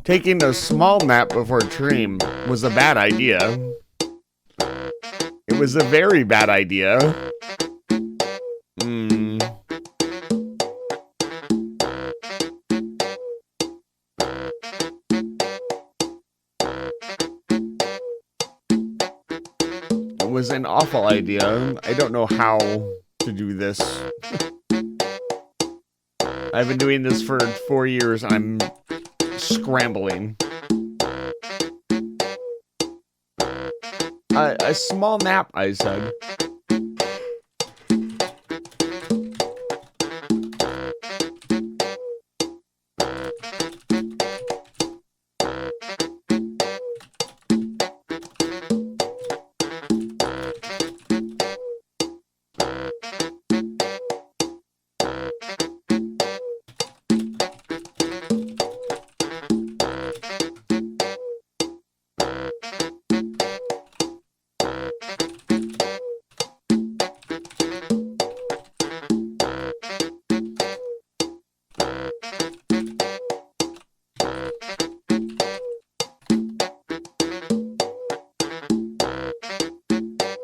Taking a small nap before a stream was a bad idea. It was a very bad idea. It was an awful idea. I don't know how to do this. I've been doing this for 4 years and I'm scrambling. A small nap, I said.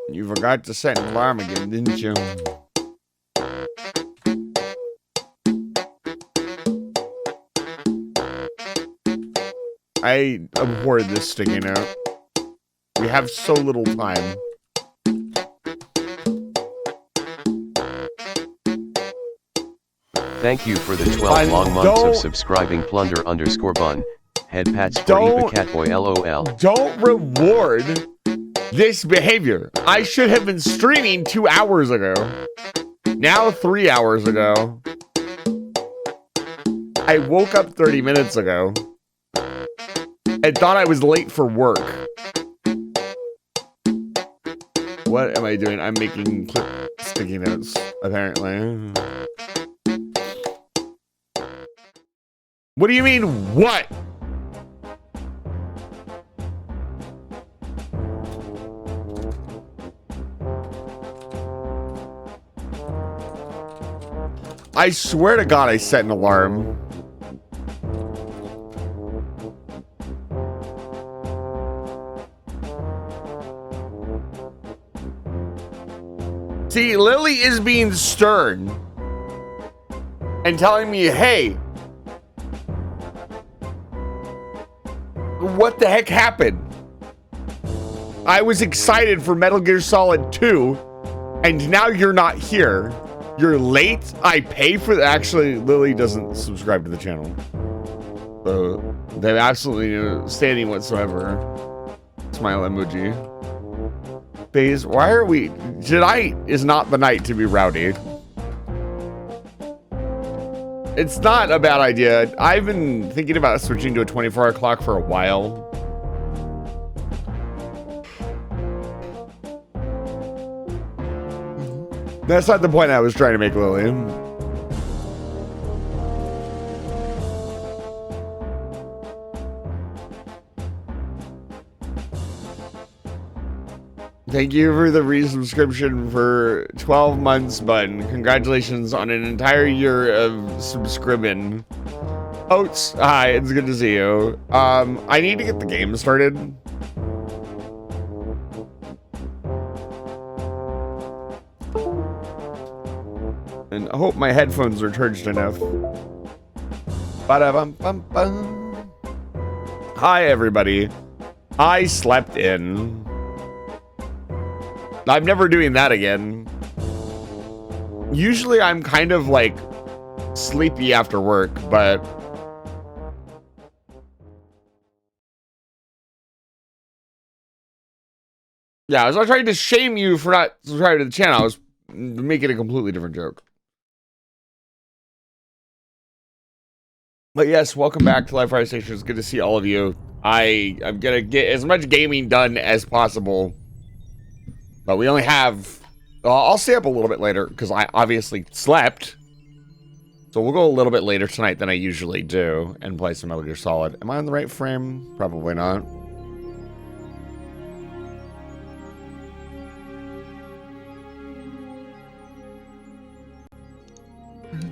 You forgot to set an alarm again, didn't you? I abhor this sticking out. We have so little time. Thank you for the 12 long months of subscribing plunder_bun. Head pats for Eva Catboy LOL. Don't reward this behavior. I should have been streaming 2 hours ago. Now 3 hours ago. I woke up 30 minutes ago and thought I was late for work. What am I doing? I'm making sticky notes, apparently. What do you mean, what? I swear to God I set an alarm. See, Lily is being stern and telling me, hey, what the heck happened? I was excited for Metal Gear Solid 2 and now you're not here. You're late? I pay for that. Actually, Lily doesn't subscribe to the channel. So they have absolutely no standing whatsoever. Smile emoji. Baze, why are we... Tonight is not the night to be rowdy. It's not a bad idea. I've been thinking about switching to a 24-hour clock for a while. That's not the point I was trying to make, Lily. Thank you for the resubscription for 12 months, button. Congratulations on an entire year of subscribing. Oats, hi, it's good to see you. I need to get the game started. And I hope my headphones are charged enough. Ba-da-bum-bum-bum. Hi, everybody. I slept in. I'm never doing that again. Usually I'm kind of like sleepy after work, but yeah, I was not trying to shame you for not subscribing to the channel. I was making a completely different joke. But yes, welcome back to Live Fire Station. It's good to see all of you. I'm gonna get as much gaming done as possible. But we only have... I'll stay up a little bit later, because I obviously slept. So we'll go a little bit later tonight than I usually do, and play some Metal Gear Solid. Am I on the right frame? Probably not.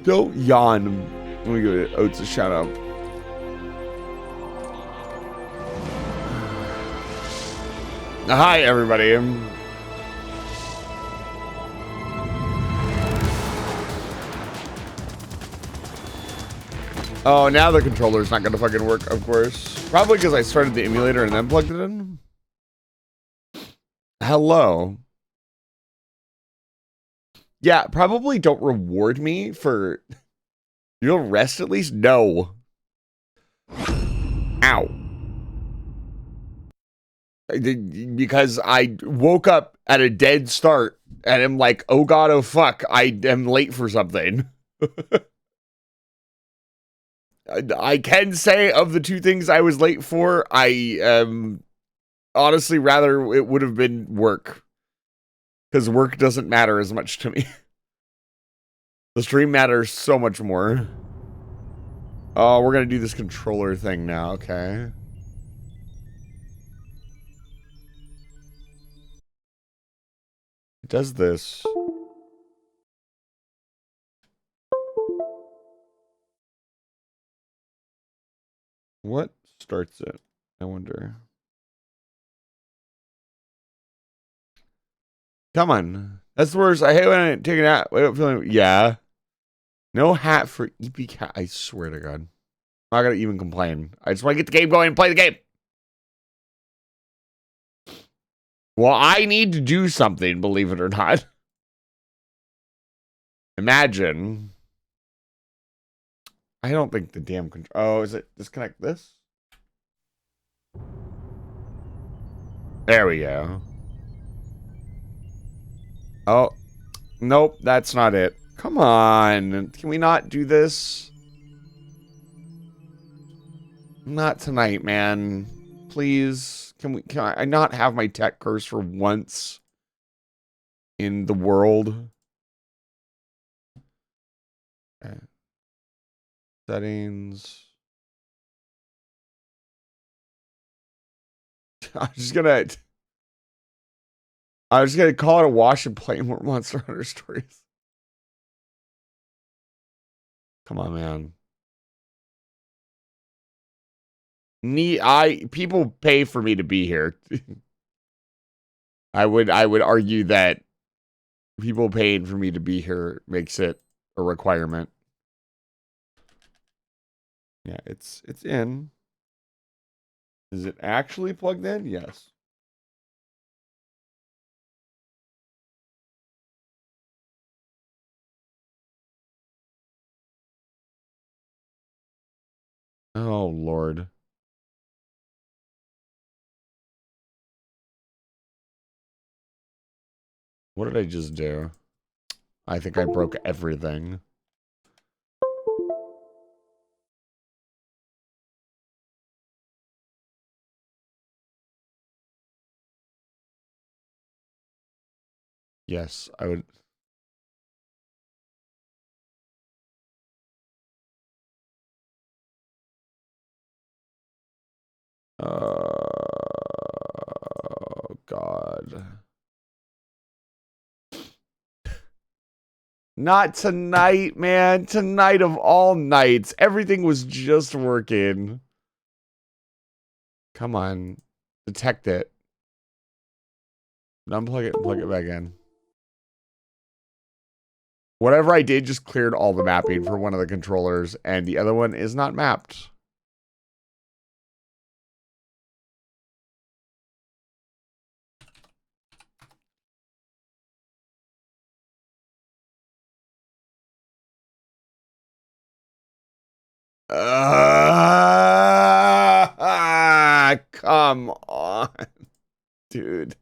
Don't yawn. Let me give Oats a shout out. Hi, everybody. Oh, now the controller's not gonna fucking work, of course. Probably because I started the emulator and then plugged it in. Hello. Yeah, probably don't reward me for... You'll rest at least? No. Ow. Because I woke up at a dead start and I'm like, oh god, oh fuck, I am late for something. I can say of the two things I was late for, I honestly rather it would have been work. Because work doesn't matter as much to me. The stream matters so much more. Oh, we're gonna do this controller thing now, okay. It does this. What starts it? I wonder. Come on. That's the worst. I hate when I take it out. Wait, I'm feeling. Yeah. No hat for EP Cat. I swear to God. I'm not gonna even complain. I just want to get the game going and play the game. Well, I need to do something, believe it or not. Imagine. I don't think the damn control. Oh, is it disconnect this? There we go. Oh, nope, that's not it. Come on. Can we not do this? Not tonight, man. Please. Can I not have my tech curse for once in the world? Okay. Settings. I was just gonna call it a wash and play more Monster Hunter Stories. Come on, man. People pay for me to be here. I would argue that people paying for me to be here makes it a requirement. Yeah, it's in. Is it actually plugged in? Yes. Oh, Lord. What did I just do? I think I broke everything. Yes, I would. Oh, God. Not tonight, man. Tonight of all nights. Everything was just working. Come on. Detect it. Unplug it and plug it back in. Whatever I did just cleared all the mapping for one of the controllers, and the other one is not mapped. Come on, dude.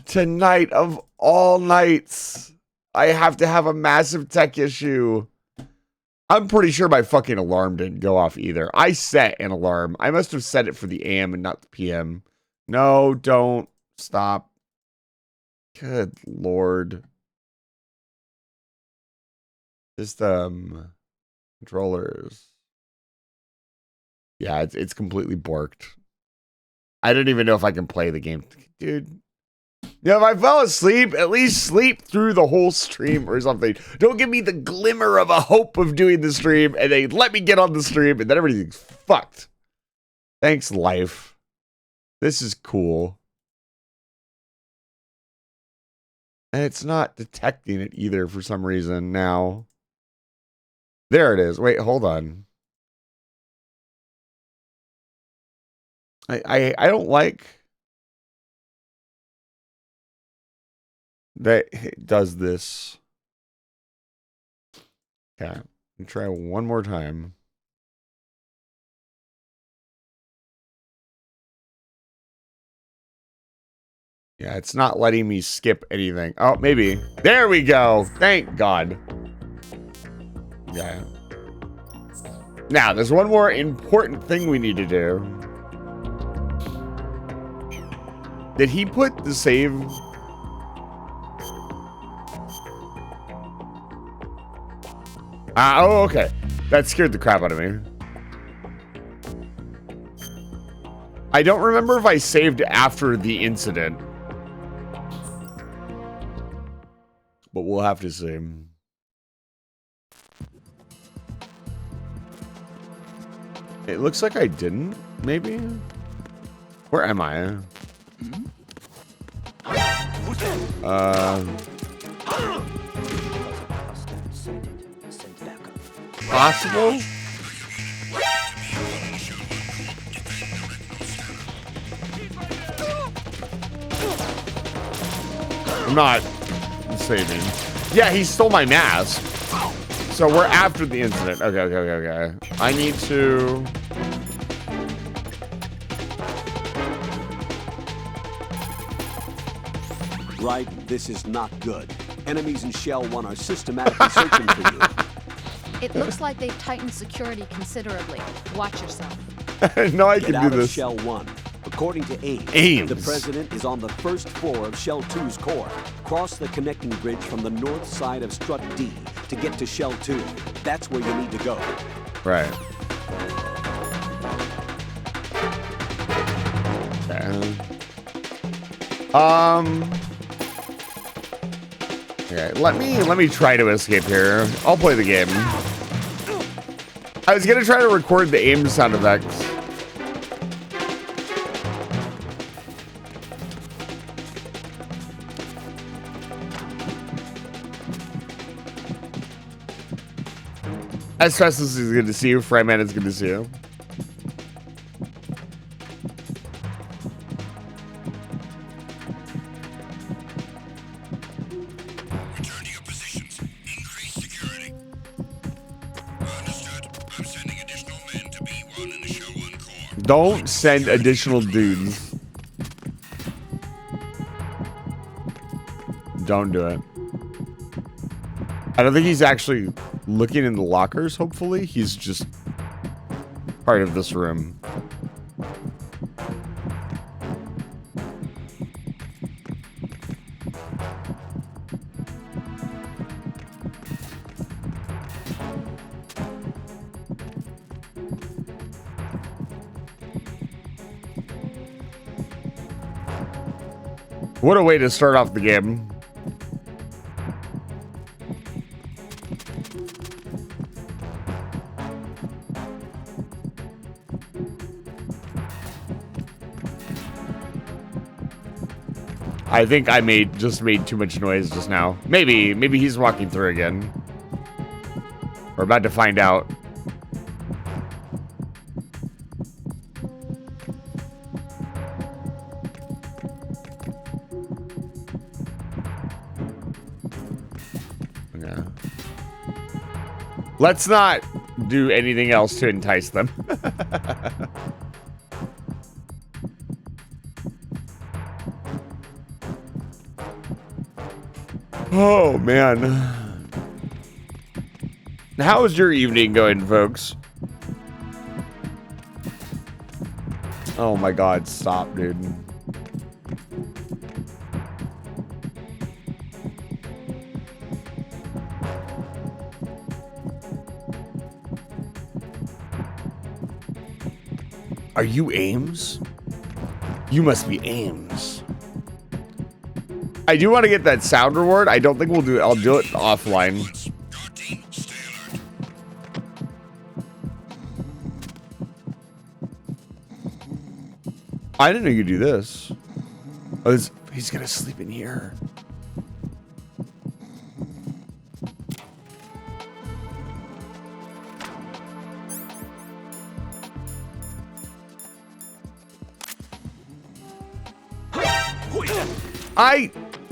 Tonight of all nights, I have to have a massive tech issue. I'm pretty sure my fucking alarm didn't go off either. I set an alarm. I must have set it for the AM and not the PM. No, don't. Stop. Good Lord. System. Controllers. Yeah, it's completely borked. I don't even know if I can play the game. Dude. You know, if I fell asleep, at least sleep through the whole stream or something. Don't give me the glimmer of a hope of doing the stream, and they let me get on the stream, and then everything's fucked. Thanks, life. This is cool. And it's not detecting it either for some reason now. There it is. Wait, hold on. I don't like that it does this. Okay, let me try one more time. Yeah, it's not letting me skip anything. Oh, maybe. There we go. Thank God. Yeah. Now, there's one more important thing we need to do. Did he put the save? Oh, okay. That scared the crap out of me. I don't remember if I saved after the incident. But we'll have to see. It looks like I didn't, maybe? Where am I? Possible? I'm not saving. Yeah, he stole my mask. So we're after the incident. Okay. I need to... Right, this is not good. Enemies in Shell 1 are systematically searching for you. It looks like they've tightened security considerably. Watch yourself. No, I can Get do out this. Of Shell 1. According to Ames. the president is on the first floor of Shell 2's core. Cross the connecting bridge from the north side of Strut D to get to Shell 2. That's where you need to go. Right. Okay, let me try to escape here. I'll play the game. I was gonna try to record the Ames sound effects. Asbestos is good to see you. Fragman is good to see you. Return to your positions. Increase security. Understood. I'm sending additional men to B1 in the Shell 1 core. Don't send additional dudes. Don't do it. I don't think he's actually looking in the lockers, hopefully. He's just part of this room. What a way to start off the game. I think I just made too much noise just now. Maybe he's walking through again. We're about to find out. Yeah. Let's not do anything else to entice them. Oh, man. How is your evening going, folks? Oh, my God. Stop, dude. Are you Ames? You must be Ames. I do want to get that sound reward. I don't think we'll do it. I'll do it offline. I didn't know you could do this. Oh, he's gonna sleep in here.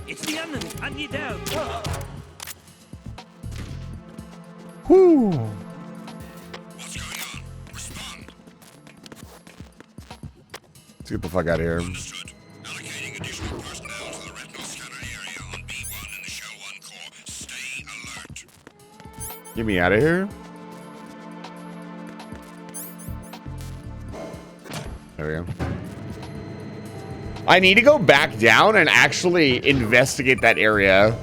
It's the enemy. I need help. Whoo. What's going on? Respond. Let's get the fuck out of here. Understood. Allocating additional personnel to the retinal scanner area on B1 in the Shell 1 core. Stay alert. Get me out of here. There we go. I need to go back down and actually investigate that area.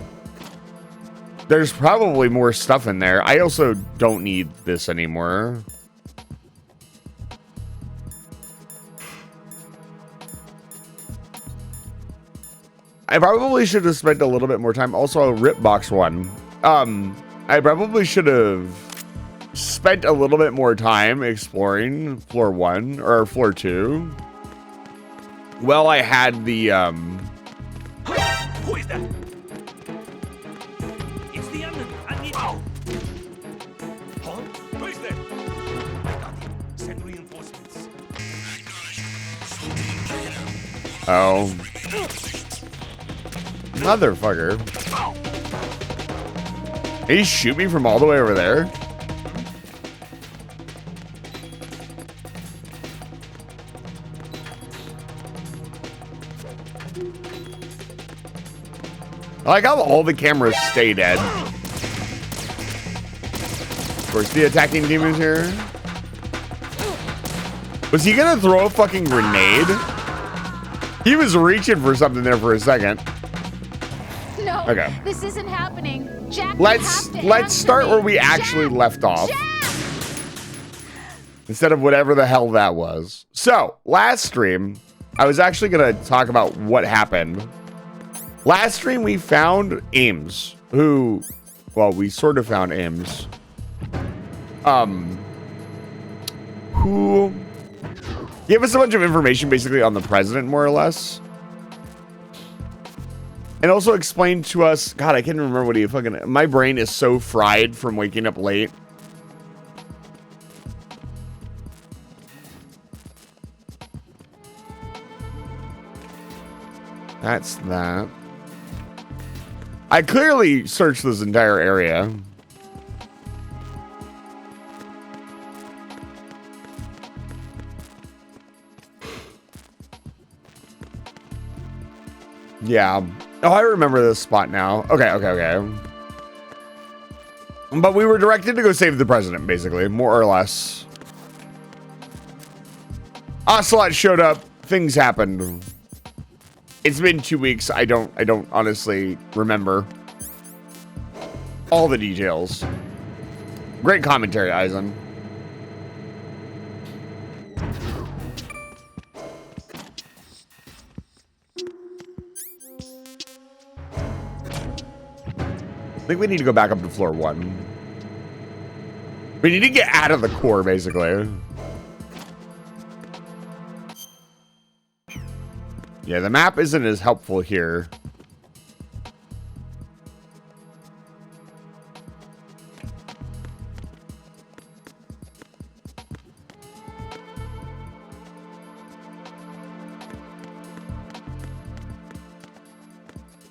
There's probably more stuff in there. I also don't need this anymore. I probably should have spent a little bit more time. Also, Rip Box 1. I probably should have spent a little bit more time exploring floor 1 or floor 2. Well, I had the Who is that? It's the enemy. I need help. Huh? Who is there? I got him. Send reinforcements. oh, motherfucker. Did he shoot me from all the way over there? I like how all the cameras stay dead. Of course, the attacking demons here. Was he gonna throw a fucking grenade? He was reaching for something there for a second. No, Okay. this isn't happening. Jack, Let's start where we actually left off. Instead of whatever the hell that was. So, last stream, I was actually gonna talk about what happened. Last stream, we found Ames, who, well, we sort of found Ames, who gave us a bunch of information basically on the president, more or less. And also explained to us, God, I can't remember what he fucking, my brain is so fried from waking up late. That's that. I clearly searched this entire area. Yeah. Oh, I remember this spot now. Okay. But we were directed to go save the president, basically, more or less. Ocelot showed up. Things happened. It's been 2 weeks. I don't honestly remember all the details. Great commentary, Eisen. I think we need to go back up to floor 1. We need to get out of the core, basically. Yeah, the map isn't as helpful here.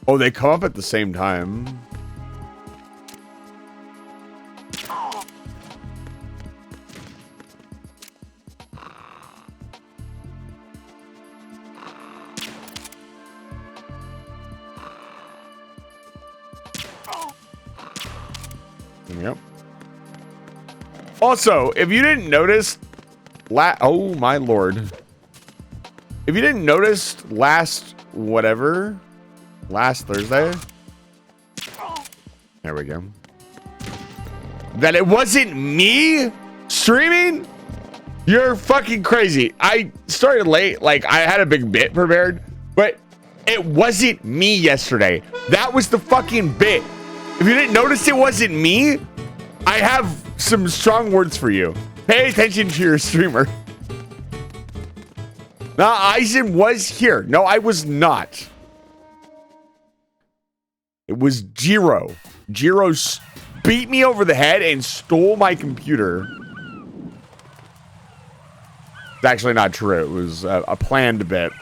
Oh, they come up at the same time. Yep. Also, if you didn't notice, oh my lord. If you didn't notice last Thursday. There we go. That it wasn't me streaming? You're fucking crazy. I started late, like I had a big bit prepared, but it wasn't me yesterday. That was the fucking bit. If you didn't notice it wasn't me, I have some strong words for you. Pay attention to your streamer. Now, Eisen was here. No, I was not. It was Jiro. Jiro beat me over the head and stole my computer. It's actually not true. It was a planned bit.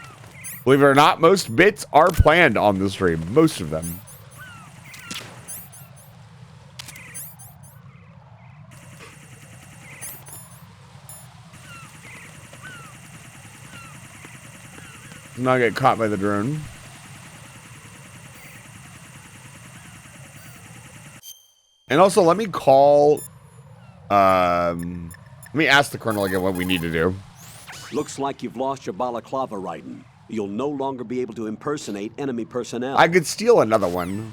Believe it or not, most bits are planned on the stream. Most of them. Not get caught by the drone. And also, let me call. Let me ask the colonel again what we need to do. Looks like you've lost your balaclava, Raiden. You'll no longer be able to impersonate enemy personnel. I could steal another one.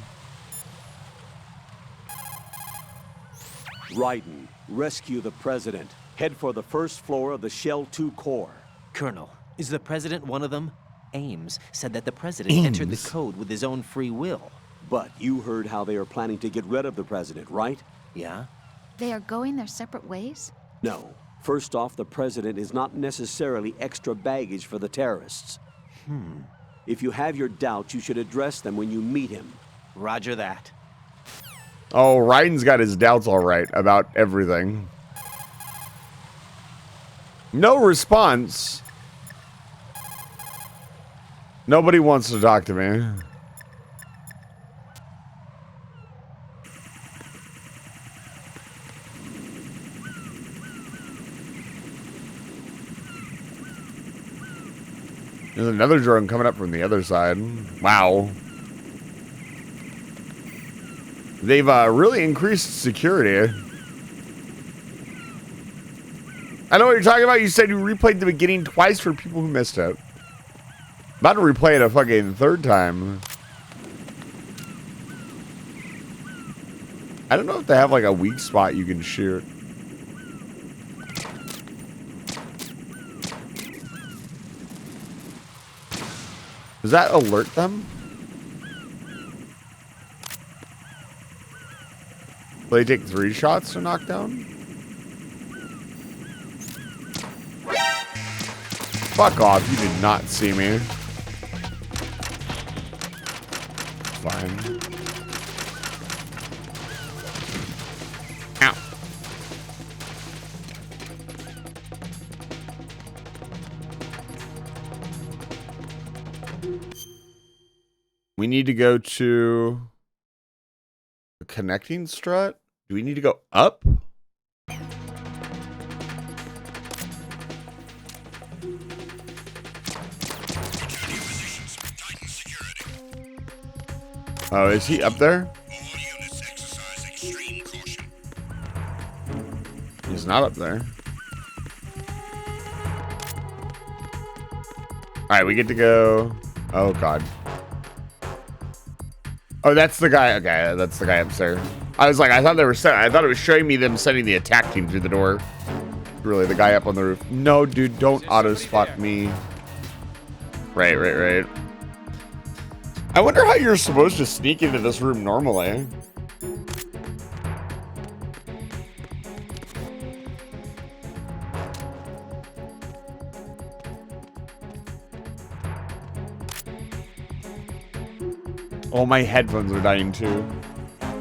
Raiden, rescue the president. Head for the first floor of the Shell 2 core. Colonel, is the president one of them? Ames said that the president entered the code with his own free will. But you heard how they are planning to get rid of the president, right? Yeah? They are going their separate ways? No. First off, the president is not necessarily extra baggage for the terrorists. If you have your doubts, you should address them when you meet him. Roger that. Oh, Raiden's got his doubts all right about everything. No response. Nobody wants to talk to me. There's another drone coming up from the other side. Wow. They've really increased security. I know what you're talking about. You said you replayed the beginning twice for people who missed it. About to replay it a fucking third time. I don't know if they have like a weak spot you can shoot. Does that alert them? Will they take 3 shots to knock down? Fuck off, you did not see me. Fine. Ow. We need to go to the connecting strut. Do we need to go up? Oh, is he up there? All units exercise extreme caution. He's not up there. Alright, we get to go. Oh, God. Oh, that's the guy. Okay, that's the guy upstairs. I was like, I thought they were I thought it was showing me them sending the attack team through the door. Really, the guy up on the roof. No, dude, don't auto spot me. Right. I wonder how you're supposed to sneak into this room normally. Oh, my headphones are dying too.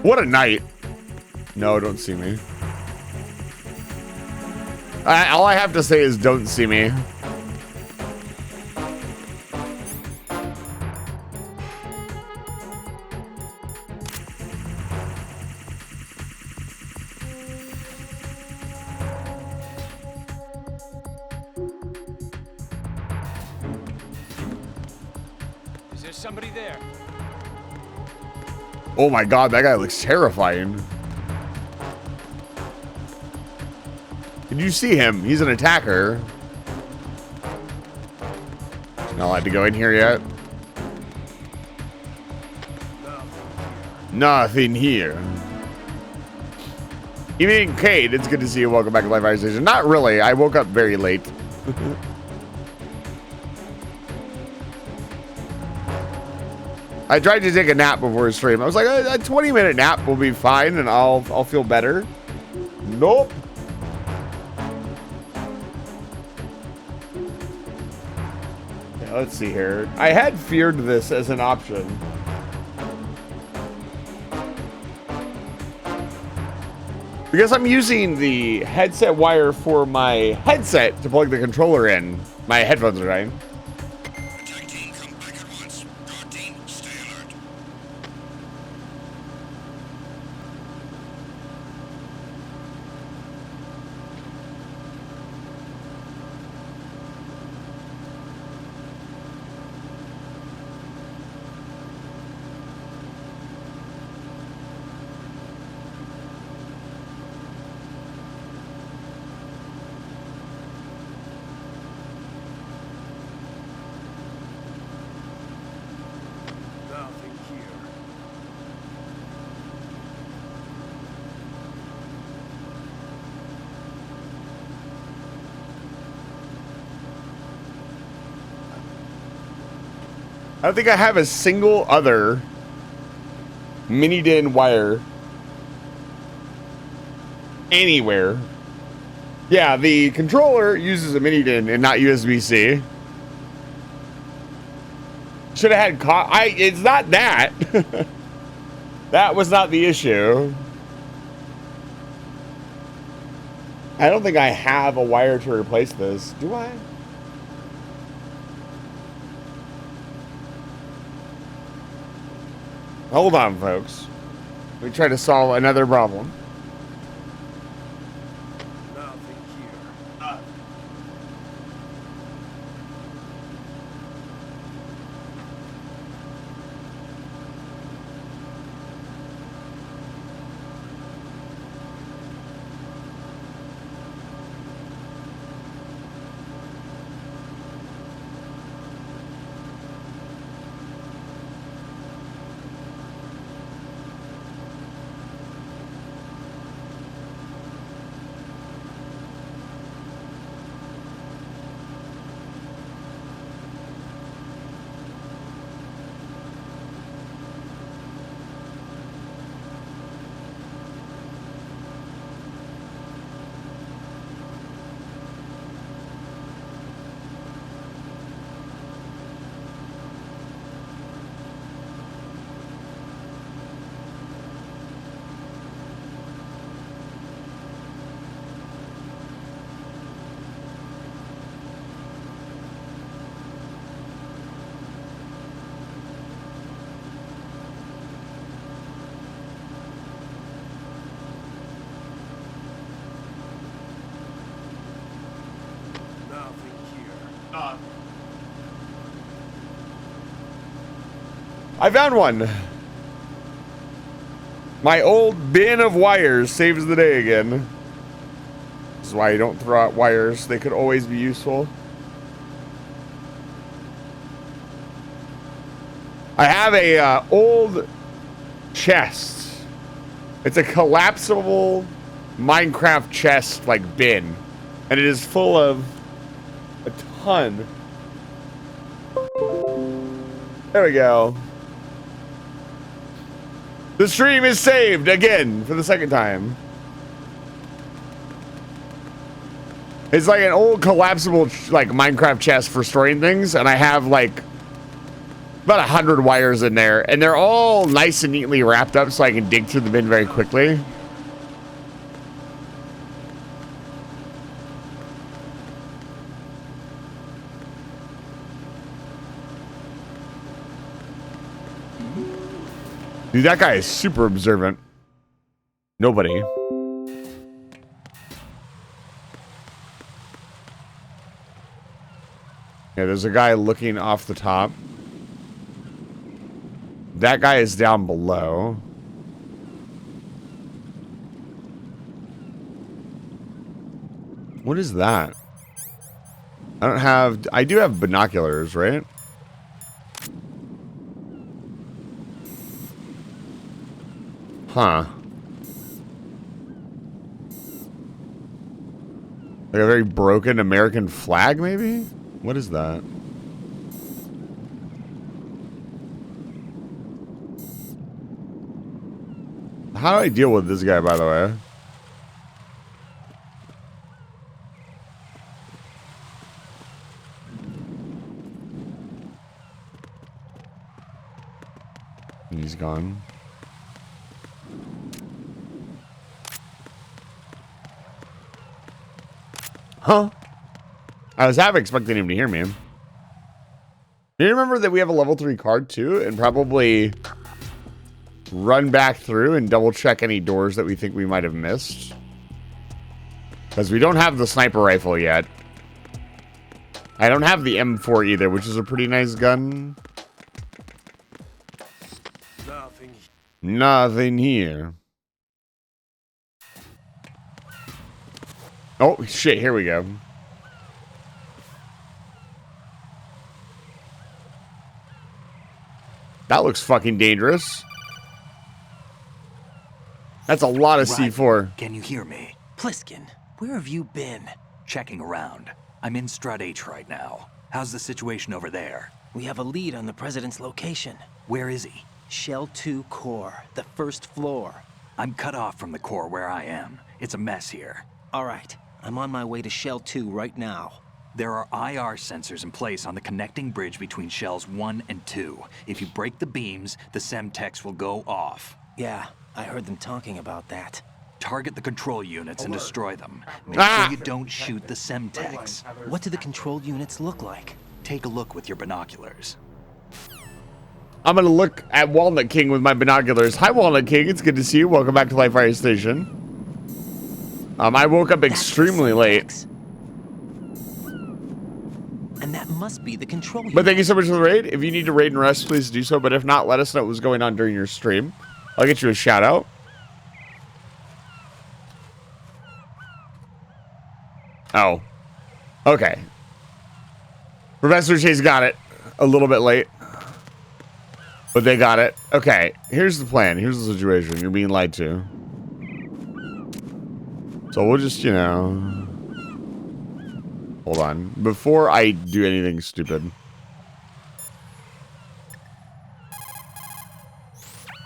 What a night. No, don't see me. All I have to say is don't see me. Is there somebody there? Oh my God, that guy looks terrifying. Did you see him? He's an attacker. Not allowed to go in here yet. Nothing here. Evening, Cade. It's good to see you. Welcome back to Live Fire Station. Not really. I woke up very late. I tried to take a nap before stream. I was like, a 20-minute nap will be fine, and I'll feel better. Nope. Yeah, let's see here. I had feared this as an option. Because I'm using the headset wire for my headset to plug the controller in. My headphones are dying. Attack team I don't think I have a single other mini DIN wire anywhere. Yeah, the controller uses a mini DIN and not USB-C. Should have had it's not that. That was not the issue. I don't think I have a wire to replace this. Do I? Hold on, folks. We try to solve another problem. Nothing here. I found one. My old bin of wires saves the day again. This is why you don't throw out wires. They could always be useful. I have a old chest. It's a collapsible Minecraft chest, like bin. And it is full of a ton. There we go. The stream is saved again for the second time. It's like an old collapsible like Minecraft chest for storing things, and I have like about 100 wires in there, and they're all nice and neatly wrapped up so I can dig through the bin very quickly. Dude, that guy is super observant. Nobody. Yeah, there's a guy looking off the top. That guy is down below. What is that? I do have binoculars, right? Huh. Like a very broken American flag, maybe? What is that? How do I deal with this guy, by the way? He's gone. Huh? I was half expecting him to hear me. Do you remember that we have a level 3 card too? And probably run back through and double check any doors that we think we might have missed. Because we don't have the sniper rifle yet. I don't have the M4 either, which is a pretty nice gun. Nothing here. Oh, shit, here we go. That looks fucking dangerous. That's a lot of C4. Can you hear me? Pliskin, where have you been? Checking around. I'm in Strut H right now. How's the situation over there? We have a lead on the president's location. Where is he? Shell 2 core, the first floor. I'm cut off from the core where I am. It's a mess here. All right, I'm on my way to Shell 2 right now. There are IR sensors in place on the connecting bridge between shells 1 and 2. If you break the beams, the Semtex will go off. Yeah, I heard them talking about that. Target the control units and destroy them. Make sure you don't shoot the Semtex. What do the control units look like? Take a look with your binoculars. I'm gonna look at Walnut King with my binoculars. Hi, Walnut King. It's good to see you. Welcome back to Life Fire Station. I woke up extremely late. And that must be the control unit. But thank you so much for the raid. If you need to raid and rest, please do so. But if not, let us know what was going on during your stream. I'll get you a shout out. Oh. Okay. Professor Chase got it. A little bit late. But they got it. Okay. Here's the plan. Here's the situation. You're being lied to. So we'll just, you know... Hold on. Before I do anything stupid.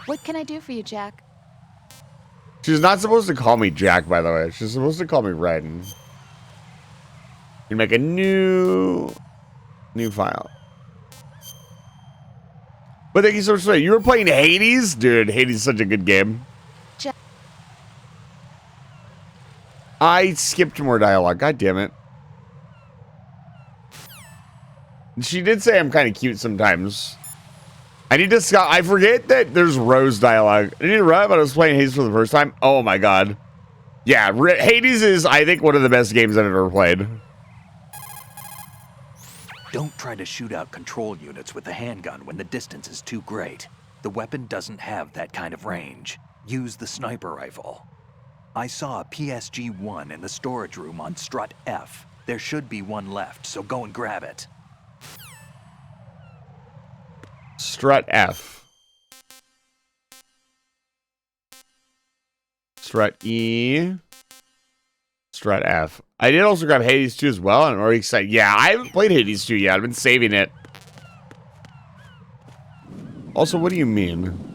What can I do for you, Jack? She's not supposed to call me Jack, by the way. She's supposed to call me Raiden. You make a new file. But thank you so much for that. You were playing Hades? Dude, Hades is such a good game. Jack. I skipped more dialogue. God damn it. She did say I'm kind of cute sometimes. I need to scout. I forget that there's Rose dialogue. I need to run, but I was playing Hades for the first time. Oh my god. Yeah, Hades is, I think, one of the best games I've ever played. Don't try to shoot out control units with a handgun when the distance is too great. The weapon doesn't have that kind of range. Use the sniper rifle. I saw a PSG-1 in the storage room on strut F. There should be one left, so go and grab it. Strut F. Strut E. Strut F. I did also grab Hades 2 as well, and I'm already excited. Yeah, I haven't played Hades 2 yet. I've been saving it. Also, what do you mean?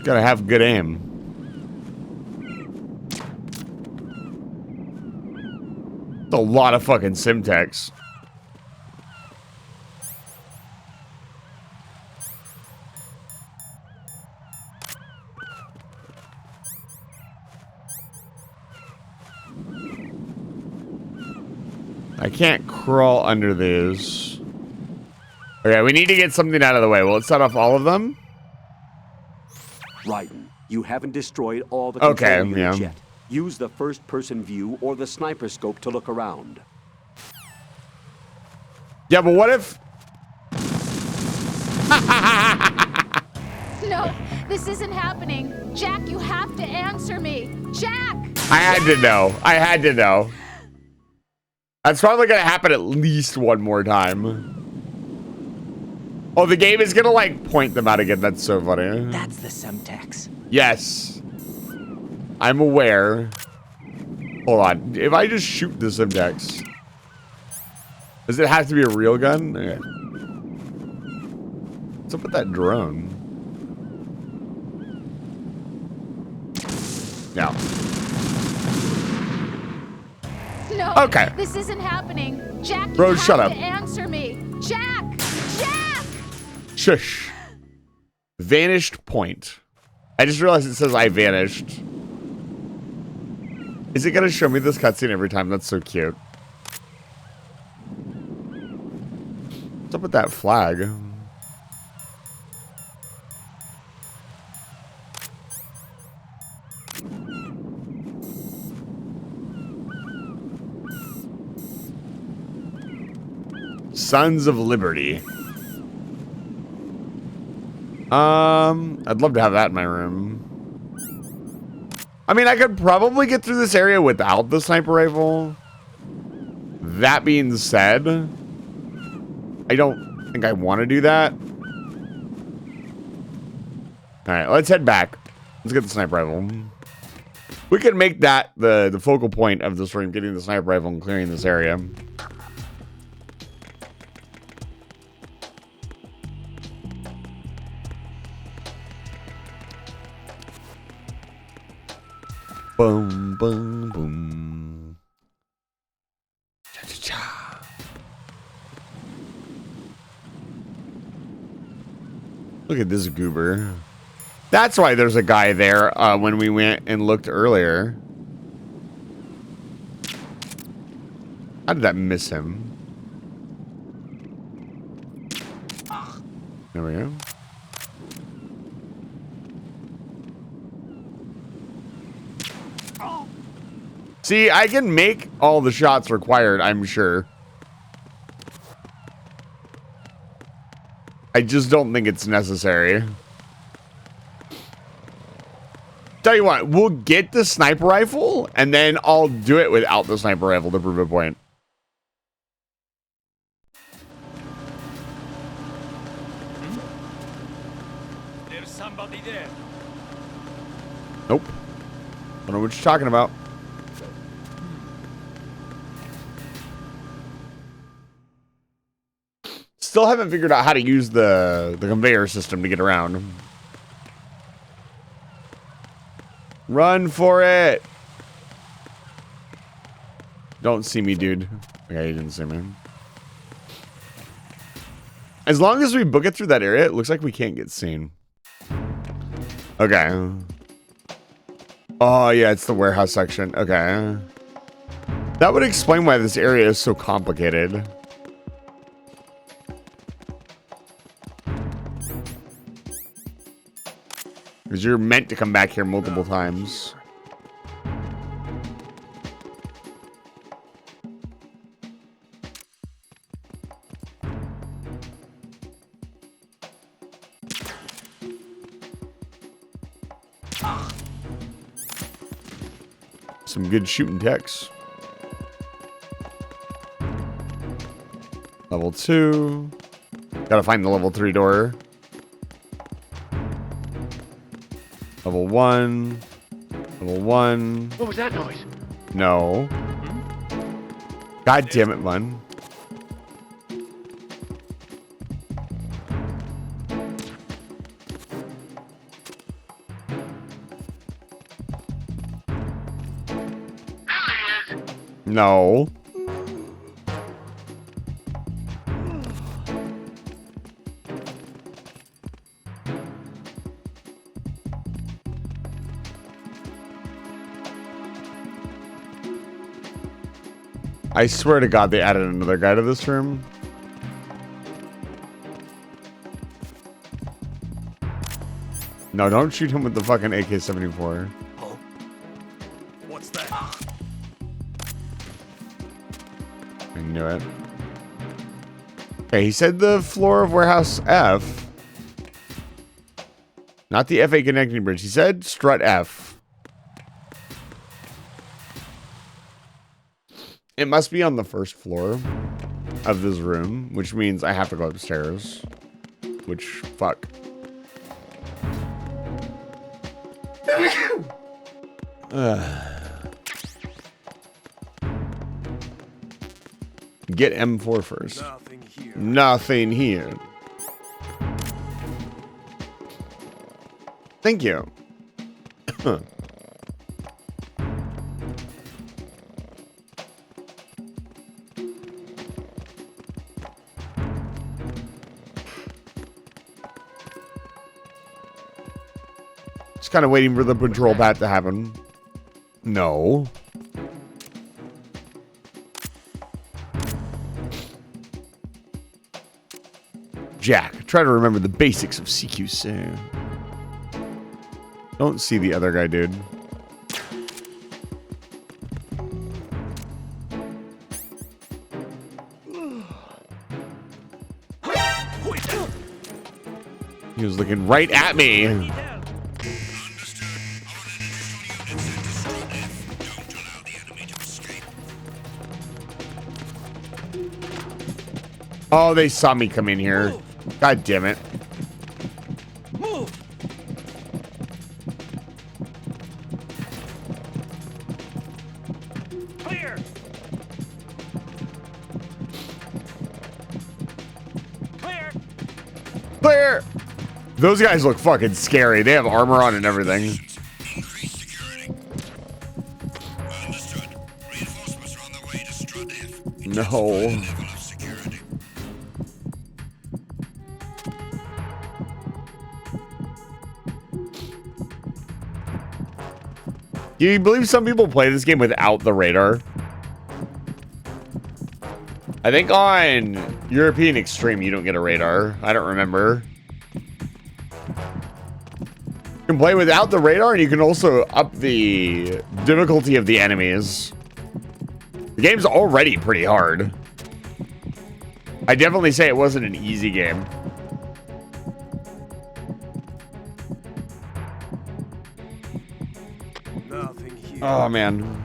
Gotta have good aim. It's a lot of fucking Simtex. I can't crawl under these. Okay, we need to get something out of the way. Will it set off all of them? Raiden, you haven't destroyed all the control units yeah. yet. Use the first-person view or the sniper scope to look around. Yeah, but what if... No, this isn't happening. Jack, you have to answer me. Jack! I had to know. I had to know. That's probably gonna happen at least one more time. Oh, the game is gonna, like, point them out again. That's so funny. That's the Semtex. Yes. I'm aware. Hold on. If I just shoot the Semtex, does it have to be a real gun? Okay. What's up with that drone? No. No, Okay. this isn't happening. Jack, you Rose, have shut to up. answer me. Jack! Jack! Shush. Vanished point. I just realized it says I vanished. Is it gonna show me this cutscene every time? That's so cute. What's up with that flag? Sons of Liberty. I'd love to have that in my room. I mean, I could probably get through this area without the sniper rifle. That being said, I don't think I want to do that. All right, let's head back. Let's get the sniper rifle. We could make that the focal point of the stream, getting the sniper rifle and clearing this area. Boom, boom, boom. Cha-cha-cha. Look at this goober. That's why there's a guy there when we went and looked earlier. How did that miss him? There we go. See, I can make all the shots required, I'm sure. I just don't think it's necessary. Tell you what, we'll get the sniper rifle, and then I'll do it without the sniper rifle to prove a point. There's somebody there. Nope. Don't know what you're talking about. Still haven't figured out how to use the conveyor system to get around. Run for it. Don't see me, dude. Okay, you didn't see me. As long as we book it through that area, it looks like we can't get seen. Okay. Oh, yeah, it's the warehouse section. Okay. That would explain why this area is so complicated. Because you're meant to come back here multiple times. Some good shooting techs. Level 2. Gotta find the level 3 door. Level 1. Level 1. What was that noise? No. God damn it, Mun. No. I swear to God, they added another guy to this room. No, don't shoot him with the fucking AK-74. Oh. What's that? I knew it. Okay, he said the floor of warehouse F. Not the FA connecting bridge. He said strut F. It must be on the first floor of this room, which means I have to go upstairs. Which, fuck. Get M4 first. Nothing here. Nothing here. Thank you. Just kind of waiting for the patrol bat to happen. No. Jack, try to remember the basics of CQC. Don't see the other guy, dude. He was He's looking right at me. Understood. Our energies on units set to strut F. Don't allow the enemy to escape. Oh, they saw me come in here. God damn it. Move! Clear! Clear! Clear. Those guys look fucking scary. They have armor on and everything. Increase security. Understood. Reinforcements are on their way to strut F. No. Level of security. Do you believe some people play this game without the radar? I think on European Extreme you don't get a radar. I don't remember. You can play without the radar, and you can also up the difficulty of the enemies. The game's already pretty hard. I definitely say it wasn't an easy game. Nothing here. Oh, man.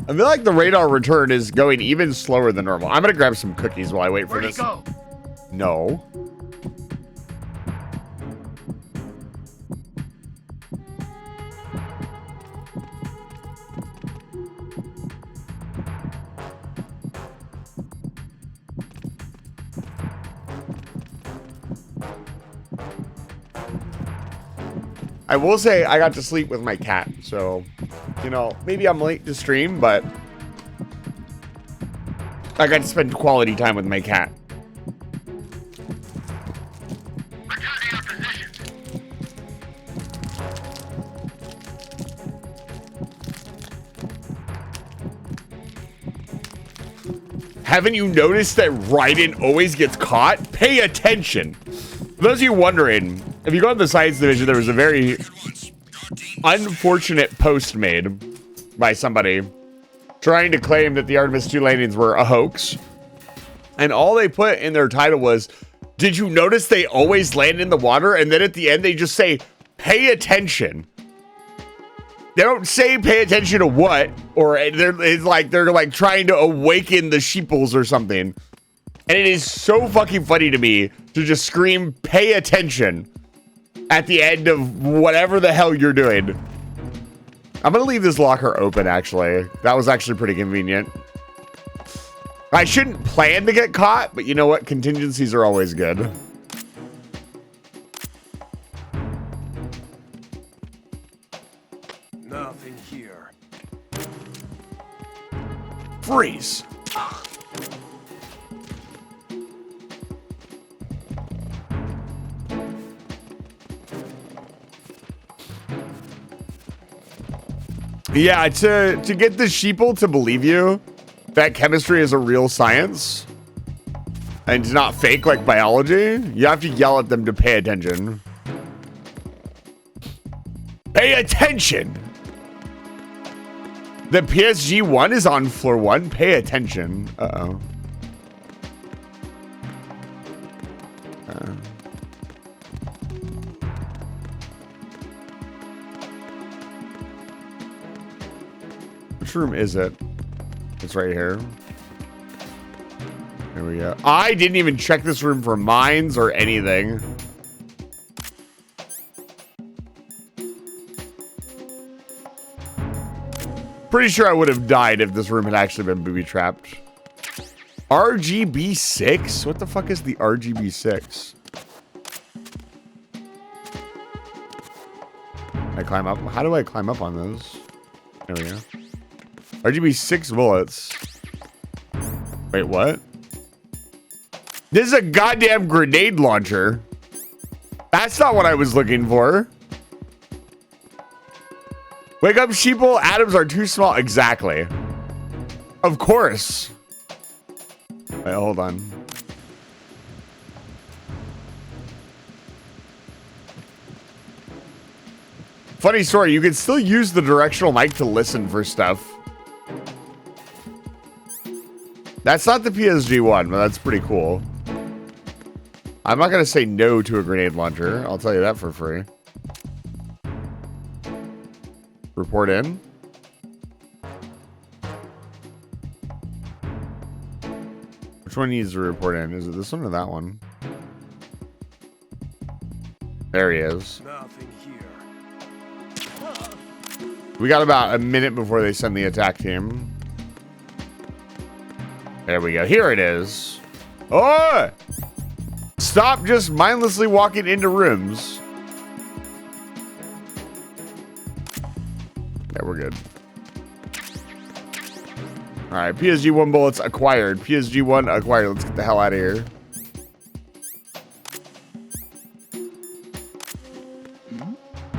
I feel like the radar return is going even slower than normal. I'm gonna grab some cookies while I wait for this. Go? No. I will say I got to sleep with my cat, so, you know, maybe I'm late to stream, but I got to spend quality time with my cat. Haven't you noticed that Raiden always gets caught? Pay attention. For those of you wondering, if you go to the science division, there was a very unfortunate post made by somebody trying to claim that the Artemis 2 landings were a hoax. And all they put in their title was, did you notice they always land in the water? And then at the end, they just say, pay attention. They don't say pay attention to what, or it's like they're like trying to awaken the sheeples or something. And it is so fucking funny to me to just scream pay attention at the end of whatever the hell you're doing. I'm gonna leave this locker open, actually. That was actually pretty convenient. I shouldn't plan to get caught, but you know what? Contingencies are always good. Nothing here. Freeze. Yeah, to get the sheeple to believe you that chemistry is a real science and it's not fake like biology, you have to yell at them to pay attention. Pay attention! The PSG 1 is on floor 1. Pay attention. Uh-oh. Which room is it? It's right here. There we go. I didn't even check this room for mines or anything. Pretty sure I would have died if this room had actually been booby-trapped. RGB6? What the fuck is the RGB6? I climb up. How do I climb up on those? There we go. RGB6 bullets. Wait, what? This is a goddamn grenade launcher. That's not what I was looking for. Wake up, sheeple. Atoms are too small. Exactly. Of course. Wait, hold on. Funny story, you can still use the directional mic to listen for stuff. That's not the PSG one, but that's pretty cool. I'm not going to say no to a grenade launcher. I'll tell you that for free. Report in. Which one needs to report in? Is it this one or that one? There he is. Nothing here. We got about a minute before they send the attack team. There we go. Here it is. Oh! Stop just mindlessly walking into rooms. Yeah, we're good. All right, PSG-1 bullets acquired. PSG-1 acquired. Let's get the hell out of here.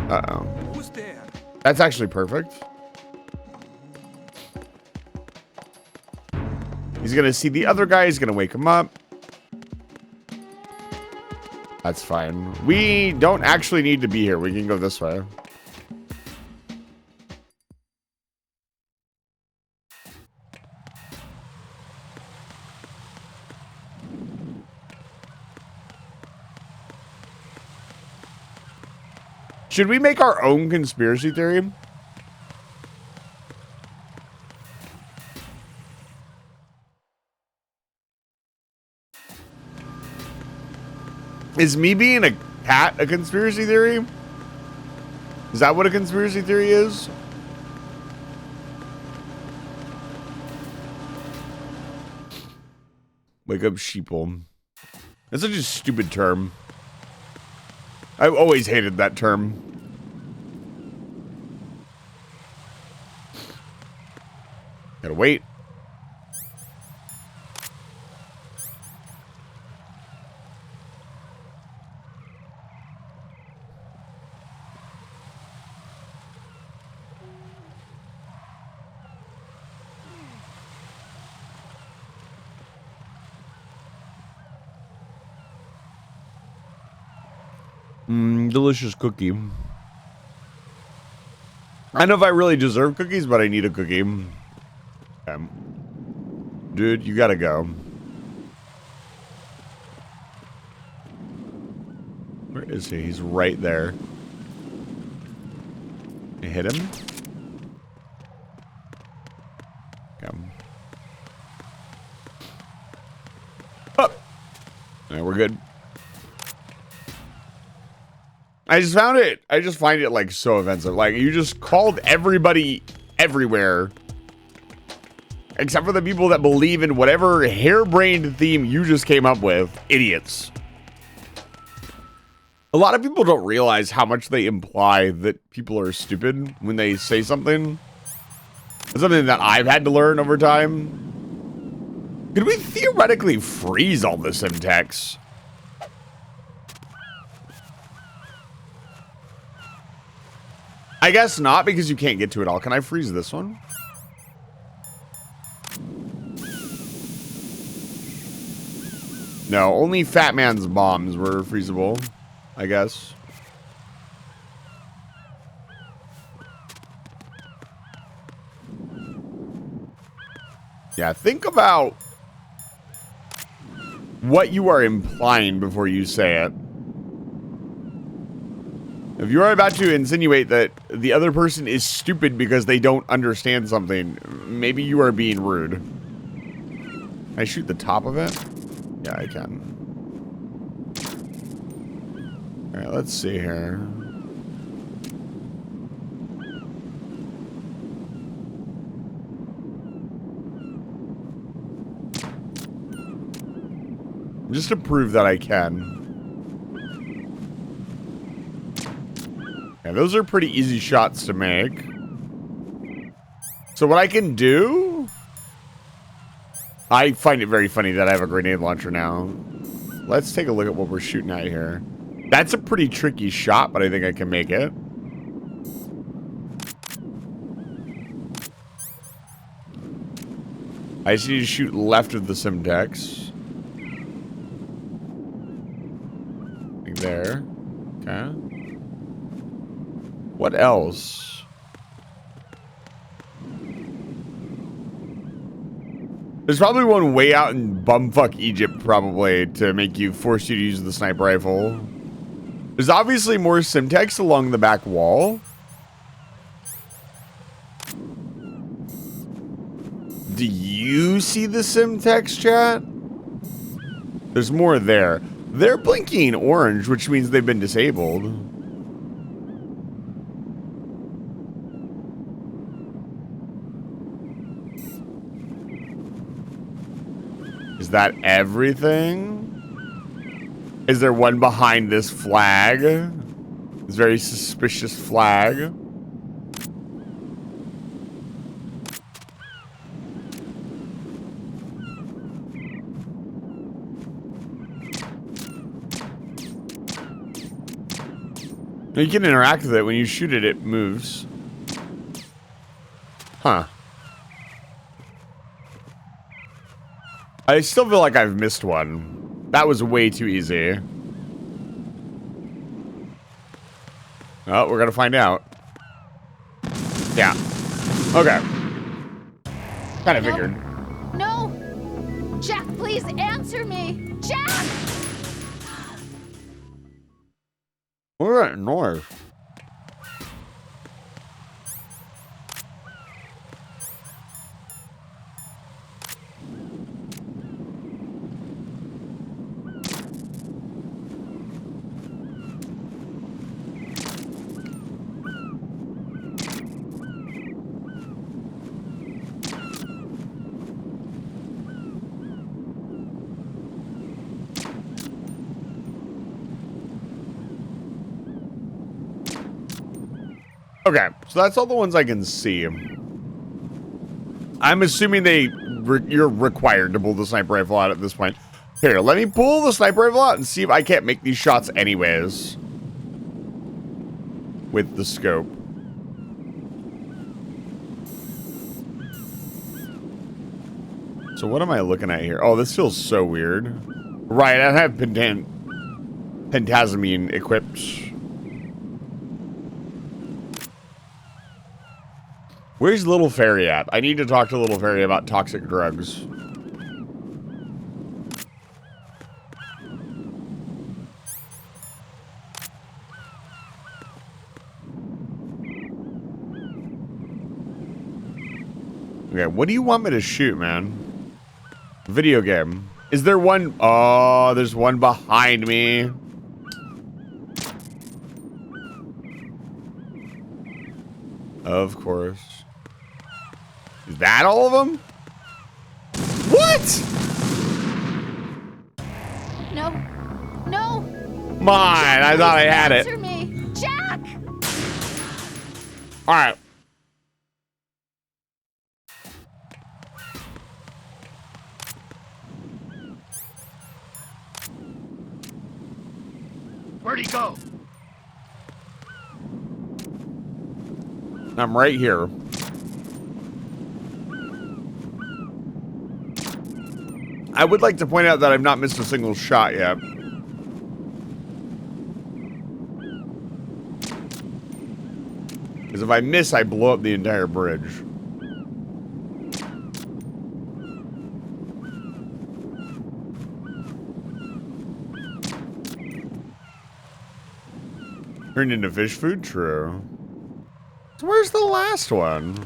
Uh-oh. Who's there? That's actually perfect. He's going to see the other guy. He's going to wake him up. That's fine. We don't actually need to be here. We can go this way. Should we make our own conspiracy theory? Is me being a cat a conspiracy theory? Is that what a conspiracy theory is? Wake up, sheeple. That's such a stupid term. I've always hated that term. Gotta wait. Delicious cookie. I don't know if I really deserve cookies, but I need a cookie. Dude, you gotta go. Where is he? He's right there. You hit him. Come. Up. Alright, we're good. I just find it like so offensive. Like, you just called everybody everywhere except for the people that believe in whatever harebrained theme you just came up with. Idiots. A lot of people don't realize how much they imply that people are stupid when they say something. It's something that I've had to learn over time. Could we theoretically freeze all the Simtex? I guess not, because you can't get to it all. Can I freeze this one? No, only Fat Man's bombs were freezable, I guess. Yeah, think about what you are implying before you say it. If you are about to insinuate that the other person is stupid because they don't understand something, maybe you are being rude. Can I shoot the top of it? Yeah, I can. Alright, let's see here. Just to prove that I can. Yeah, those are pretty easy shots to make. So what I can do... I find it very funny that I have a grenade launcher now. Let's take a look at what we're shooting at here. That's a pretty tricky shot, but I think I can make it. I just need to shoot left of the Simtex. Like there. Okay. What else? There's probably one way out in bumfuck Egypt, probably, to make you force you to use the sniper rifle. There's obviously more Simtex along the back wall. Do you see the Simtex, chat? There's more there. They're blinking orange, which means they've been disabled. Is that everything? Is there one behind this flag? This very suspicious flag. You can interact with it. When you shoot it, it moves. Huh. I still feel like I've missed one. That was way too easy. Oh, we're gonna find out. Yeah. Okay. Kind of figured. No! Jack, please answer me! Jack! What was that noise? Okay, so that's all the ones I can see. I'm assuming you're required to pull the sniper rifle out at this point. Here, let me pull the sniper rifle out and see if I can't make these shots anyways. With the scope. So what am I looking at here? Oh, this feels so weird. Right, I have pentazamine equipped. Where's Little Fairy at? I need to talk to Little Fairy about toxic drugs. Okay, what do you want me to shoot, man? Video game. Is there one? Oh, there's one behind me. Of course. Is that all of them? What? No. No. Come on, I thought I had it. Answer me. Jack! All right. Where'd he go? I'm right here. I would like to point out that I've not missed a single shot yet. Because if I miss, I blow up the entire bridge. Turned into fish food? True. So where's the last one?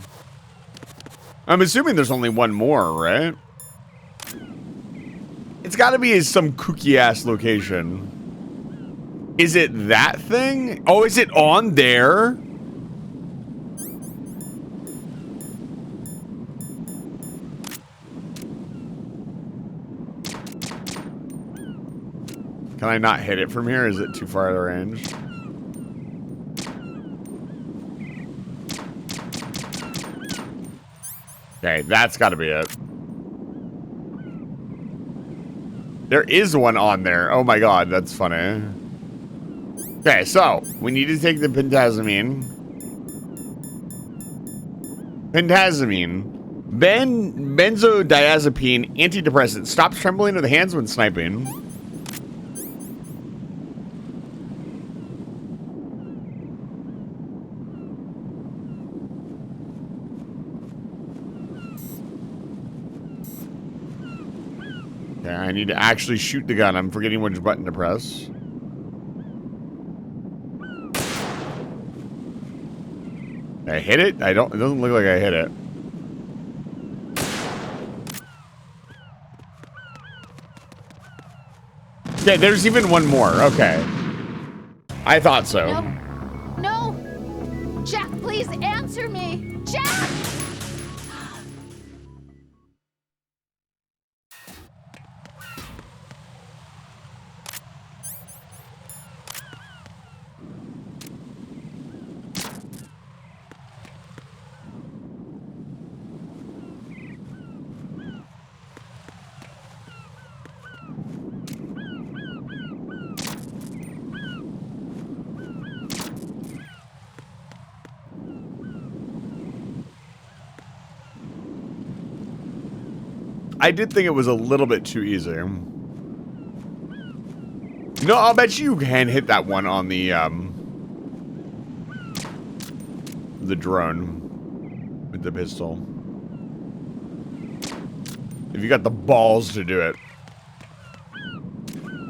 I'm assuming there's only one more, right? It's got to be some kooky-ass location. Is it that thing? Oh, is it on there? Can I not hit it from here? Is it too far out of range? Okay, that's got to be it. There is one on there. Oh my god, that's funny. Okay, so we need to take the pentazamine. Benzodiazepine antidepressant. Stops trembling of the hands when sniping. Okay, I need to actually shoot the gun. I'm forgetting which button to press. I hit it? It doesn't look like I hit it. Okay, there's even one more. Okay. I thought so. No. No. Jack, please answer me. Jack! I did think it was a little bit too easy. No, I'll bet you can hit that one on the drone with the pistol. If you got the balls to do it.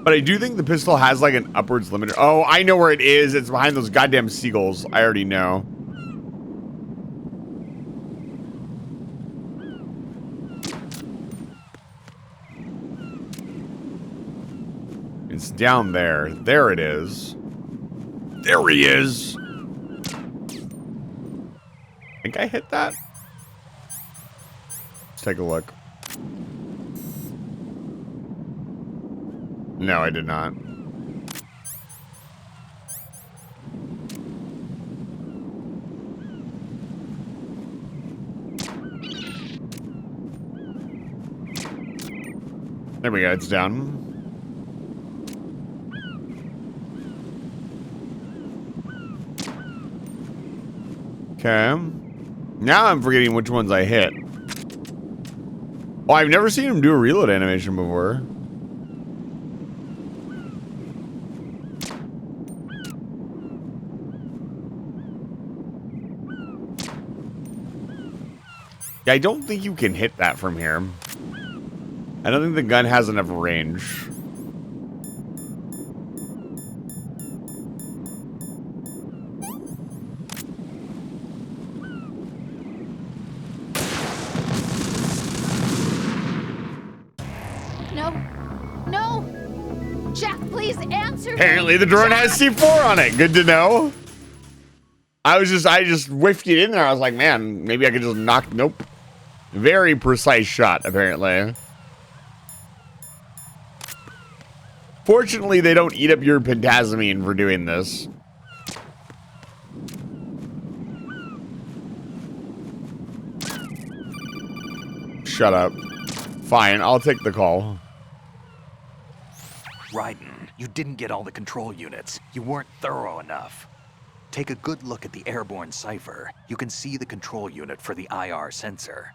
But I do think the pistol has like an upwards limiter. Oh, I know where it is. It's behind those goddamn seagulls. I already know. It's down there. There it is. There he is. Think I hit that? Let's take a look. No, I did not. There we go. It's down. Okay. Now I'm forgetting which ones I hit. Oh, I've never seen him do a reload animation before. Yeah, I don't think you can hit that from here. I don't think the gun has enough range. Apparently the drone has C4 on it. Good to know. I just whiffed it in there. I was like, man, maybe I could just knock. Nope. Very precise shot, apparently. Fortunately, they don't eat up your pentazamine for doing this. Shut up. Fine, I'll take the call. Raiden, you didn't get all the control units. You weren't thorough enough. Take a good look at the airborne cipher. You can see the control unit for the IR sensor.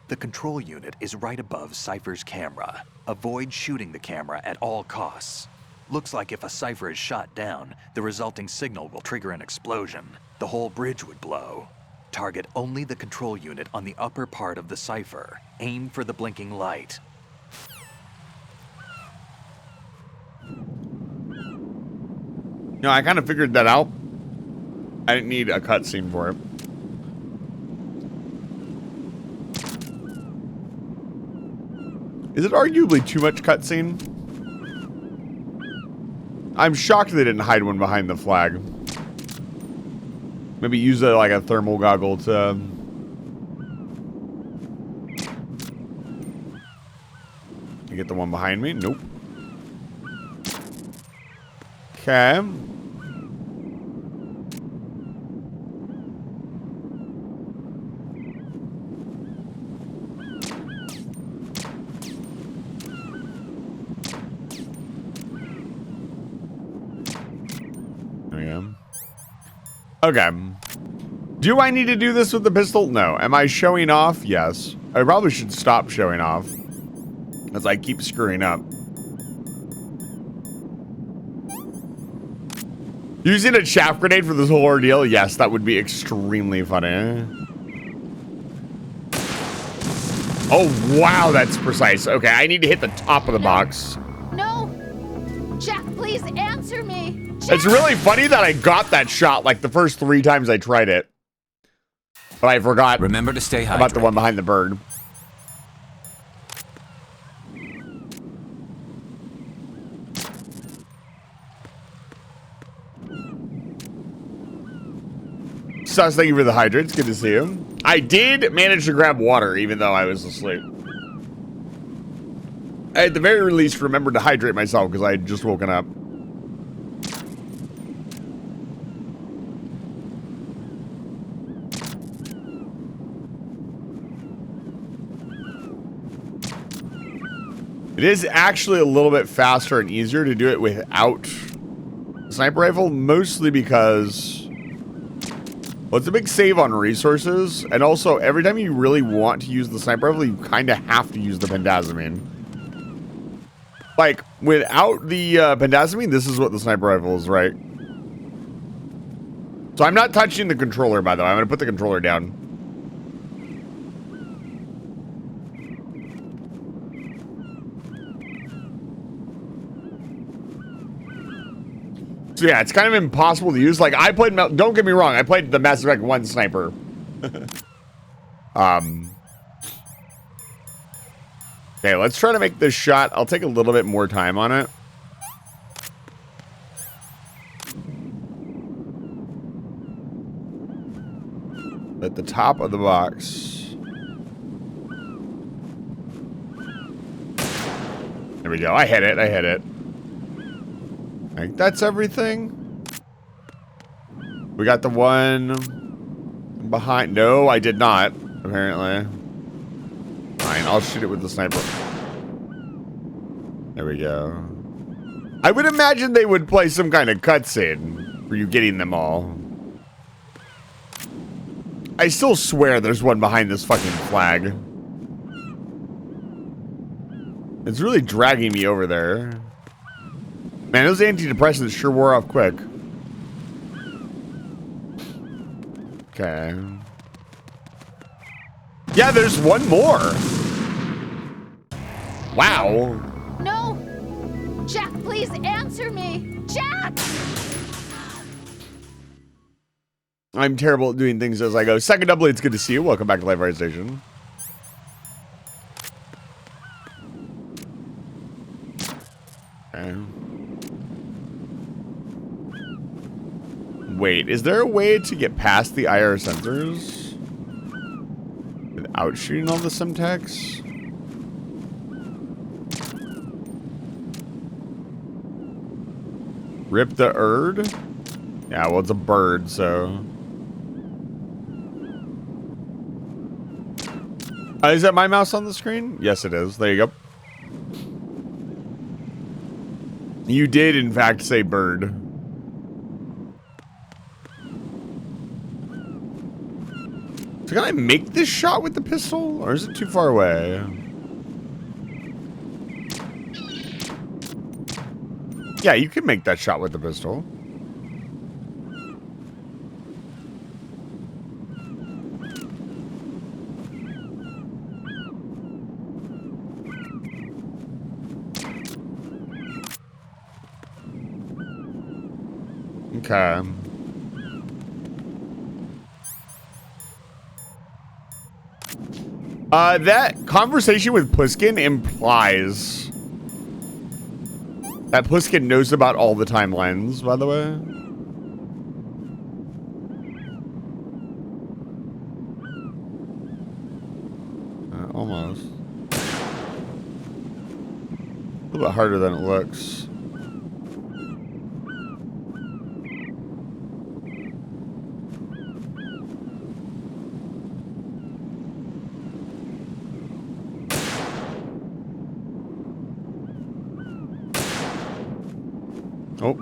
The control unit is right above Cypher's camera. Avoid shooting the camera at all costs. Looks like if a Cypher is shot down, the resulting signal will trigger an explosion. The whole bridge would blow. Target only the control unit on the upper part of the Cypher. Aim for the blinking light. No, I kind of figured that out. I didn't need a cutscene for it. Is it arguably too much cutscene? I'm shocked they didn't hide one behind the flag. Maybe use like a thermal goggle to... You get the one behind me? Nope. Okay. There we go. Okay. Do I need to do this with the pistol? No. Am I showing off? Yes. I probably should stop showing off, as I keep screwing up. Using a chaff grenade for this whole ordeal? Yes, that would be extremely funny. Oh, wow, that's precise. Okay, I need to hit the top of the box. No! Jack, please answer me! Jack! It's really funny that I got that shot like the first 3 times I tried it. But I forgot Remember to stay hydrated. about the one behind the bird. Sus, thank you for the hydrants. Good to see you. I did manage to grab water even though I was asleep. I at the very least remembered to hydrate myself because I had just woken up. It is actually a little bit faster and easier to do it without the sniper rifle, mostly because, well, it's a big save on resources, and also every time you really want to use the sniper rifle, you kind of have to use the pentazamine. Like, without the pentazamine, this is what the sniper rifle is, right? So I'm not touching the controller, by the way. I'm going to put the controller down. So yeah, it's kind of impossible to use. Like, I played, don't get me wrong, I played the Mass Effect 1 sniper. Okay, let's try to make this shot. I'll take a little bit more time on it. At the top of the box. There we go. I hit it. I hit it. I think that's everything. We got the one behind. No, I did not, apparently. Fine, I'll shoot it with the sniper. There we go. I would imagine they would play some kind of cutscene for you getting them all. I still swear there's one behind this fucking flag. It's really dragging me over there. Man, those antidepressants sure wore off quick. Okay. Yeah, there's one more. Wow. No! Jack, please answer me! Jack! I'm terrible at doing things as I go. Second Double, it's good to see you. Welcome back to Live Fire Station. Okay. Wait, is there a way to get past the IR sensors without shooting all the Semtex? Rip the Erd? Yeah, well, it's a bird, so. Is that my mouse on the screen? Yes, it is. There you go. You did, in fact, say bird. So can I make this shot with the pistol? Or is it too far away? Yeah, you can make that shot with the pistol. Okay. That conversation with Puskin implies that Puskin knows about all the timelines, by the way. Almost. A little bit harder than it looks. Oh.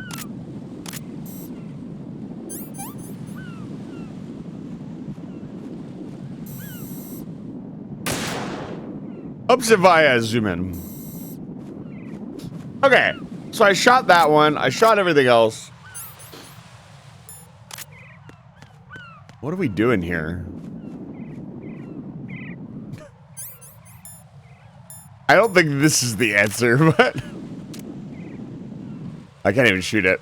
Ups if I zoom in. Okay, so I shot that one. I shot everything else. What are we doing here? I don't think this is the answer, but I can't even shoot it.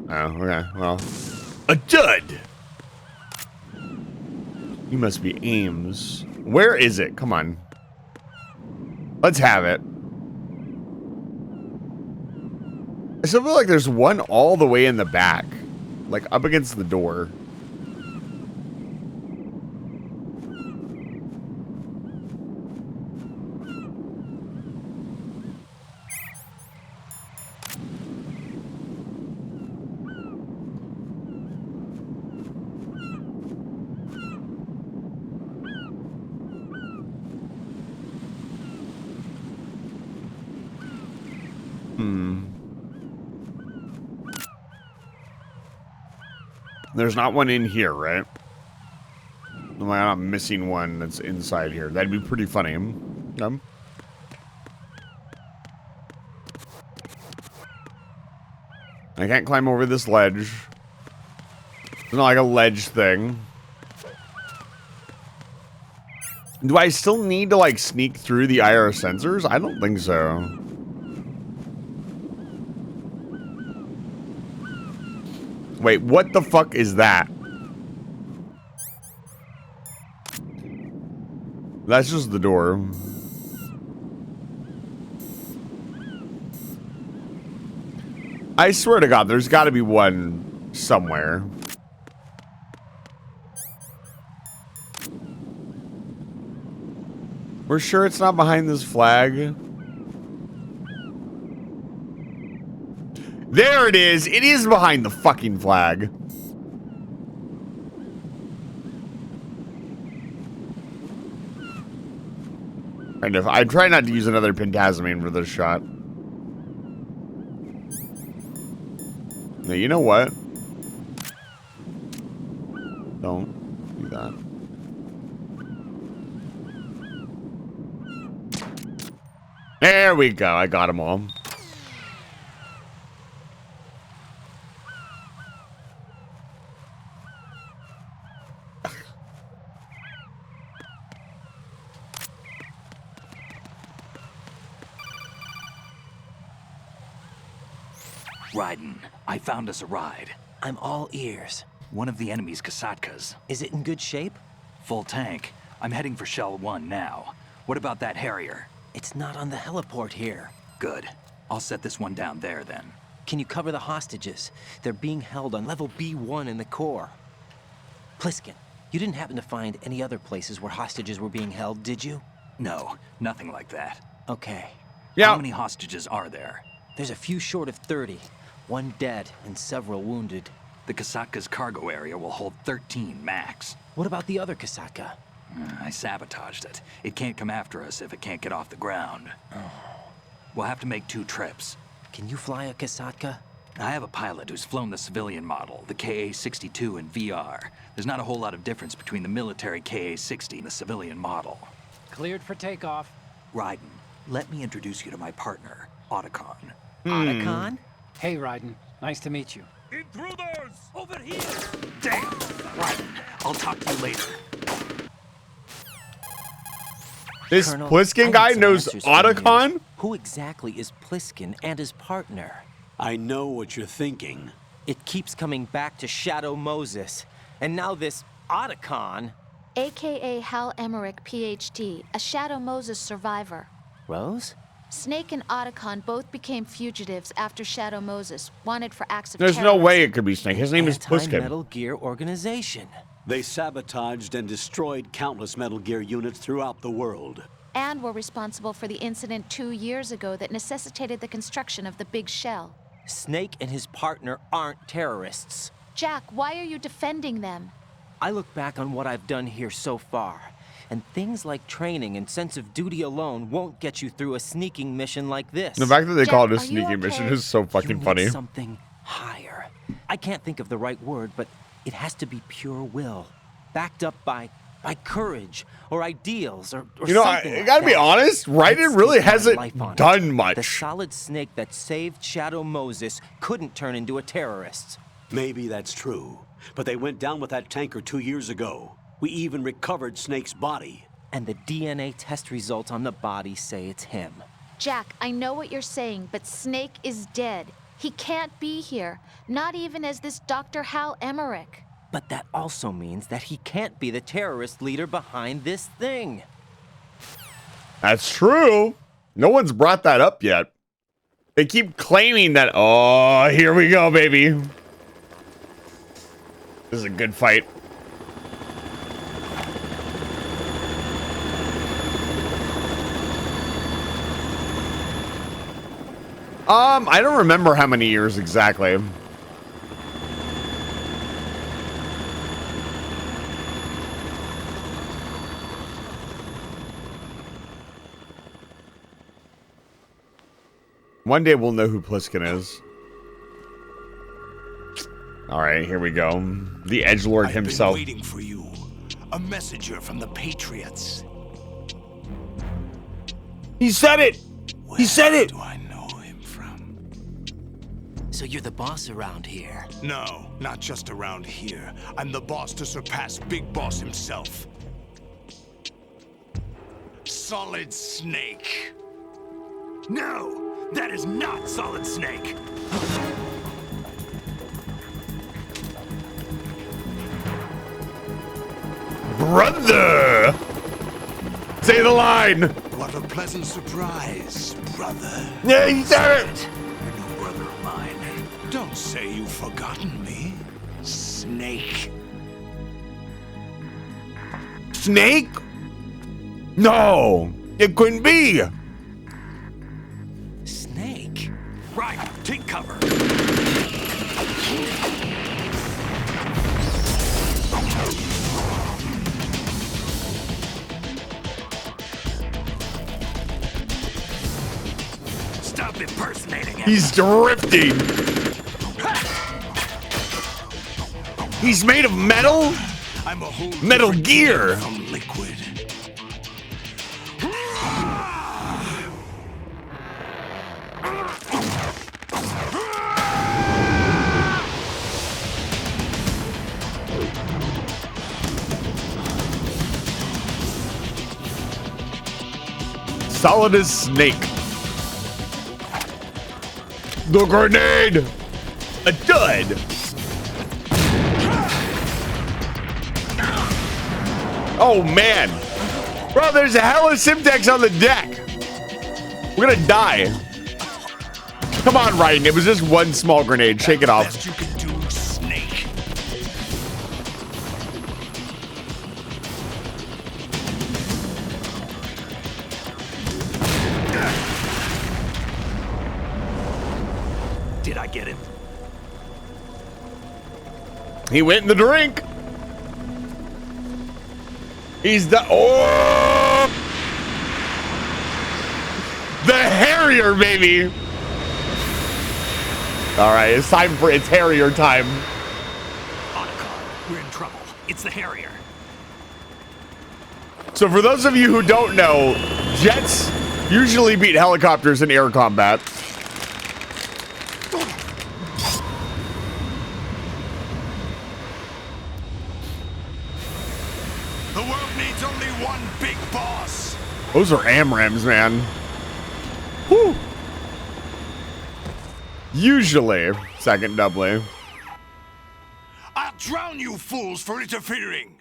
Oh, okay. Well, a dud. You must be Ames. Where is it? Come on. Let's have it. I still feel like there's one all the way in the back, like up against the door. There's not one in here, right? Am I not missing one that's inside here? That'd be pretty funny. I can't climb over this ledge. It's not like a ledge thing. Do I still need to, like, sneak through the IR sensors? I don't think so. Wait, what the fuck is that? That's just the door. I swear to God, there's got to be one somewhere. We're sure it's not behind this flag. There it is. It is behind the fucking flag. Kind of. I try not to use another pentasmine for this shot. Now, you know what? Don't do that. There we go. I got them all. Raiden, I found us a ride. I'm all ears. One of the enemy's Kasatkas. Is it in good shape? Full tank. I'm heading for Shell 1 now. What about that Harrier? It's not on the heliport here. Good. I'll set this one down there then. Can you cover the hostages? They're being held on level B1 in the core. Pliskin, you didn't happen to find any other places where hostages were being held, did you? No, nothing like that. Okay. Yeah. How many hostages are there? There's a few short of 30. One dead and several wounded. The Kasatka's cargo area will hold 13 max. What about the other Kasaka? I sabotaged it. It can't come after us if it can't get off the ground. We'll have to make 2 trips. Can you fly a Kasaka? I have a pilot who's flown the civilian model, the KA-62 in VR. There's not a whole lot of difference between the military KA-60 and the civilian model. Cleared for takeoff. Raiden, let me introduce you to my partner, Otacon. Otacon? Hey, Raiden. Nice to meet you. Intruders! Over here! Damn! Raiden, I'll talk to you later. This Colonel, Pliskin I need guy some knows answers from you. Otacon? Who exactly is Pliskin and his partner? I know what you're thinking. It keeps coming back to Shadow Moses. And now this Otacon. AKA Hal Emmerich, PhD, a Shadow Moses survivor. Rose? Snake and Otacon both became fugitives after Shadow Moses, wanted for acts of There's no terrorism. way it could be Snake. His name is Pliskin. Anti-Metal Gear Organization. They sabotaged and destroyed countless Metal Gear units throughout the world. And were responsible for the incident 2 years ago that necessitated the construction of the Big Shell. Snake and his partner aren't terrorists. Jack, why are you defending them? I look back on what I've done here so far, and things like training and sense of duty alone won't get you through a sneaking mission like this. The fact that they Jack, call it a are you sneaking mission okay? is so You fucking need funny. something higher. I can't think of the right word, but it has to be pure will, backed up by courage or ideals or You know, something I like gotta be that. honest, I'd Raiden really stake my hasn't life on it. done The much. solid snake that saved Shadow Moses couldn't turn into a terrorist. Maybe that's true, but they went down with that tanker 2 years ago. We even recovered Snake's body. And the DNA test results on the body say it's him. Jack, I know what you're saying, but Snake is dead. He can't be here, not even as this Dr. Hal Emmerich. But that also means that he can't be the terrorist leader behind this thing. That's true. No one's brought that up yet. They keep claiming that, oh, here we go, baby. This is a good fight. I don't remember how many years exactly. One day we'll know who Pliskin is. All right, here we go. The edgelord himself. I've been waiting for you. A messenger from the Patriots. He said it. He said it. Do I know him from? So you're the boss around here? No, not just around here. I'm the boss to surpass Big Boss himself. Solid Snake. No, that is not Solid Snake. Brother! Say the line! What a pleasant surprise, brother. Yeah, he said it! You're no brother of mine. Don't say you've forgotten me, Snake. Snake? No! It couldn't be! Snake? Right, take cover. Stop impersonating him. He's drifting! He's made of metal? I'm a whole Metal different Gear! from liquid. Solid as Snake. The grenade! A dud! Oh man! Bro, there's a hell of Simtex on the deck! We're gonna die. Come on, Raiden. It was just one small grenade. Shake it off. Best you can do, Snake. Did I get him? He went in the drink. He's the the Harrier, baby. All right, it's Harrier time. Otacon, we're in trouble. It's the Harrier. So for those of you who don't know, jets usually beat helicopters in air combat. The world needs only one big boss. Those are AMRAMs, man. Whew. Usually, second doubly. I'll drown you fools for interfering.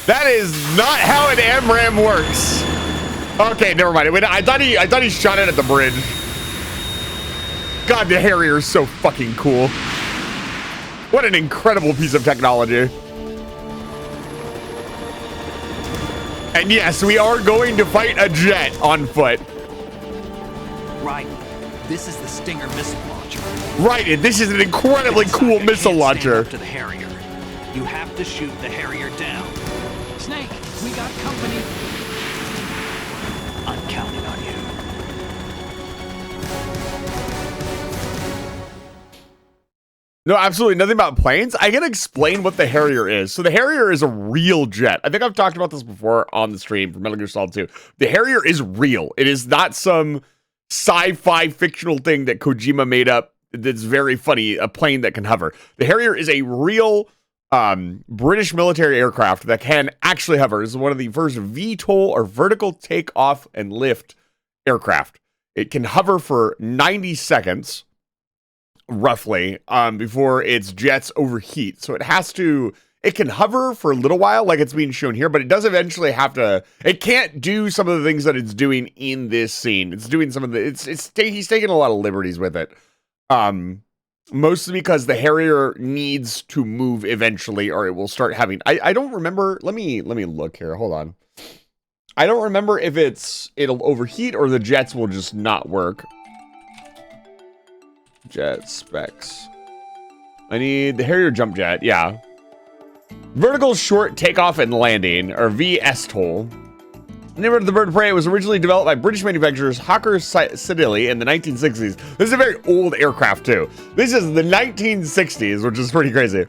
That is not how an AMRAM works. Okay, never mind. Wait, I thought he shot it at the bridge. God, the Harrier is so fucking cool. What an incredible piece of technology. And yes, we are going to fight a jet on foot. Right. This is the Stinger missile launcher. Right, and this is an incredibly cool missile launcher. To the Harrier. You have to shoot the Harrier down. Snake, we got company. I'm counting on you. No, absolutely nothing about planes. I can explain what the Harrier is. So the Harrier is a real jet. I think I've talked about this before on the stream for Metal Gear Solid 2. The Harrier is real. It is not some sci-fi fictional thing that Kojima made up that's very funny, a plane that can hover. The Harrier is a real British military aircraft that can actually hover. This is one of the first VTOL or vertical takeoff and lift aircraft. It can hover for 90 seconds, roughly, before its jets overheat. So it can hover for a little while, like it's being shown here, but it does eventually have to, it can't do some of the things that it's doing in this scene. It's doing some of the, he's taking a lot of liberties with it. Mostly because the Harrier needs to move eventually, or it will start having. I don't remember. Let me look here. Hold on. I don't remember if it'll overheat or the jets will just not work. Jet specs. I need the Harrier jump jet. Yeah. Vertical short takeoff and landing, or VSTOL. The name of the bird of prey was originally developed by British manufacturers Hawker Siddeley in the 1960s. This is a very old aircraft too. This is the 1960s, which is pretty crazy.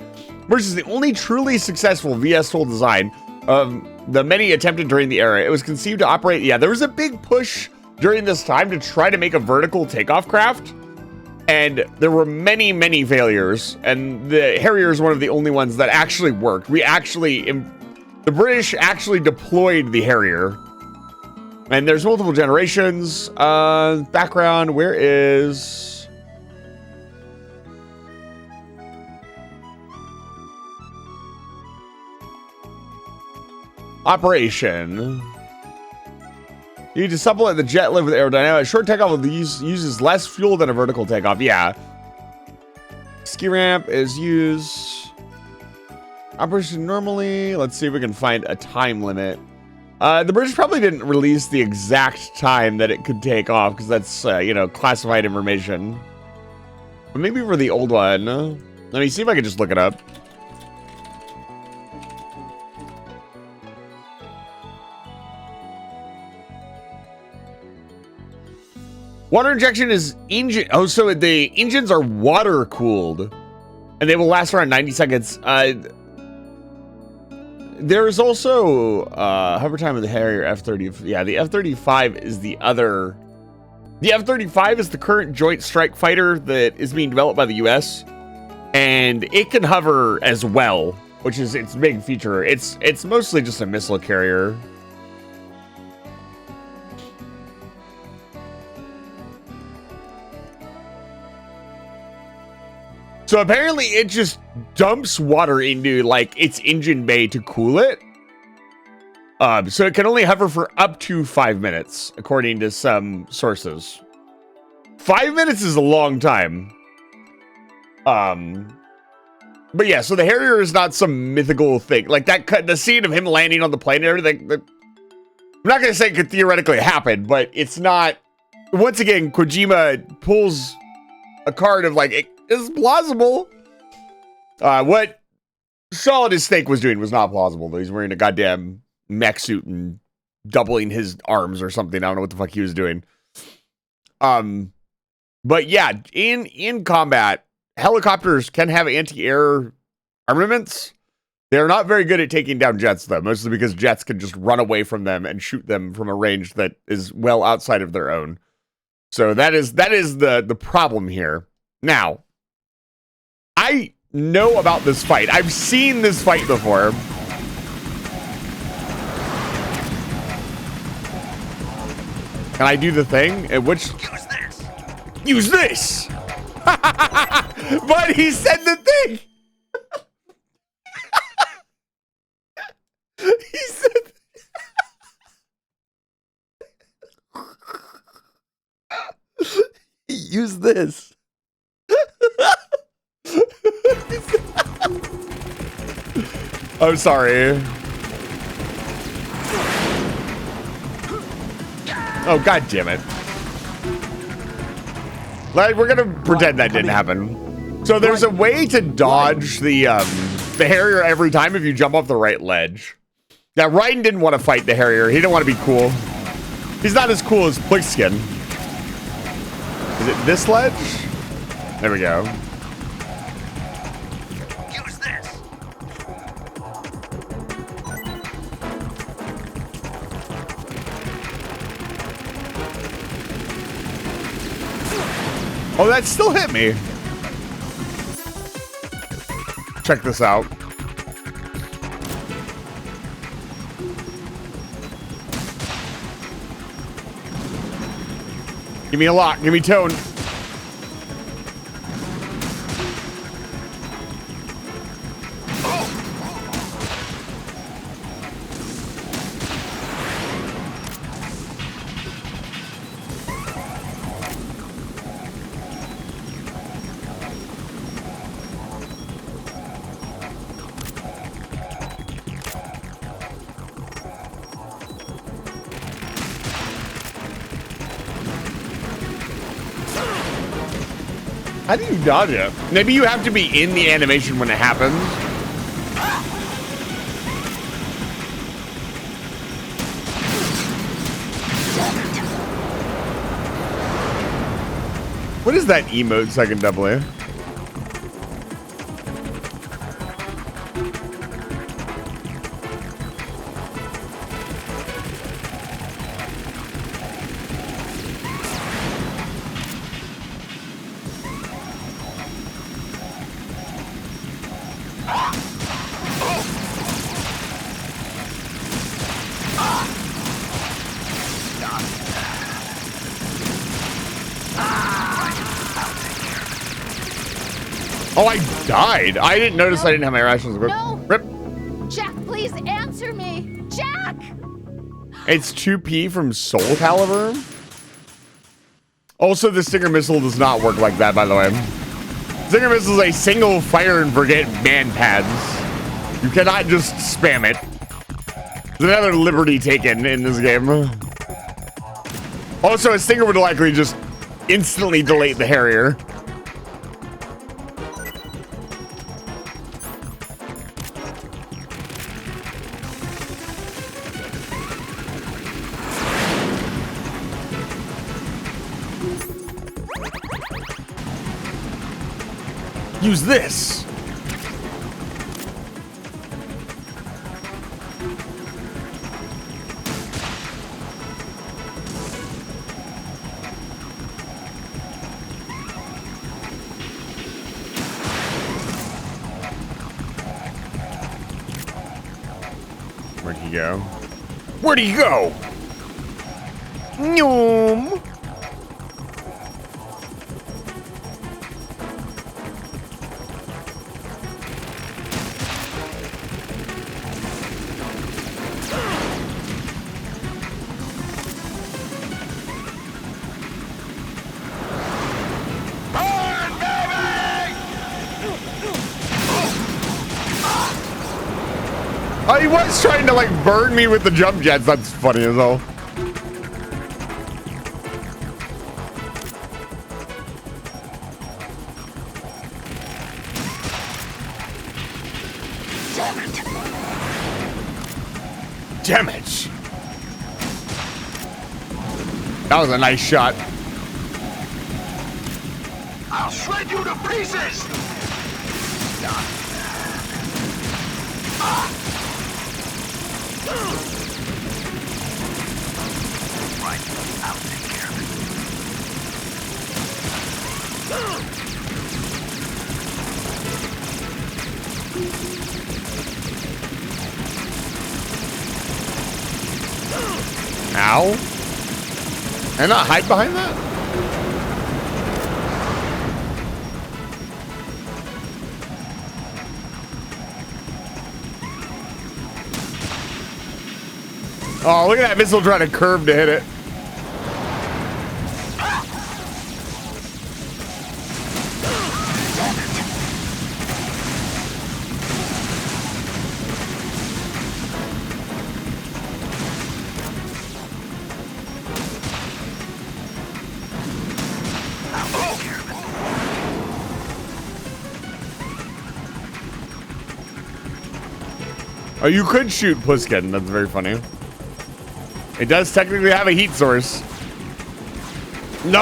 Which is the only truly successful VSTOL design of the many attempted during the era. It was conceived to operate. Yeah, there was a big push during this time to try to make a vertical takeoff craft. And there were many, many failures. And the Harrier is one of the only ones that actually worked. The British actually deployed the Harrier. And there's multiple generations. Background, where is... Operation. You need to supplement the jet lift with aerodynamics. Short takeoff uses less fuel than a vertical takeoff. Yeah. Ski ramp is used. Operation normally. Let's see if we can find a time limit. The British probably didn't release the exact time that it could take off because that's, classified information. But maybe for the old one. Let me see if I can just look it up. Water injection is engine. Oh, so the engines are water cooled and they will last around 90 seconds. There's also hover time of the Harrier F-30. Yeah, the F-35 is the other. The F-35 is the current joint strike fighter that is being developed by the U.S. and it can hover as well, which is its big feature. It's mostly just a missile carrier. So apparently it just dumps water into like its engine bay to cool it. So it can only hover for up to 5 minutes, according to some sources. 5 minutes is a long time. But yeah, so the Harrier is not some mythical thing. Like the scene of him landing on the plane and everything. I'm not going to say it could theoretically happen, but it's not. Once again, Kojima pulls a card of like, it's plausible. What Solid as Snake was doing was not plausible, though. He's wearing a goddamn mech suit and doubling his arms or something. I don't know what the fuck he was doing. But yeah, in combat, helicopters can have anti-air armaments. They're not very good at taking down jets, though, mostly because jets can just run away from them and shoot them from a range that is well outside of their own. So that is the problem here. Now, I know about this fight. I've seen this fight before. Can I do the thing? Use this! But he said the thing! He said... Use this. I'm sorry. Oh, god damn it. Like, we're gonna pretend that didn't happen. So there's a way to dodge the Harrier every time if you jump off the right ledge. Now, Raiden didn't want to fight the Harrier. He didn't want to be cool. He's not as cool as Pliskin. Is it this ledge? There we go. Use this. Oh, that still hit me. Check this out. Give me a lock. Give me tone. How do you dodge it? Maybe you have to be in the animation when it happens. What is that emote second W? Oh, I died. I didn't notice I didn't have my rations equipped. No. Rip. Jack, please answer me. Jack! It's 2P from Soul Calibur. Also, the Stinger missile does not work like that, by the way. Stinger missile is a single fire and forget man pads. You cannot just spam it. There's another liberty taken in this game. Also, a Stinger would likely just instantly delete the Harrier. Use this. Where'd he go? Where'd he go? Noom. Oh, he was trying to like burn me with the jump jets. That's funny as hell. Damage. That was a nice shot. I'll shred you to pieces! Right, I'll take care of it. Ow. And not hide behind that? Oh, look at that missile trying to curve to hit it. Oh, you could shoot Pliskin. That's very funny. It does technically have a heat source. No!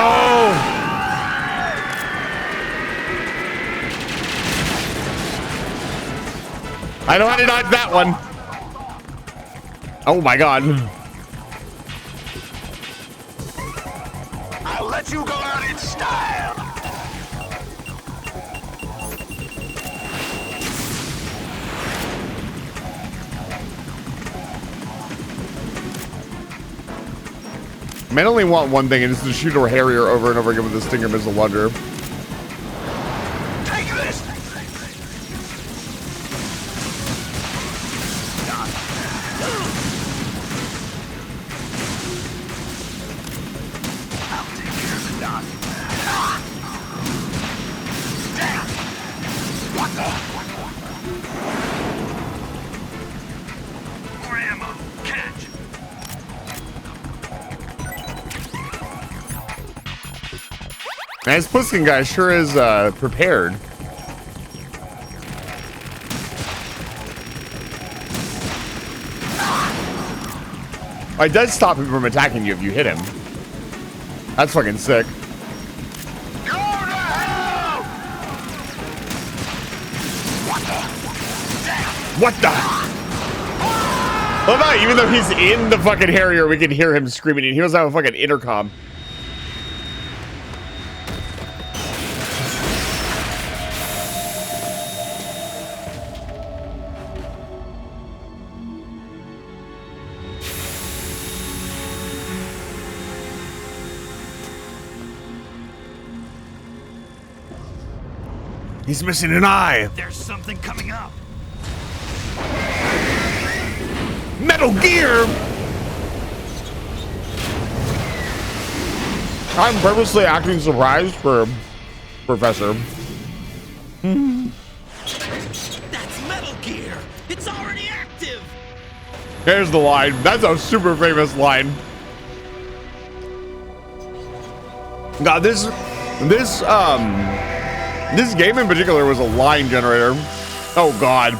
I know how to dodge that one. Oh my god. I'll let you go out in style! Men only want one thing, and it's to shoot a Harrier over and over again with a Stinger missile launcher. Take this! I'll take care of the dog. Damn! What the? More ammo. Catch! Man, this Pliskin guy sure is prepared. It does stop him from attacking you if you hit him. That's fucking sick. Go to hell! What the? Damn! What the? Oh no, even though he's in the fucking Harrier, we can hear him screaming, and he doesn't have a fucking intercom. He's missing an eye. There's something coming up. Metal Gear! I'm purposely acting surprised for Professor. That's Metal Gear! It's already active! There's the line. That's a super famous line. God, this game in particular was a line generator. Oh God.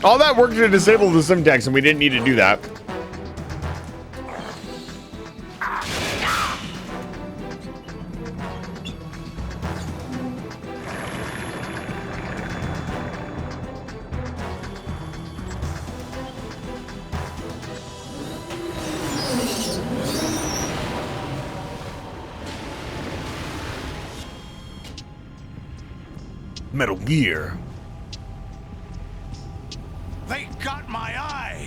All that worked to disable the Simtex, and we didn't need to do that. Metal Gear. They got my eye!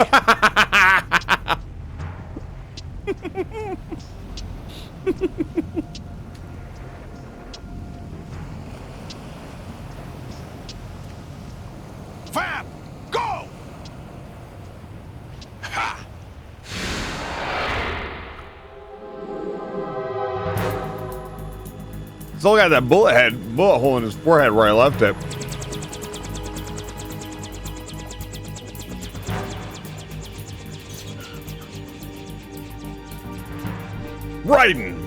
Fab! Go! Ha! He's only got that bullet hole in his forehead where I left it. Raiden.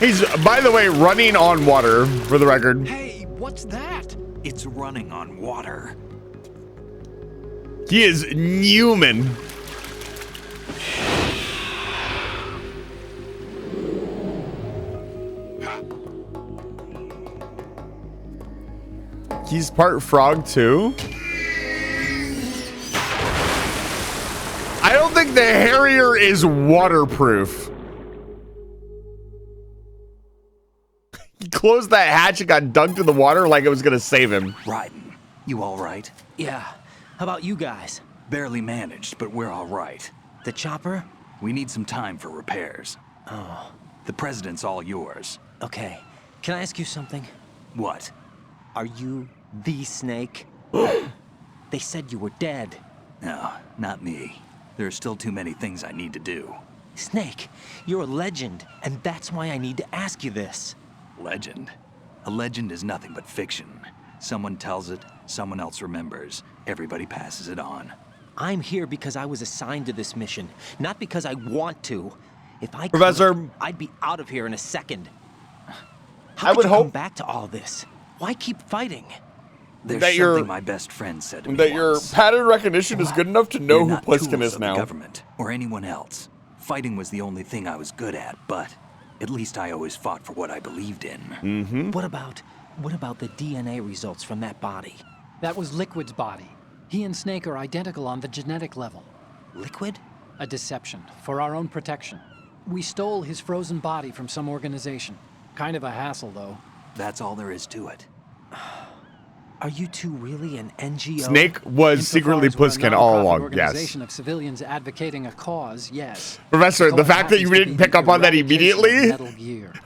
He's, by the way, running on water, for the record. Hey, what's that? It's running on water. He is Newman. He's part frog too. I don't think the Harrier is waterproof. He closed that hatch and got dunked in the water like it was gonna save him. Raiden, you all right? Yeah. How about you guys? Barely managed, but we're all right. The chopper? We need some time for repairs. Oh. The president's all yours. Okay. Can I ask you something? What? Are you the Snake? They said you were dead. No, not me. There are still too many things I need to do. Snake, you're a legend, and that's why I need to ask you this. Legend? A legend is nothing but fiction. Someone tells it, someone else remembers. Everybody passes it on. I'm here because I was assigned to this mission, not because I want to. If I Professor, could, I'd be out of here in a second. How I could would you hope come back to all this? Why keep fighting? There's that your- something my best friend said to me That your once. pattern recognition is good enough to know You're who not Pliskin tools is of the now. government or anyone else. Fighting was the only thing I was good at, but at least I always fought for what I believed in. What about What about the DNA results from that body? That was Liquid's body. He and Snake are identical on the genetic level. Liquid? A deception, for our own protection. We stole his frozen body from some organization. Kind of a hassle, though. That's all there is to it. Are you two really an NGO? Snake was secretly Pliskin all along, yes. Organization of civilians advocating a cause, yes. Professor, the fact that you didn't pick up on that immediately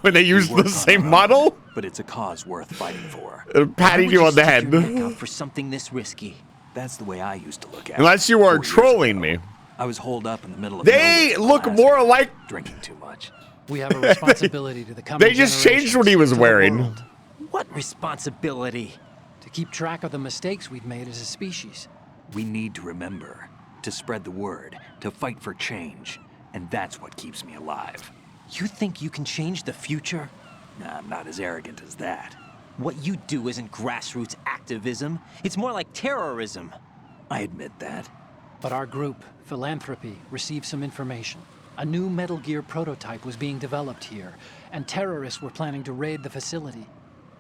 when they used the same model? But it's a cause worth fighting for. Patting you on the head. Out for something this risky. That's the way I used to look at it. Unless you are trolling me. I was holed up in the middle of They look more like drinking too much. We have a responsibility to the coming They just changed what he was wearing. What responsibility? To keep track of the mistakes we've made as a species. We need to remember, to spread the word, to fight for change. And that's what keeps me alive. You think you can change the future? Nah, I'm not as arrogant as that. What you do isn't grassroots activism. It's more like terrorism. I admit that. But our group, Philanthropy, received some information. A new Metal Gear prototype was being developed here, and terrorists were planning to raid the facility.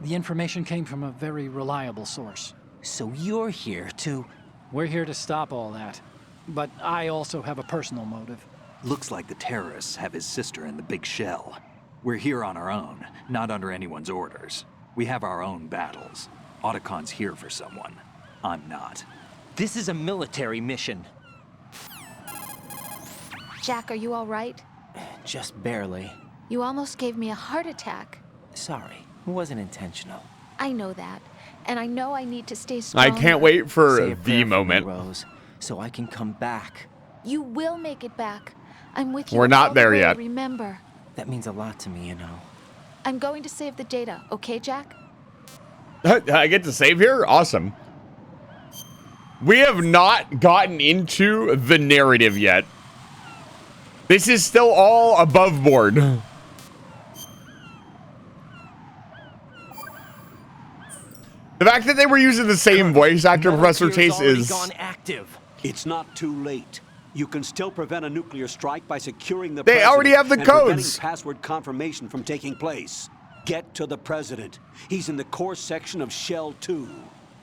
The information came from a very reliable source. So you're here to... We're here to stop all that. But I also have a personal motive. Looks like the terrorists have his sister in the big shell. We're here on our own, not under anyone's orders. We have our own battles. Otacon's here for someone. I'm not. This is a military mission. Jack, are you all right? Just barely. You almost gave me a heart attack. Sorry, it wasn't intentional. I know that. And I know I need to stay strong. I can't wait for Say a the prayer for me, moment. Rose, so I can come back. You will make it back. I'm with you. We're not all the there way, yet. Remember. That means a lot to me, you know. I'm going to save the data, okay, Jack? I get to save here? Awesome. We have not gotten into the narrative yet. This is still all above board. The fact that they were using the same voice actor, Professor Chase, is... gone active. It's not too late. You can still prevent a nuclear strike by securing the They already have the and preventing codes. password confirmation from taking place. Get to the president. He's in the core section of Shell 2.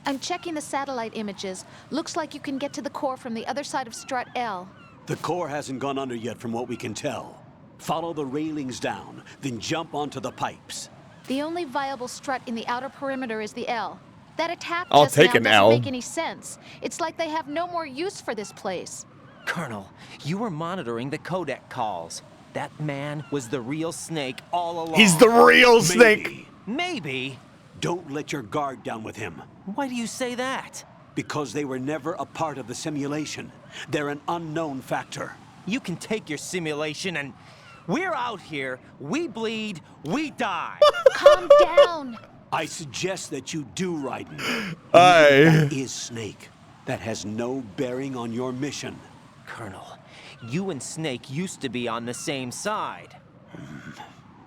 I'm checking the satellite images. Looks like you can get to the core from the other side of Strut L. The core hasn't gone under yet from what we can tell. Follow the railings down, then jump onto the pipes. The only viable strut in the outer perimeter is the L. That attack I'll just take now an doesn't L. make any sense. It's like they have no more use for this place. Colonel, you were monitoring the codec calls. That man was the real Snake all along. He's the real Snake. Maybe. Maybe. Don't let your guard down with him. Why do you say that? Because they were never a part of the simulation. They're an unknown factor. You can take your simulation and... We're out here, we bleed, we die. Calm down. I suggest that you do, Raiden. Aye. That is Snake. That has no bearing on your mission. Colonel, you and Snake used to be on the same side.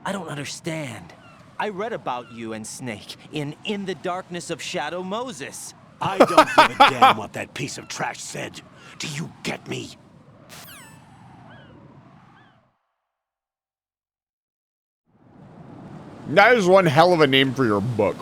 I don't understand. I read about you and Snake in the Darkness of Shadow Moses. I don't give a damn what that piece of trash said. Do you get me? That is one hell of a name for your book.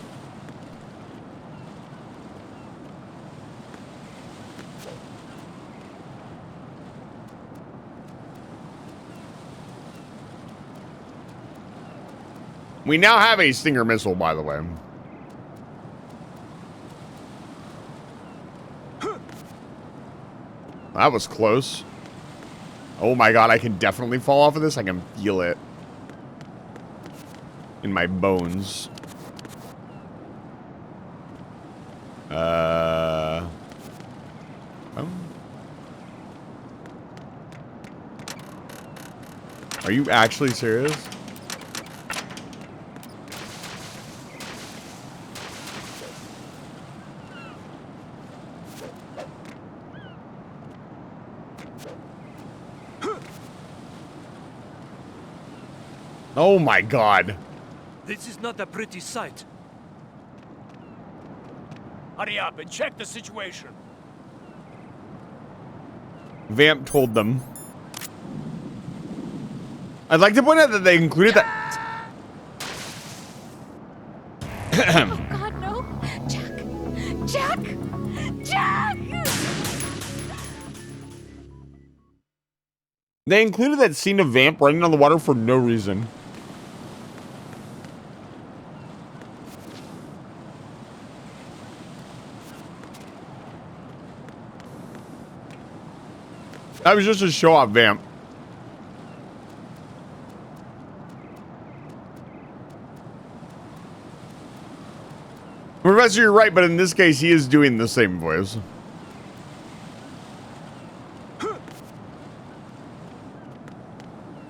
We now have a Stinger missile, by the way. That was close. Oh my god, I can definitely fall off of this. I can feel it in my bones. Oh. Are you actually serious? Oh my god. This is not a pretty sight. Hurry up and check the situation. Vamp told them. I'd like to point out that they included that. Jack! Jack! They included that scene of Vamp running on the water for no reason. That was just a show off Vamp. Professor, you're right, but in this case, he is doing the same voice.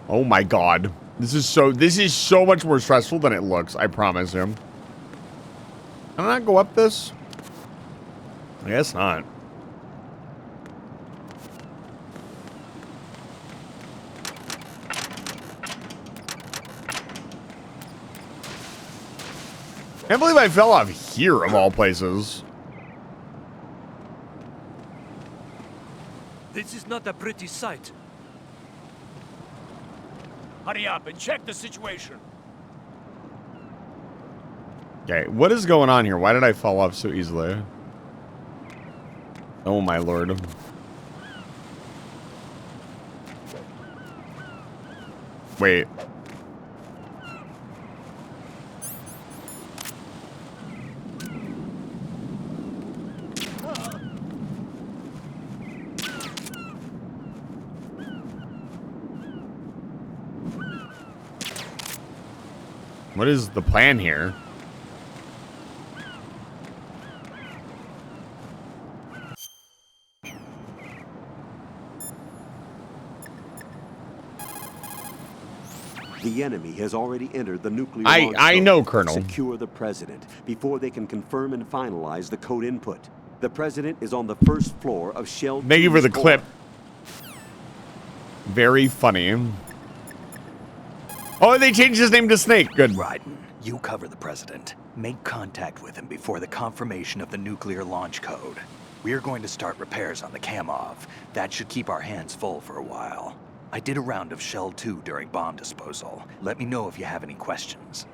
Oh my god. This is so much more stressful than it looks, I promise him. Can I not go up this? I guess not. I can't believe I fell off here, of all places. This is not a pretty sight. Hurry up and check the situation. Okay, what is going on here? Why did I fall off so easily? Oh my lord. Wait. What is the plan here? The enemy has already entered the nuclear I launch zone. know, Colonel. Secure the president before they can confirm and finalize the code input. The president is on the first floor of Shell. Thank you for the 2's core. clip. Very funny. Oh, they changed his name to Snake. Good. Raiden, you cover the president. Make contact with him before the confirmation of the nuclear launch code. We're going to start repairs on the Kamov. That should keep our hands full for a while. I did a round of Shell 2 during bomb disposal. Let me know if you have any questions.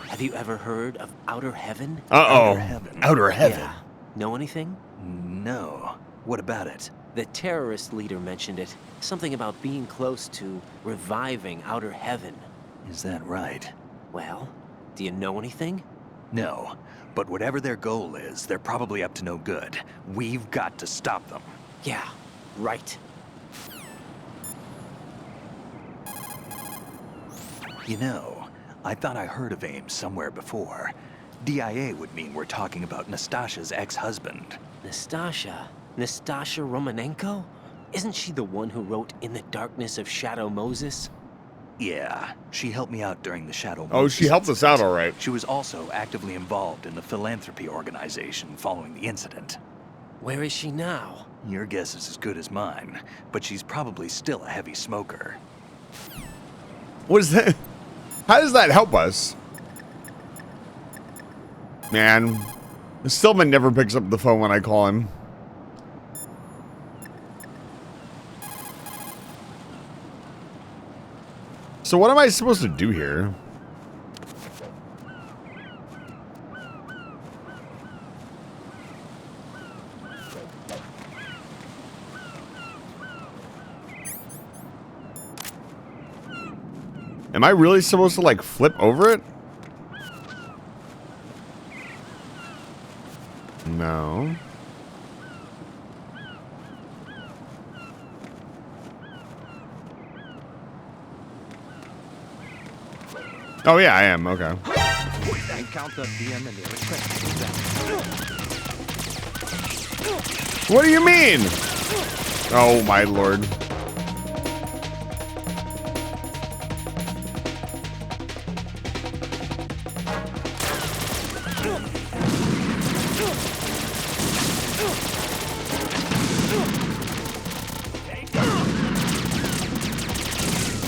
Have you ever heard of Outer Heaven? Uh-oh. Outer Heaven. Outer Heaven. Yeah. Know anything? No. What about it? The terrorist leader mentioned it. Something about being close to reviving Outer Heaven. Is that right? Well, do you know anything? No. But whatever their goal is, they're probably up to no good. We've got to stop them. Yeah, right. You know, I thought I heard of Ames somewhere before. DIA would mean we're talking about Nastasha's ex-husband. Nastasha? Nastasha Romanenko? Isn't she the one who wrote In the Darkness of Shadow Moses? Yeah, she helped me out during the Shadow Oh, she helped us out all right. She was also actively involved in the philanthropy organization following the incident. Where is she now? Your guess is as good as mine, but she's probably still a heavy smoker. What is that? How does that help us? Man, Stillman never picks up the phone when I call him. So what am I supposed to do here? Am I really supposed to like flip over it? No. Oh yeah, I am. Okay. Encounter DM and request. What do you mean? Oh my lord.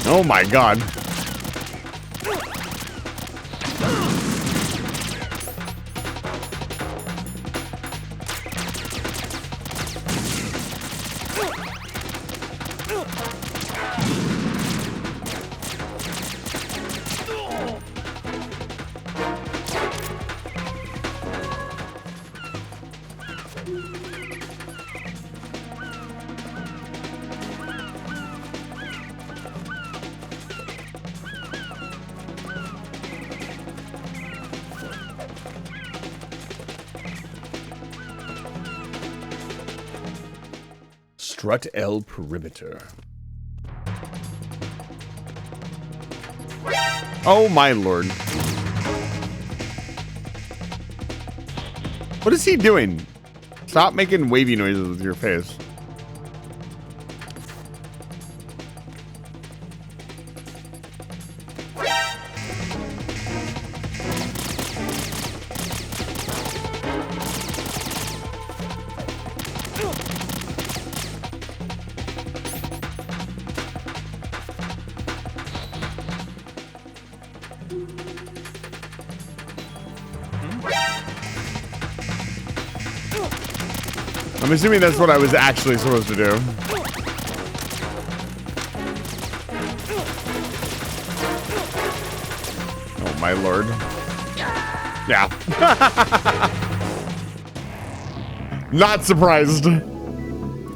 Oh my god. Strut L perimeter. Oh my lord. What is he doing? Stop making wavy noises with your face. I'm assuming that's what I was actually supposed to do. Oh my lord. Yeah. Not surprised.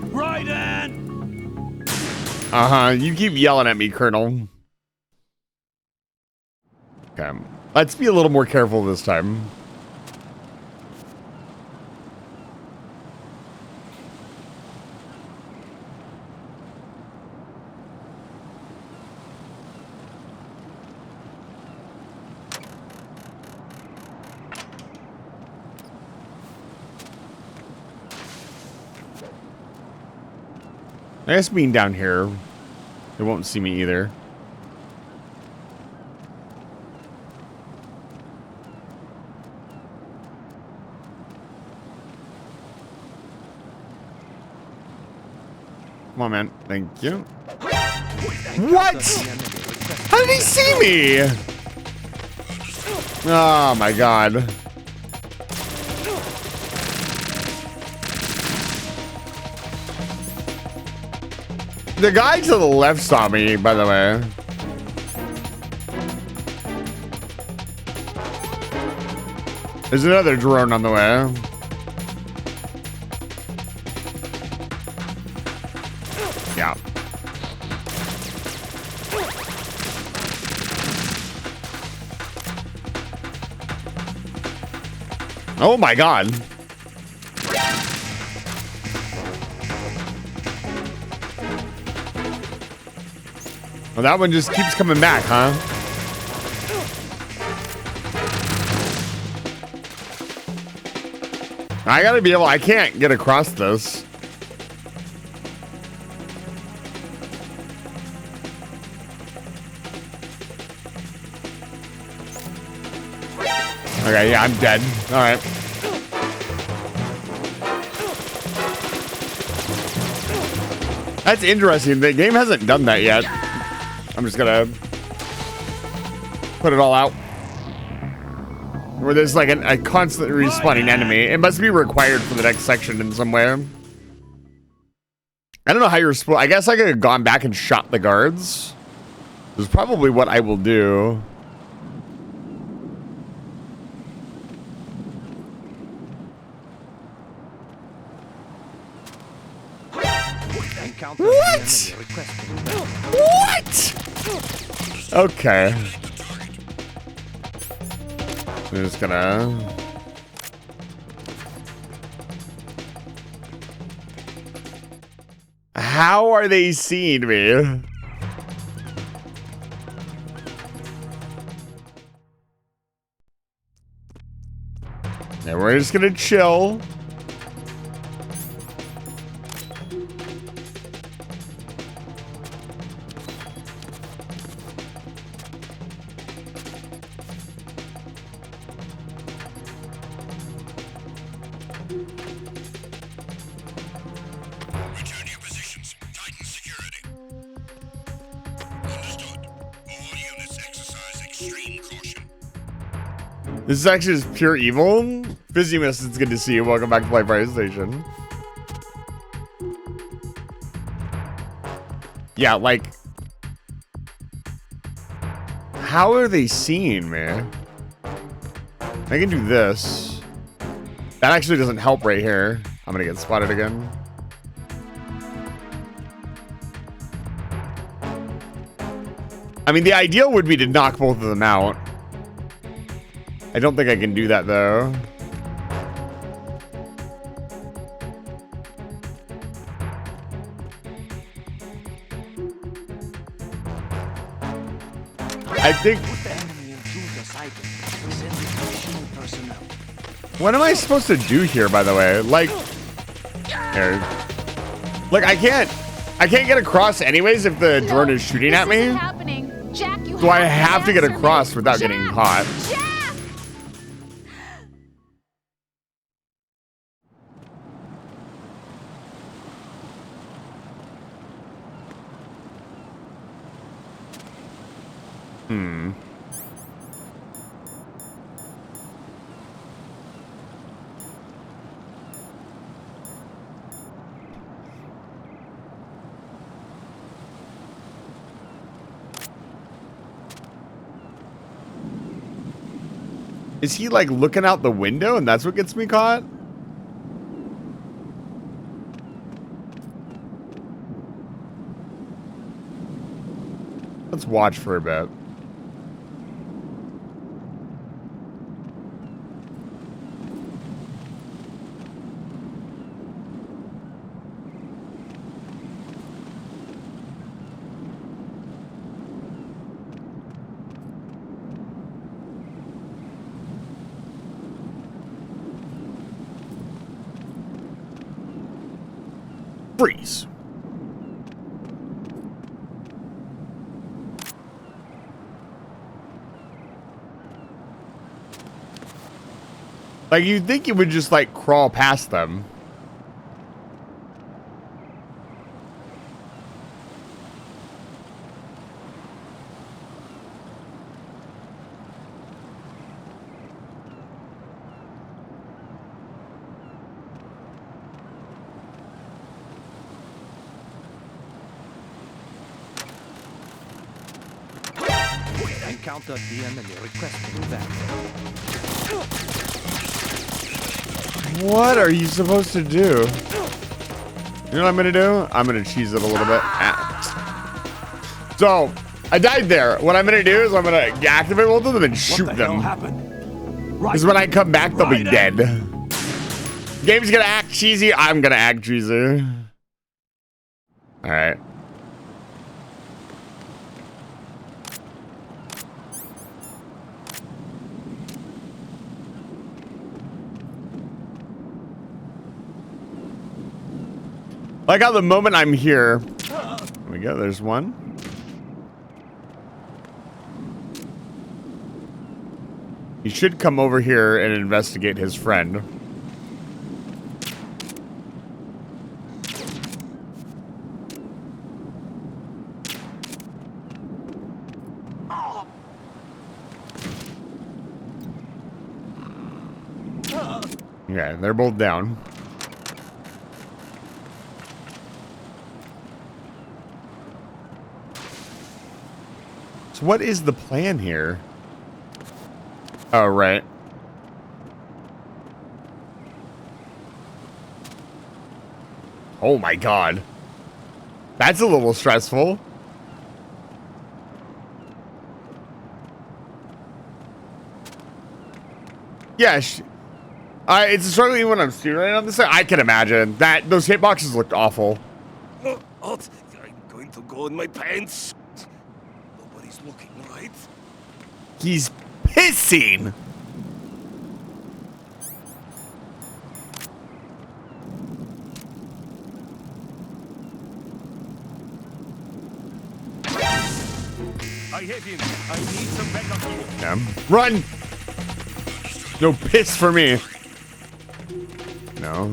Raiden! Uh-huh. You keep yelling at me, Colonel. Okay. Let's be a little more careful this time. I guess being down here, they won't see me either. Come on, man. Thank you. What? How did he see me? Oh my god. The guy to the left saw me, by the way. There's another drone on the way. Yeah. Oh my god. Well, that one just keeps coming back, huh? I gotta be able, I can't get across this. Okay, yeah, I'm dead. All right. That's interesting. The game hasn't done that yet. I'm just gonna put it all out. Where there's like a constant respawning enemy. It must be required for the next section in some way. I don't know how you're supposed. I guess I could have gone back and shot the guards. This is probably what I will do. What? What? Okay. I'm just gonna. How are they seeing me? And we're just gonna chill. Return to your positions. Tighten security. Understood. All units exercise extreme caution. This is actually just pure evil. Physimus, it's good to see you. Welcome back to Life Fire Station. Yeah, like, how are they seeing me? I can do this. That actually doesn't help right here. I'm gonna get spotted again. I mean, the ideal would be to knock both of them out. I don't think I can do that, though. think... What am I supposed to do here, by the way? Like... Here. Like, I can't get across anyways if the drone is shooting at me. Jack, you Do I have to get across without Jack, getting caught? Jack! Is he like looking out the window and that's what gets me caught? Let's watch for a bit. Freeze. Like, you'd think you would just, like, crawl past them. Encounter the enemy requesting that. What are you supposed to do? You know what I'm gonna do? I'm gonna cheese it a little bit. Ah. So, I died there. What I'm gonna do is I'm gonna activate both of them and shoot them. Because when I come back, they'll be dead. Game's gonna act cheesy. I'm gonna act cheesy. Alright. Like how the moment I'm here, there we go, there's one. He should come over here and investigate his friend. Okay, they're both down. So what is the plan here? Oh, right. Oh my god. That's a little stressful. Yeah, it's struggling when I'm steering on this side. I can imagine that those hitboxes looked awful. Oh, I'm going to go in my pants. Nobody's looking, right? He's pissing. I hit him. I need some backup here. Yeah. Run! No piss for me. No.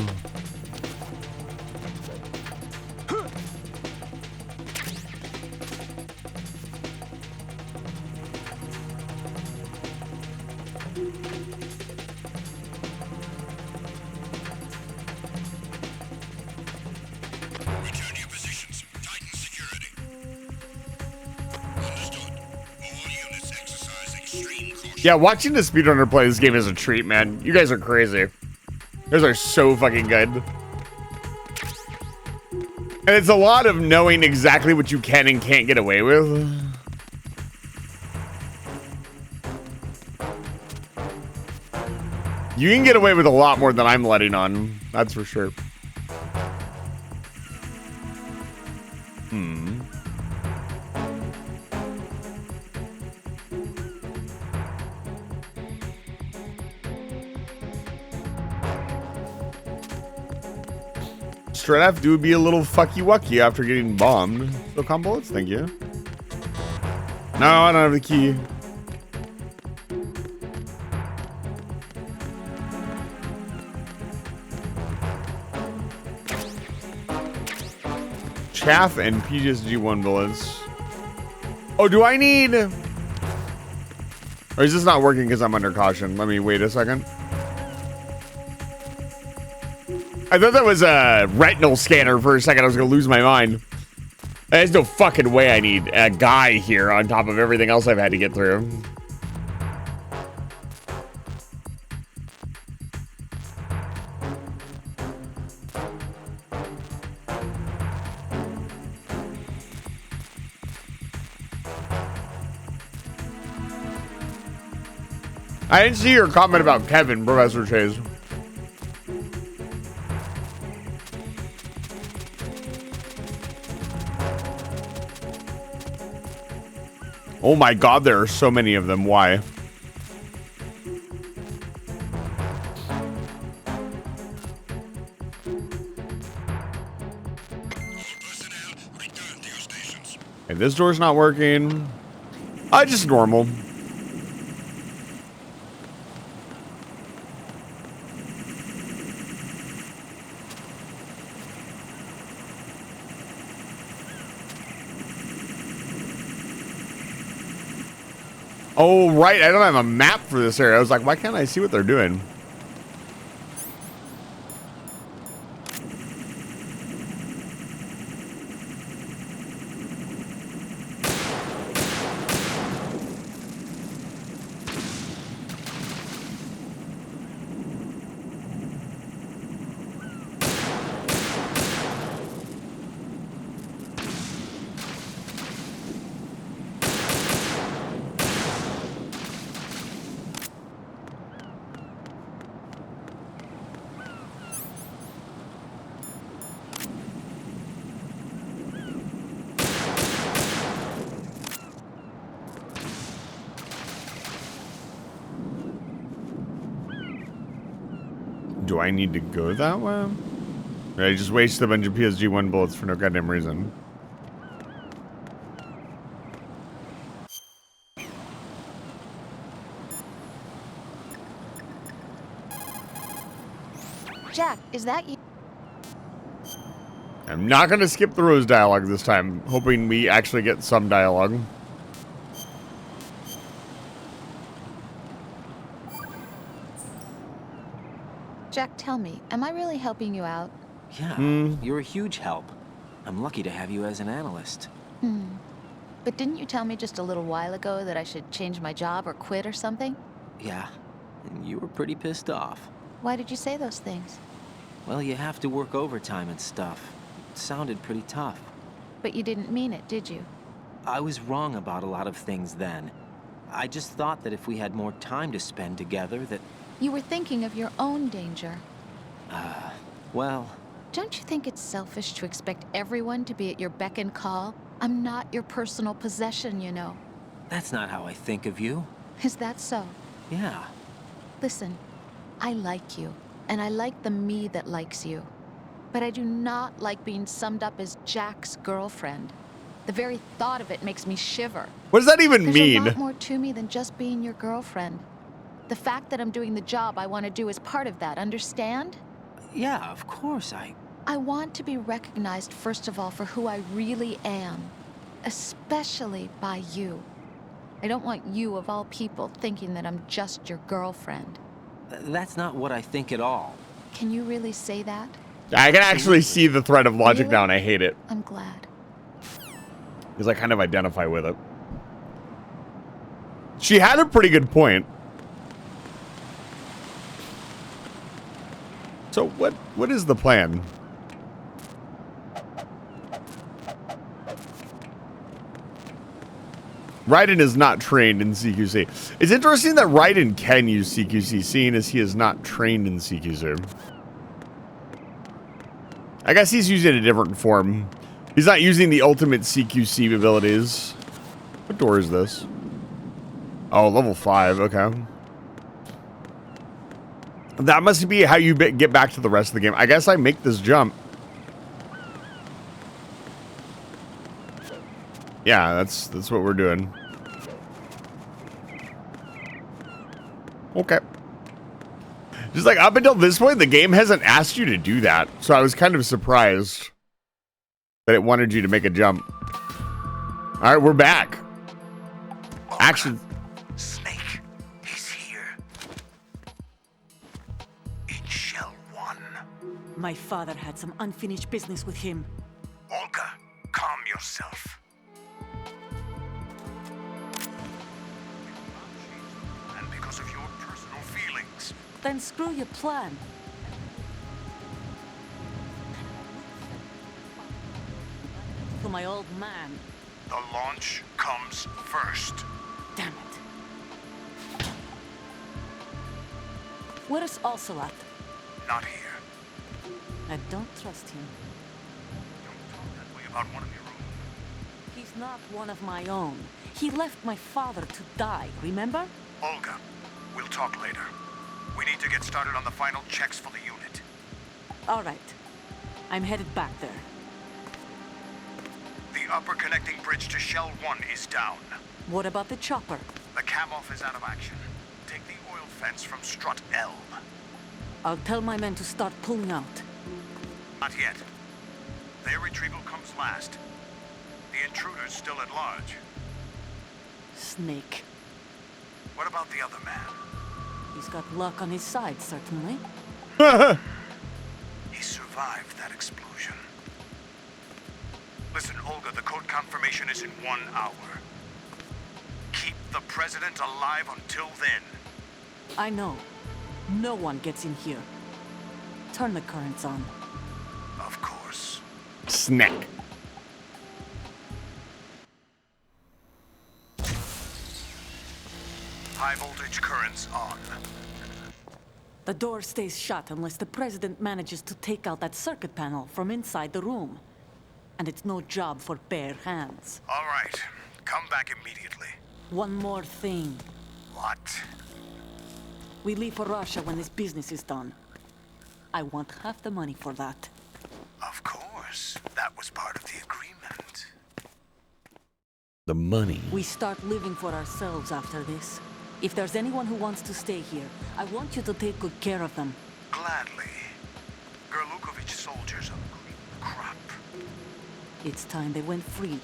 Return to your positions. Tighten security. Understood. All units exercise extreme caution. Yeah, watching the speedrunner play this game is a treat, man. You guys are crazy. You guys are so fucking good. And it's a lot of knowing exactly what you can and can't get away with. You can get away with a lot more than I'm letting on. That's for sure. Straight F do be a little fucky wucky after getting bombed. So combo bullets, thank you. No, I don't have the key. Chaff and PTSD-1 bullets. Oh, do I need... Or is this not working because I'm under caution? Let me wait a second. I thought that was a retinal scanner for a second. I was going to lose my mind. There's no fucking way I need a guy here on top of everything else I've had to get through. I didn't see your comment about Kevin, Professor Chase. Oh my god, there are so many of them. Why? Hey, this door's not working. Just normal. Oh, right. I don't have a map for this area. I was like, why can't I see what they're doing? Do I need to go that way? Or I just wasted a bunch of PSG-1 bullets for no goddamn reason. Jack, is that you? I'm not going to skip the Rose dialogue this time, hoping we actually get some dialogue. Jack, tell me, am I really helping you out? Yeah, you're a huge help. I'm lucky to have you as an analyst. But didn't you tell me just a little while ago that I should change my job or quit or something? Yeah, and you were pretty pissed off. Why did you say those things? Well, you have to work overtime and stuff. It sounded pretty tough. But you didn't mean it, did you? I was wrong about a lot of things then. I just thought that if we had more time to spend together, that... You were thinking of your own danger. Well... Don't you think it's selfish to expect everyone to be at your beck and call? I'm not your personal possession, you know. That's not how I think of you. Is that so? Yeah. Listen, I like you, and I like the me that likes you. But I do not like being summed up as Jack's girlfriend. The very thought of it makes me shiver. What does that even There's mean? a lot more to me than just being your girlfriend. The fact that I'm doing the job I want to do is part of that, understand? Yeah, of course, I want to be recognized, first of all, for who I really am. Especially by you. I don't want you, of all people, thinking that I'm just your girlfriend. That's not what I think at all. Can you really say that? I can actually see the thread of logic Really? now, and I hate it. I'm glad. Because I kind of identify with it. She had a pretty good point. So what is the plan? Raiden is not trained in CQC. It's interesting that Raiden can use CQC, seeing as he is not trained in CQC. I guess he's using a different form. He's not using the ultimate CQC abilities. What door is this? Oh, level 5. Okay. That must be how you get back to the rest of the game. I guess I make this jump. Yeah, that's what we're doing. Okay. Just like up until this point, the game hasn't asked you to do that. So I was kind of surprised that it wanted you to make a jump. All right, we're back. Action. Snake, he's here. In Shell 1. My father had some unfinished business with him. Olga, calm yourself. And because of your personal feelings. Then screw your plan. To my old man. The launch comes first. Damn it. Where's Ocelot? Not here. I don't trust him. Don't talk that way about one of your own. He's not one of my own. He left my father to die, remember? Olga, we'll talk later. We need to get started on the final checks for the unit. All right. I'm headed back there. The upper connecting bridge to Shell 1 is down. What about the chopper? The cam-off is out of action. Take the oil fence from strut L. I'll tell my men to start pulling out. Not yet. Their retrieval comes last. The intruder's still at large. Snake. What about the other man? He's got luck on his side, certainly. He survived that explosion. Listen, Olga, the code confirmation is in 1 hour. Keep the president alive until then. I know. No one gets in here. Turn the currents on. Of course. Snack. High voltage currents on. The door stays shut unless the president manages to take out that circuit panel from inside the room. And it's no job for bare hands. All right. Come back immediately. One more thing. What? We leave for Russia when this business is done. I want half the money for that. Of course. That was part of the agreement. The money. We start living for ourselves after this. If there's anyone who wants to stay here, I want you to take good care of them. Gladly. Gerlukovich soldiers are clean crop. It's time they went free.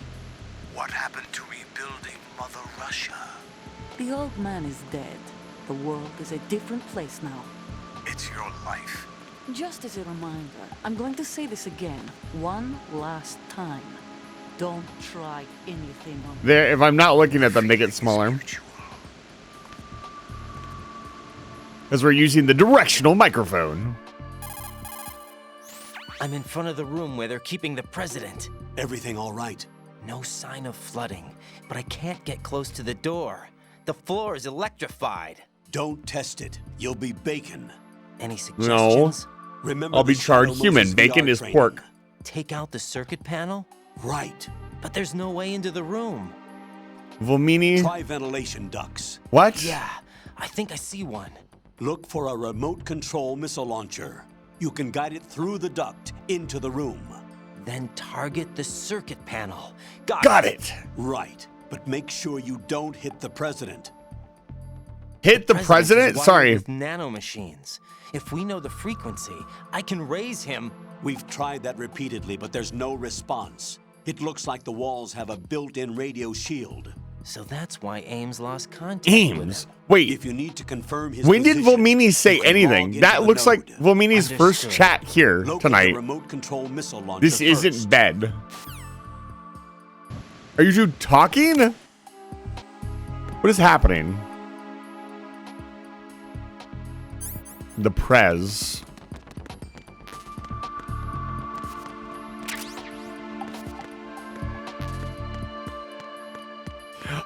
What happened to rebuilding Mother Russia? The old man is dead. The world is a different place now. It's your life. Just as a reminder, I'm going to say this again, one last time. Don't try anything on me. There, if I'm not looking at them, make it smaller. Because we're using the directional microphone. I'm in front of the room where they're keeping the president. Everything all right? No sign of flooding, but I can't get close to the door. The floor is electrified. Don't test it. You'll be bacon. Any suggestions? Remember I'll be the charred Shadow human. Moses Bacon VR is training? pork. Take out the circuit panel? Right. But there's no way into the room. Volmini. Try ventilation ducts. What? Yeah, I think I see one. Look for a remote control missile launcher. You can guide it through the duct into the room. Then target the circuit panel. Got it. Right. But make sure you don't hit the president. Hit the president? is wired Sorry. with nanomachines. If we know the frequency, I can raise him. We've tried that repeatedly, but there's no response. It looks like the walls have a built-in radio shield. So that's why Ames lost contact with Ames. him. Wait. If you need to confirm his When did position, Volmini say you can log anything? into That the looks like node. Volmini's first Understood. chat here Locate the tonight. remote control missile launcher This isn't first. bed. Are you two talking? What is happening? The Prez.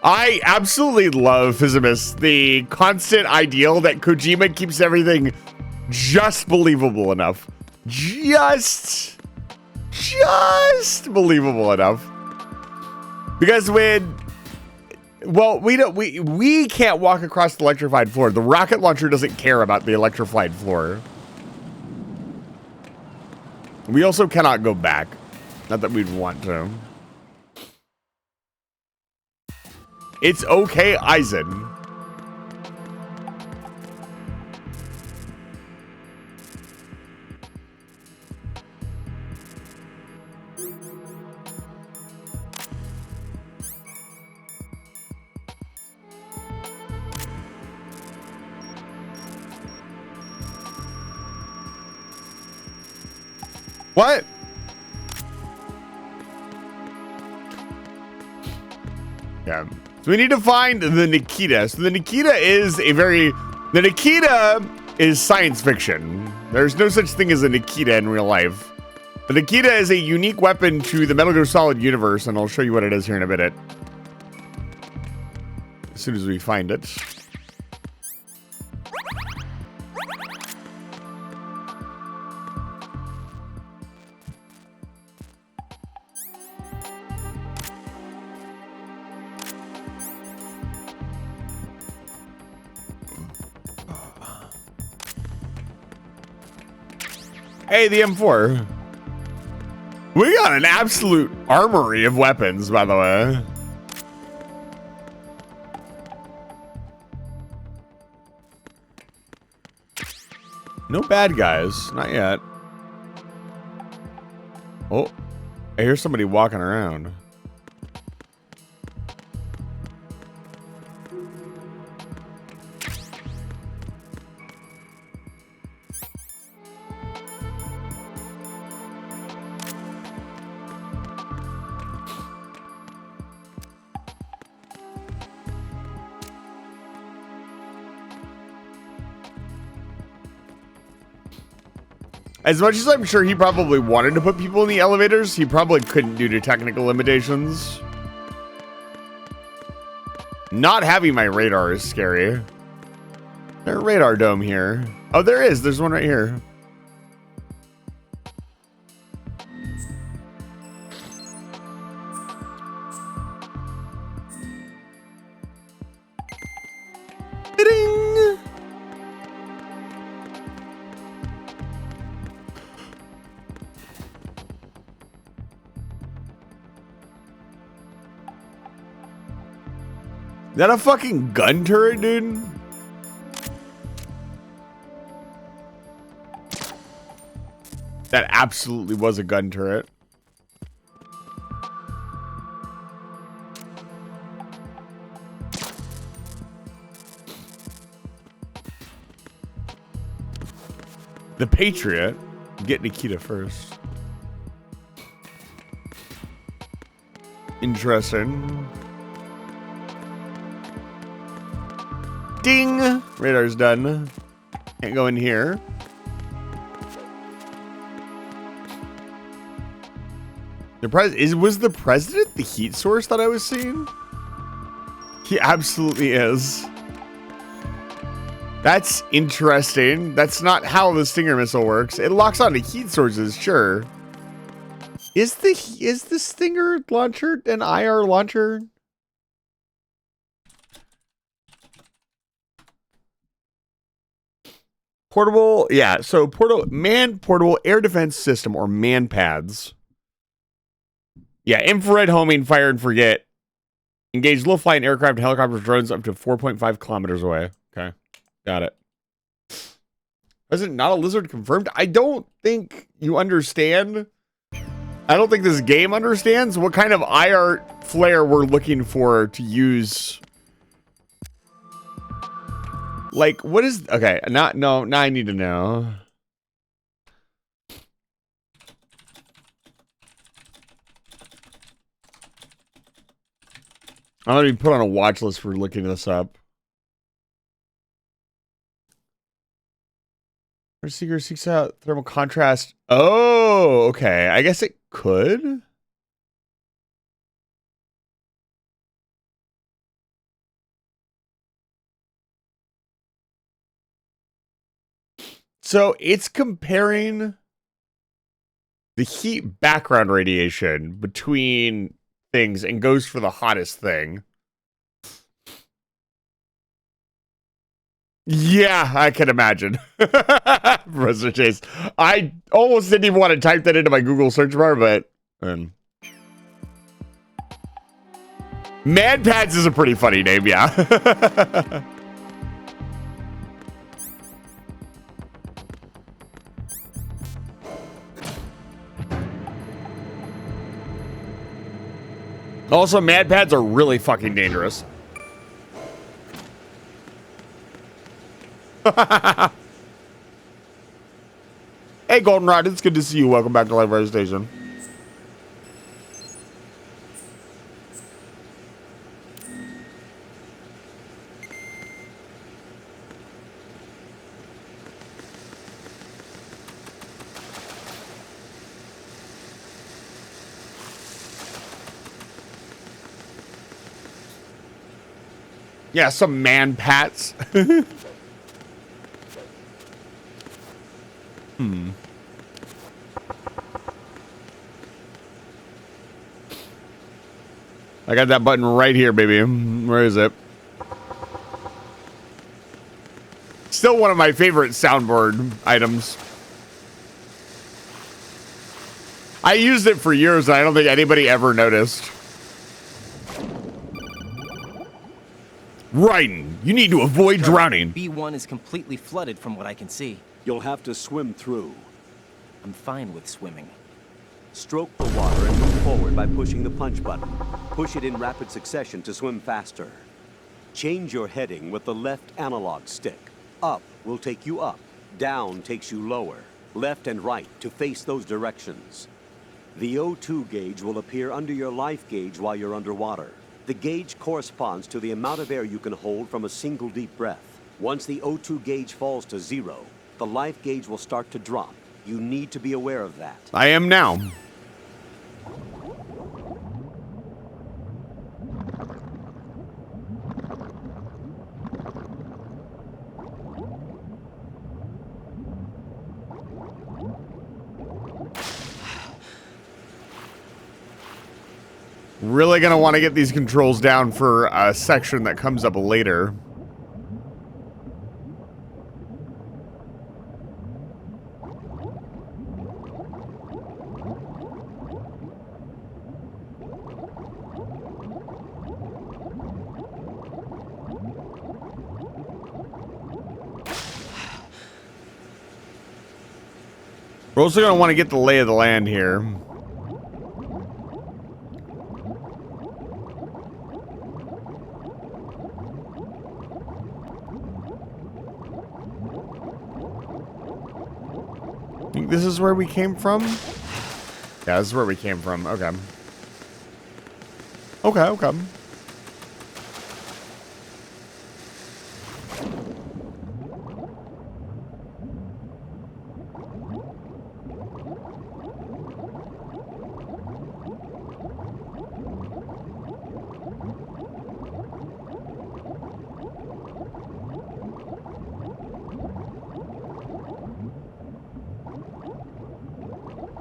I absolutely love Physimus, the constant ideal that Kojima keeps everything just believable enough. Just believable enough. Because we can't walk across the electrified floor. The rocket launcher doesn't care about the electrified floor. We also cannot go back. Not that we'd want to. It's okay, Eisen. What? Yeah. So we need to find the Nikita. So the Nikita is the Nikita is science fiction. There's no such thing as a Nikita in real life. The Nikita is a unique weapon to the Metal Gear Solid universe, and I'll show you what it is here in a minute. As soon as we find it. Hey, the M4. We got an absolute armory of weapons, by the way. No bad guys, not yet. Oh, I hear somebody walking around. As much as I'm sure he probably wanted to put people in the elevators, he probably couldn't due to technical limitations. Not having my radar is scary. There's a radar dome here. Oh, there is. There's one right here. Ding! Is that a fucking gun turret, dude? That absolutely was a gun turret. The Patriot. Get Nikita first. Interesting. Ding! Radar's done. Can't go in here. Was the president the heat source that I was seeing? He absolutely is. That's interesting. That's not how the Stinger missile works. It locks onto heat sources, sure. Is the Stinger launcher an IR launcher? Portable, yeah. So portable air defense system, or MANPADS. Yeah, infrared homing, fire and forget. Engage low flying aircraft and helicopter drones up to 4.5 kilometers away. Okay, got it. President, not a lizard confirmed. I don't think you understand. I don't think this game understands what kind of IR flare we're looking for to use. Like, what is... Okay, now I need to know. I'm going to be put on a watch list for looking this up. Our Seeker seeks out thermal contrast. Oh, okay. I guess it could. So it's comparing the heat background radiation between things and goes for the hottest thing. Yeah, I can imagine. Professor Chase. I almost didn't even want to type that into my Google search bar, but Mad Pads is a pretty funny name, yeah. Also, Mad Pads are really fucking dangerous. Hey, Goldenrod, it's good to see you. Welcome back to Live Radio Station. Yeah, some man pats. I got that button right here, baby. Where is it? Still one of my favorite soundboard items. I used it for years, and I don't think anybody ever noticed. Raiden, you need to avoid drowning. B1 is completely flooded from what I can see. You'll have to swim through. I'm fine with swimming. Stroke the water and move forward by pushing the punch button. Push it in rapid succession to swim faster. Change your heading with the left analog stick. Up will take you up. Down takes you lower. Left and right to face those directions. The O2 gauge will appear under your life gauge while you're underwater. The gauge corresponds to the amount of air you can hold from a single deep breath. Once the O2 gauge falls to 0, the life gauge will start to drop. You need to be aware of that. I am now. Really gonna want to get these controls down for a section that comes up later. We're also gonna want to get the lay of the land here. This is where we came from? Yeah, this is where we came from. Okay. Okay.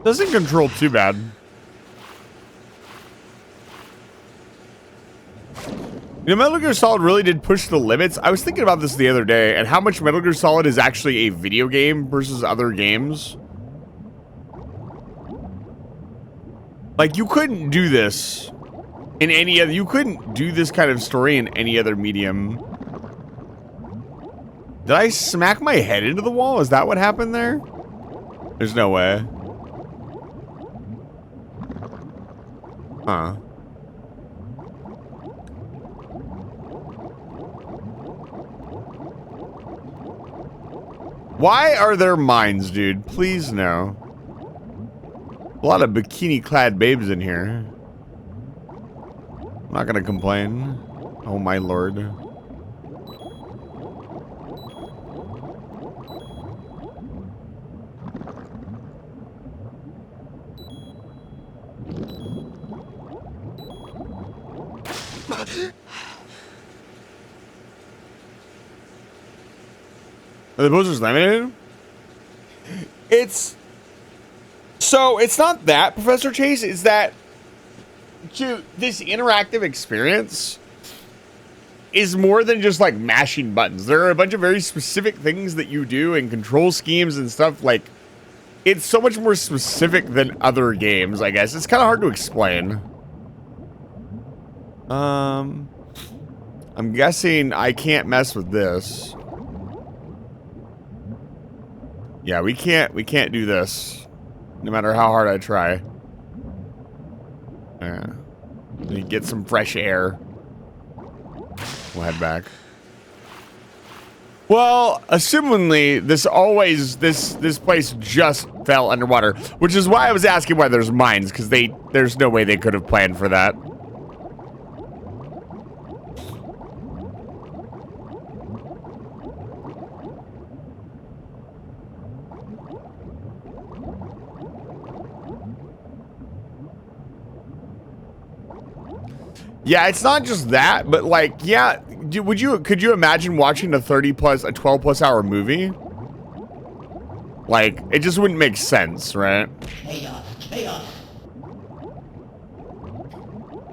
Doesn't control too bad. You know, Metal Gear Solid really did push the limits. I was thinking about this the other day and how much Metal Gear Solid is actually a video game versus other games. Like, you couldn't do this in any other... You couldn't do this kind of story in any other medium. Did I smack my head into the wall? Is that what happened there? There's no way. Huh. Why are there mines, dude? Please no. A lot of bikini-clad babes in here. I'm not gonna complain. Oh my lord. Are the posters laminated? It's not that, Professor Chase. It's that this interactive experience is more than just like mashing buttons. There are a bunch of very specific things that you do and control schemes and stuff. Like, it's so much more specific than other games, I guess. It's kind of hard to explain. I'm guessing I can't mess with this. Yeah, we can't do this. No matter how hard I try. Yeah. Let me get some fresh air. We'll head back. Well, assumingly, this place just fell underwater, which is why I was asking why there's mines, because there's no way they could have planned for that. Yeah, it's not just that, but like, yeah, could you imagine watching a 12 plus hour movie? Like, it just wouldn't make sense, right?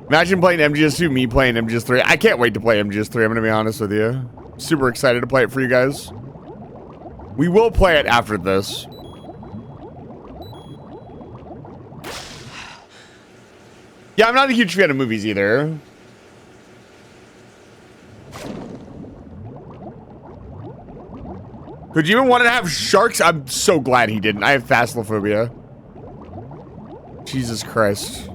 Imagine playing MGS2, me playing MGS3. I can't wait to play MGS3, I'm gonna be honest with you. Super excited to play it for you guys. We will play it after this. Yeah, I'm not a huge fan of movies either. Could you even want to have sharks? I'm so glad he didn't. I have thalassophobia. Jesus Christ.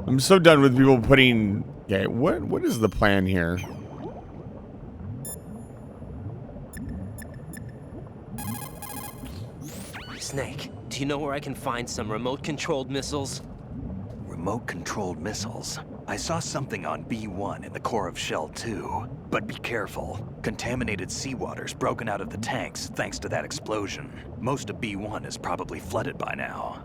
I'm so done with people putting... Okay, what is the plan here? Snake, do you know where I can find some remote-controlled missiles? Remote-controlled missiles? I saw something on B1 in the core of Shell 2. But be careful. Contaminated seawater's broken out of the tanks thanks to that explosion. Most of B1 is probably flooded by now.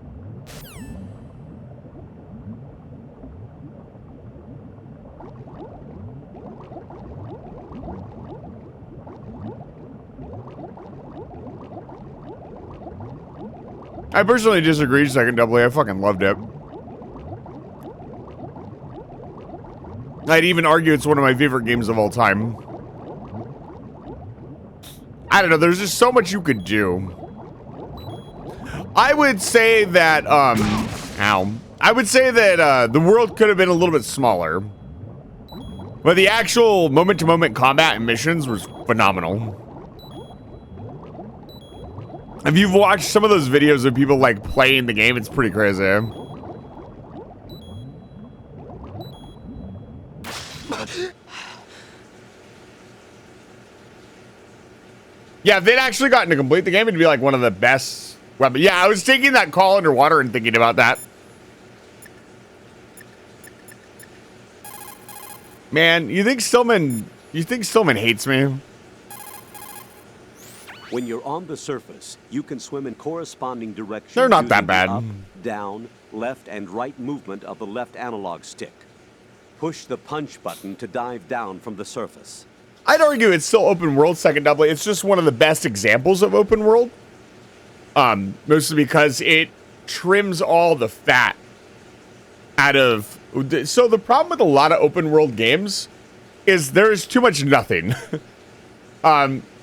I personally disagree, Second Doubly. I fucking loved it. I'd even argue it's one of my favorite games of all time. I don't know, there's just so much you could do. I would say that, I would say that the world could have been a little bit smaller. But the actual moment-to-moment combat and missions was phenomenal. If you've watched some of those videos of people like playing the game, it's pretty crazy. Yeah, if they'd actually gotten to complete the game, it'd be like one of the best weapons. Yeah, I was taking that call underwater and thinking about that. Man, you think Stillman hates me? When you're on the surface, you can swim in corresponding directions. They're not that using the bad. Up, down, left, and right movement of the left analog stick. Push the punch button to dive down from the surface. I'd argue it's still open world, Second Doubly. It's just one of the best examples of open world. Mostly because it trims all the fat out of... So the problem with a lot of open world games is there's too much nothing.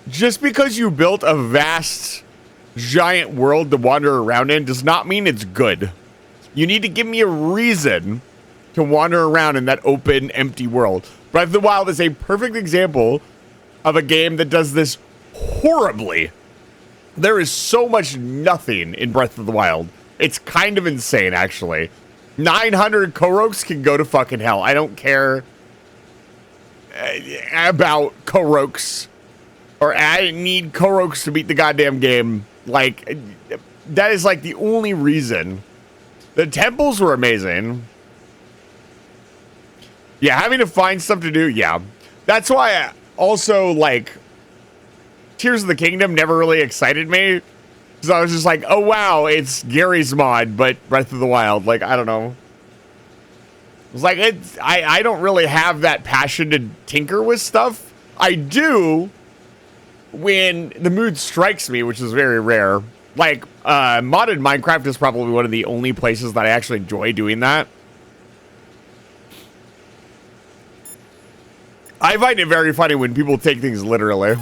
Just because you built a vast, giant world to wander around in does not mean it's good. You need to give me a reason to wander around in that open, empty world. Breath of the Wild is a perfect example of a game that does this horribly. There is so much nothing in Breath of the Wild. It's kind of insane, actually. 900 Koroks can go to fucking hell. I don't care about Koroks. Or I need Koroks to beat the goddamn game. Like, that is like the only reason. The temples were amazing. Yeah, having to find stuff to do, yeah. That's why I also, like, Tears of the Kingdom never really excited me. Because I was just like, oh wow, it's Gary's mod, but Breath of the Wild. Like, I don't know. It's like, I don't really have that passion to tinker with stuff. I do when the mood strikes me, which is very rare. Like, modded Minecraft is probably one of the only places that I actually enjoy doing that. I find it very funny when people take things literally.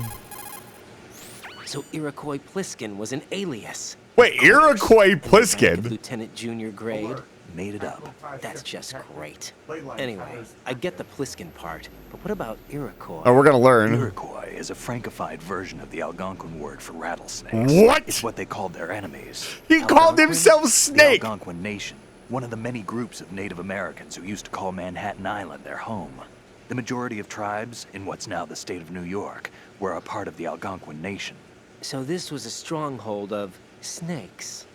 So Iroquois Pliskin was an alias. Wait, Iroquois Pliskin? Lieutenant Junior grade. Made it up. That's just great. Anyway, I get the Pliskin part, but what about Iroquois? Oh, we're gonna learn. Iroquois is a Frankified version of the Algonquin word for rattlesnakes. What? It's what they called their enemies. He called himself Snake. The Algonquin Nation, one of the many groups of Native Americans who used to call Manhattan Island their home. The majority of tribes in what's now the state of New York were a part of the Algonquin Nation. So this was a stronghold of snakes.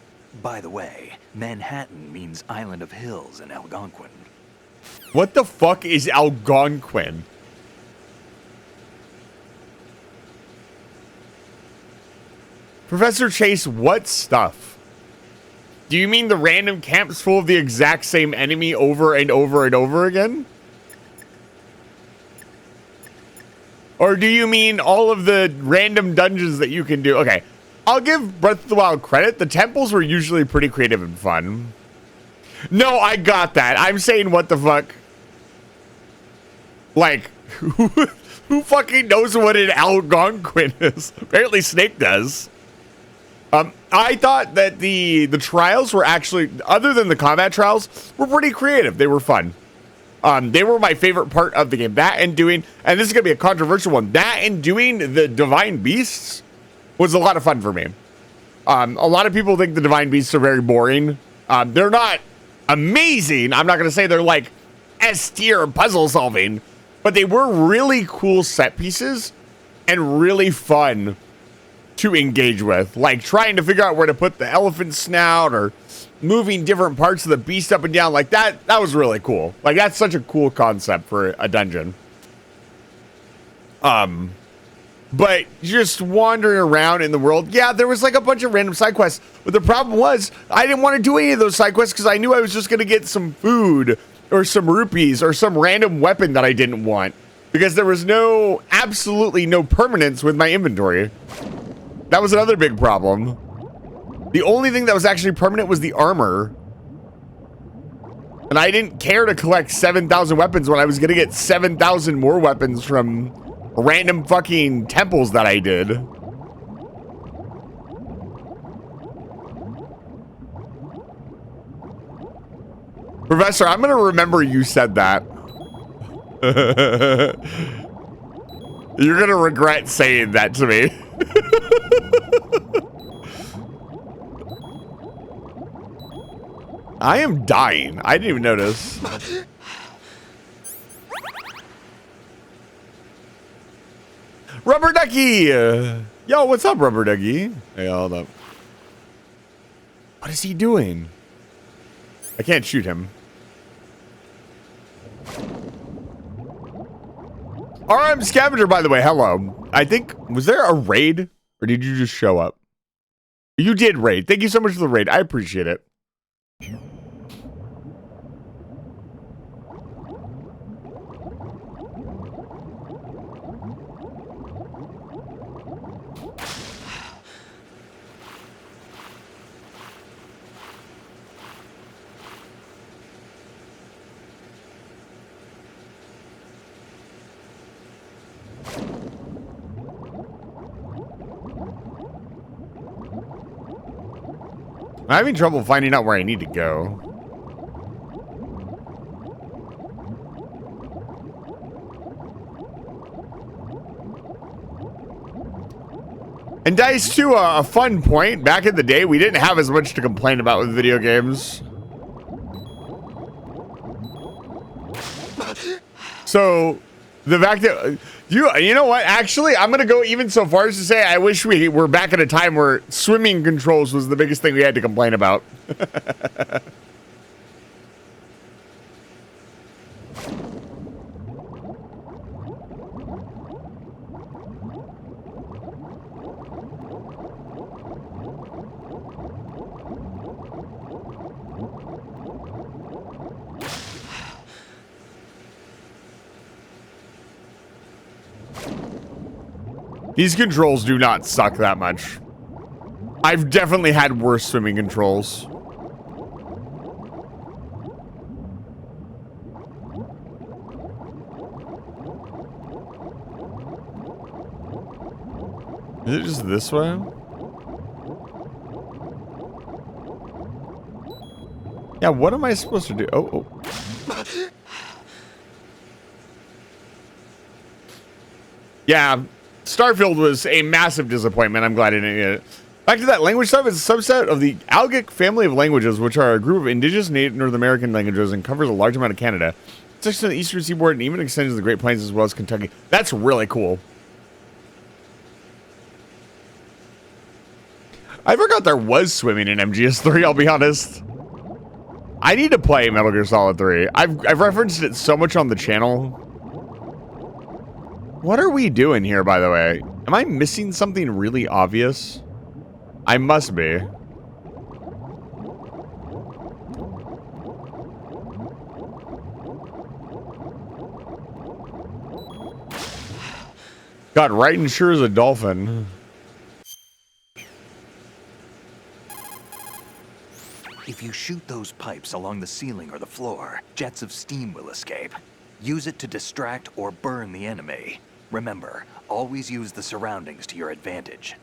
By the way, Manhattan means Island of Hills in Algonquin. What the fuck is Algonquin? Professor Chase, what stuff? Do you mean the random camps full of the exact same enemy over and over and over again? Or do you mean all of the random dungeons that you can do? Okay, I'll give Breath of the Wild credit. The temples were usually pretty creative and fun. No, I got that. I'm saying what the fuck? Like, who fucking knows what an Algonquin is? Apparently Snake does. I thought that the trials were actually, other than the combat trials, were pretty creative. They were fun. They were my favorite part of the game. That and doing, and this is going to be a controversial one, that and doing the Divine Beasts was a lot of fun for me. A lot of people think the Divine Beasts are very boring. They're not amazing. I'm not going to say they're like S-tier puzzle solving, but they were really cool set pieces and really fun to engage with. Like trying to figure out where to put the elephant snout or moving different parts of the beast up and down like that. That was really cool. Like that's such a cool concept for a dungeon. But just wandering around in the world, yeah, there was like a bunch of random side quests. But the problem was I didn't want to do any of those side quests because I knew I was just going to get some food or some rupees or some random weapon that I didn't want because there was absolutely no permanence with my inventory. That was another big problem. The only thing that was actually permanent was the armor. And I didn't care to collect 7,000 weapons when I was going to get 7,000 more weapons from random fucking temples that I did. Professor, I'm going to remember you said that. You're going to regret saying that to me. I am dying. I didn't even notice. Rubber Ducky! Yo, what's up, Rubber Ducky? Hey, hold up. What is he doing? I can't shoot him. RM Scavenger, by the way, hello. I think, was there a raid? Or did you just show up? You did raid. Thank you so much for the raid. I appreciate it. I'm having trouble finding out where I need to go. And Dice, to a fun point, back in the day, we didn't have as much to complain about with video games. So, the fact that... You know what? Actually, I'm going to go even so far as to say I wish we were back at a time where swimming controls was the biggest thing we had to complain about. These controls do not suck that much. I've definitely had worse swimming controls. Is it just this way? Yeah, what am I supposed to do? Oh. Yeah, Starfield was a massive disappointment. I'm glad I didn't get it. Back to that language stuff, it's a subset of the Algic family of languages, which are a group of indigenous native North American languages and covers a large amount of Canada. It's actually on the eastern seaboard and even extends to the Great Plains as well as Kentucky. That's really cool. I forgot there was swimming in MGS3, I'll be honest. I need to play Metal Gear Solid 3. I've referenced it so much on the channel. What are we doing here, by the way? Am I missing something really obvious? I must be. God, Raiden sure is a dolphin. If you shoot those pipes along the ceiling or the floor, jets of steam will escape. Use it to distract or burn the enemy. Remember, always use the surroundings to your advantage.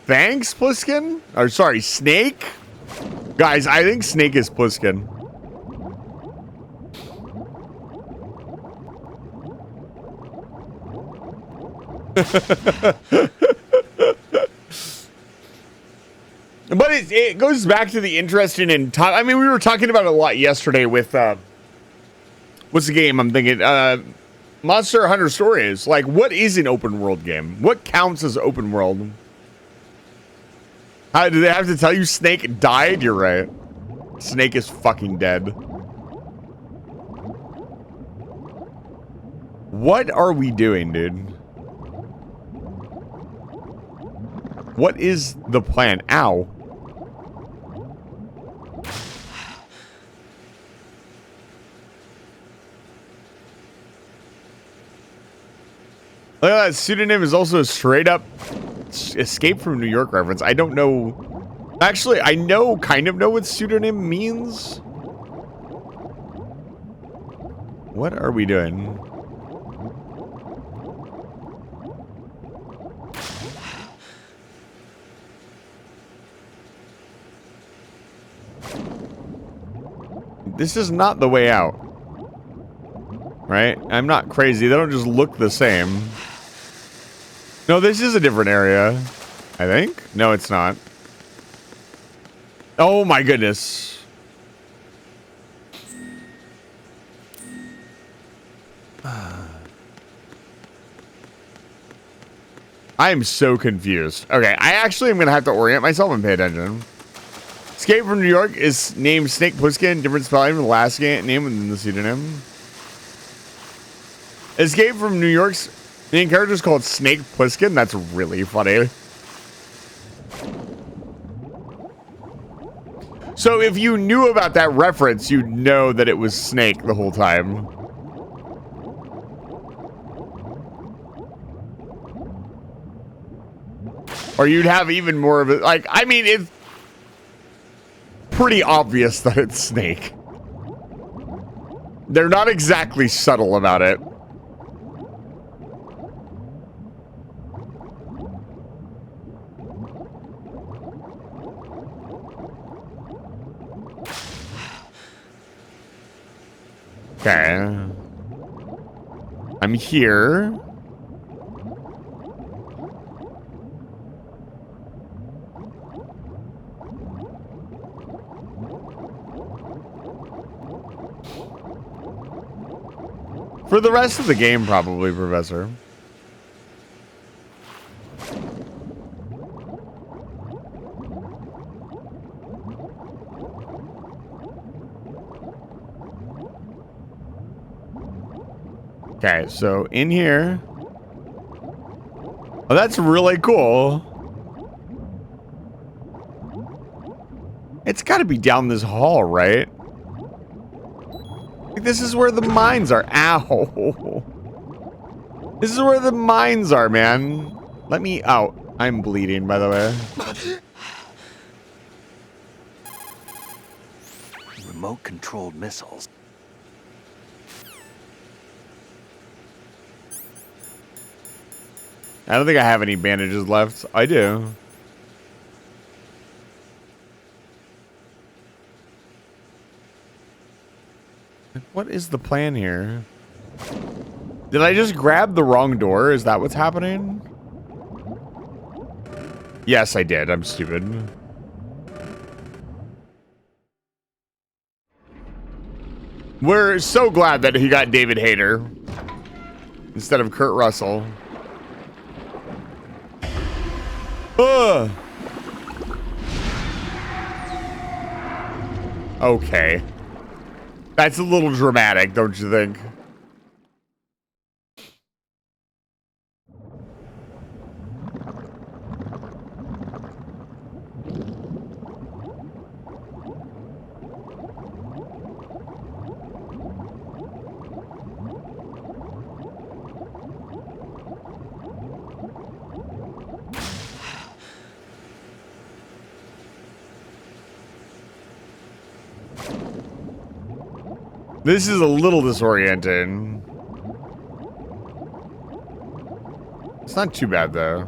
Thanks, Pliskin? Or sorry, Snake? Guys, I think Snake is Pliskin. But it goes back to the interesting in time. I mean, we were talking about it a lot yesterday with what's the game I'm thinking? Monster Hunter Stories. Like, what is an open world game? What counts as open world? How do they have to tell you Snake died? You're right. Snake is fucking dead. What are we doing, dude? What is the plan? Ow. Look at that. Pseudonym is also a straight up Escape from New York reference. I don't know. Actually, I kind of know what pseudonym means. What are we doing? This is not the way out. Right? I'm not crazy. They don't just look the same. No, this is a different area. I think? No, it's not. Oh my goodness. I am so confused. Okay, I actually am going to have to orient myself and pay attention. Escape from New York is named Snake Plissken, different spelling from the last name and the pseudonym. Escape from New York's main character is called Snake Plissken. That's really funny. So if you knew about that reference, you'd know that it was Snake the whole time. Or you'd have even more of it. Like, I mean, it's pretty obvious that it's Snake. They're not exactly subtle about it. Okay. I'm here. For the rest of the game, probably, Professor. Okay, so in here. Oh, that's really cool. It's got to be down this hall, right? This is where the mines are. Ow. This is where the mines are, man. Let me out. I'm bleeding, by the way. Remote-controlled missiles. I don't think I have any bandages left. I do. What is the plan here? Did I just grab the wrong door? Is that what's happening? Yes, I did. I'm stupid. We're so glad that he got David Hayter instead of Kurt Russell. Ugh. Okay. That's a little dramatic, don't you think? This is a little disorienting. It's not too bad, though.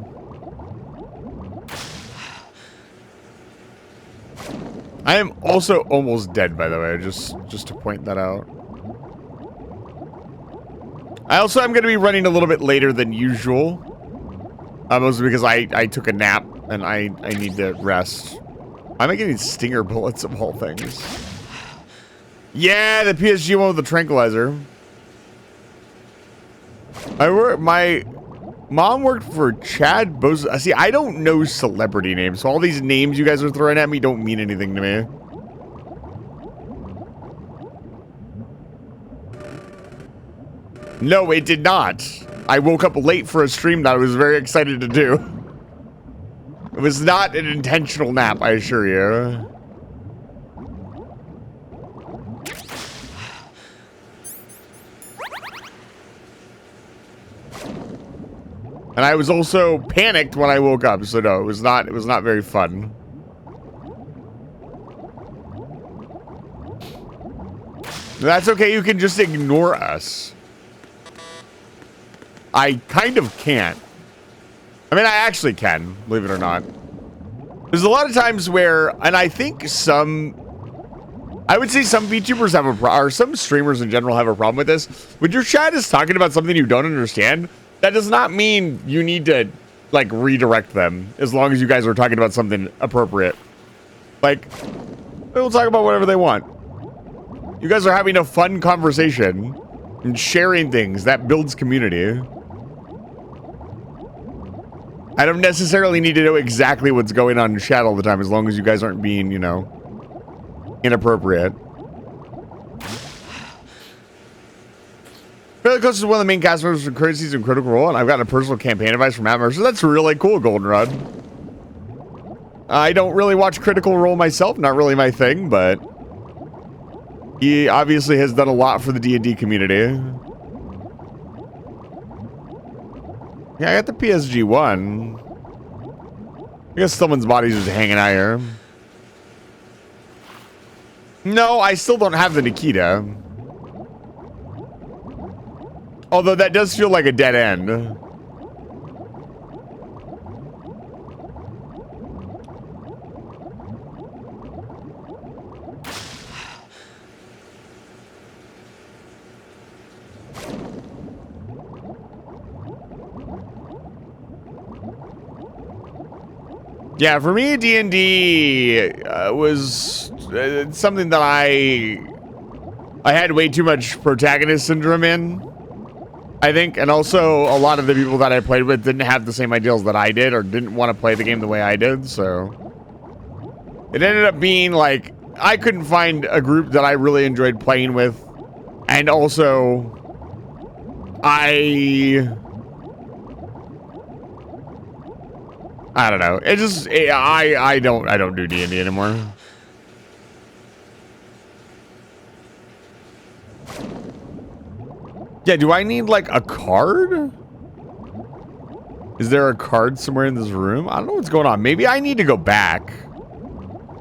I am also almost dead, by the way, just to point that out. I also am going to be running a little bit later than usual. Mostly because I took a nap, and I need to rest. I'm getting stinger bullets of all things. Yeah, the PSG one with the tranquilizer. My mom worked for Chad Bose. See, I don't know celebrity names, so all these names you guys are throwing at me don't mean anything to me. No, it did not. I woke up late for a stream that I was very excited to do. It was not an intentional nap, I assure you. And I was also panicked when I woke up, so no, it was not very fun. That's okay, you can just ignore us. I kind of can't. I mean, I actually can, believe it or not. There's a lot of times where, and I think I would say some VTubers have a problem, or some streamers in general have a problem with this. When your chat is talking about something you don't understand, that does not mean you need to, like, redirect them, as long as you guys are talking about something appropriate. Like, they'll talk about whatever they want. You guys are having a fun conversation and sharing things. That builds community. I don't necessarily need to know exactly what's going on in chat all the time, as long as you guys aren't being, you know, inappropriate. Fairly Close is one of the main cast members for Crazy Season Critical Role, and I've gotten a personal campaign advice from Matt Mercer. That's really cool, Goldenrod. I don't really watch Critical Role myself, not really my thing, but he obviously has done a lot for the D&D community. Yeah, I got the PSG one. I guess someone's body's just hanging out here. No, I still don't have the Nikita. Although that does feel like a dead end. Yeah, for me, D&D was something that I had way too much protagonist syndrome in, I think. And also, a lot of the people that I played with didn't have the same ideals that I did, or didn't want to play the game the way I did, so it ended up being like, I couldn't find a group that I really enjoyed playing with. And also, I don't know. It just I don't do D&D anymore. Yeah, do I need like a card? Is there a card somewhere in this room? I don't know what's going on. Maybe I need to go back.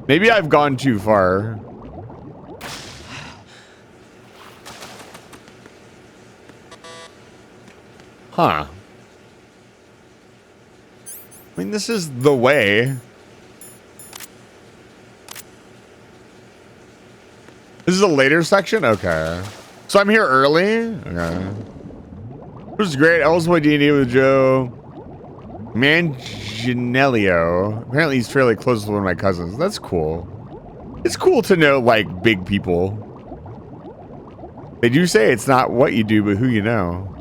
Maybe I've gone too far. Huh. I mean, this is the way. This is a later section? Okay. So I'm here early? Okay. This is great. I also play D&D with Joe Manganiello. Apparently he's fairly close to one of my cousins. That's cool. It's cool to know, like, big people. They do say it's not what you do, but who you know.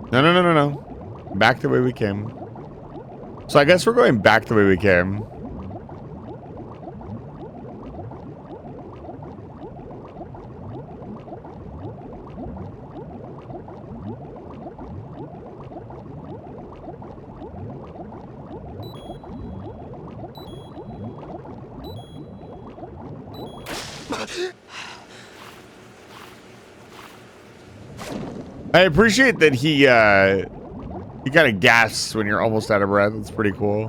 No. Back the way we came. So I guess we're going back the way we came. I appreciate that he kind of gasps when you're almost out of breath. That's pretty cool.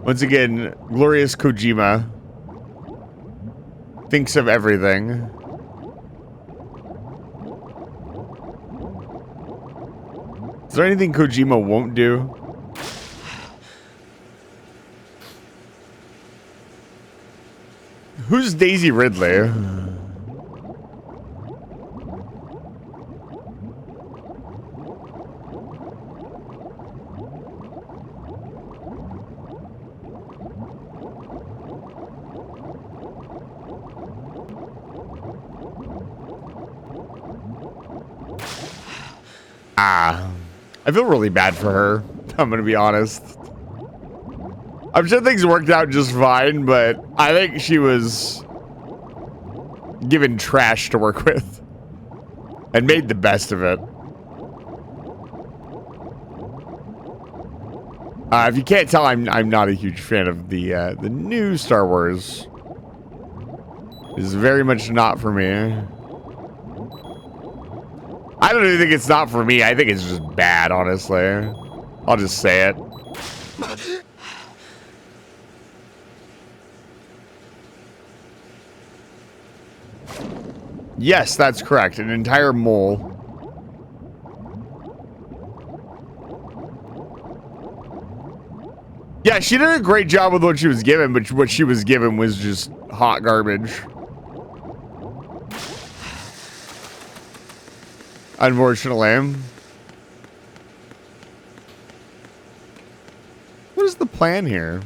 Once again, glorious Kojima thinks of everything. Is there anything Kojima won't do? Who's Daisy Ridley? I feel really bad for her. I'm gonna be honest. I'm sure things worked out just fine, but I think she was given trash to work with and made the best of it. If you can't tell, I'm not a huge fan of the new Star Wars. It's very much not for me. I don't even think it's not for me. I think it's just bad, honestly. I'll just say it. Yes, that's correct. An entire mole. Yeah, she did a great job with what she was given, but what she was given was just hot garbage. Unfortunately. What is the plan here?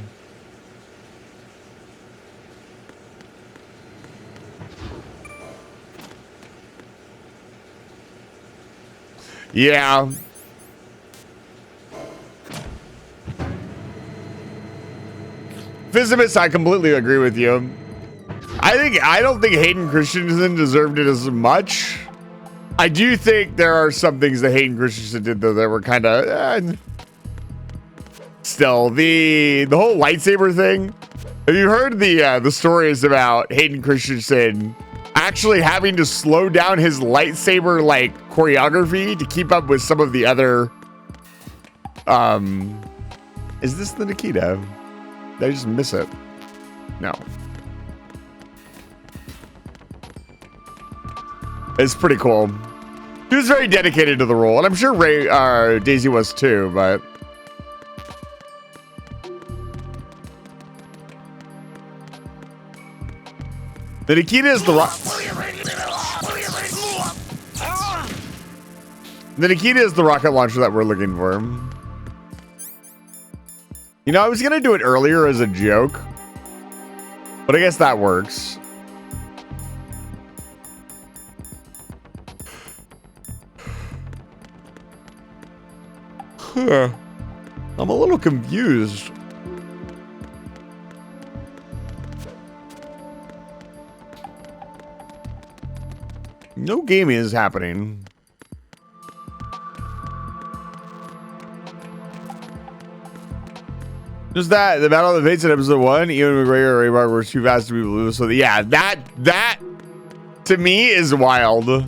Yeah. Physimus, I completely agree with you. I don't think Hayden Christensen deserved it as much. I do think there are some things that Hayden Christensen did though that were kind of still the whole lightsaber thing. Have you heard the stories about Hayden Christensen actually having to slow down his lightsaber like choreography to keep up with some of the other is this the Nikita? Did I just miss it? No. It's pretty cool. He was very dedicated to the role, and I'm sure Daisy was too, but the Nikita is the Nikita is the rocket launcher that we're looking for. You know, I was gonna do it earlier as a joke, but I guess that works. I'm a little confused. No gaming is happening. Just that, the Battle of the Fates in episode 1, Ewan McGregor and Ray Park were too fast to be blue. So yeah, that to me is wild.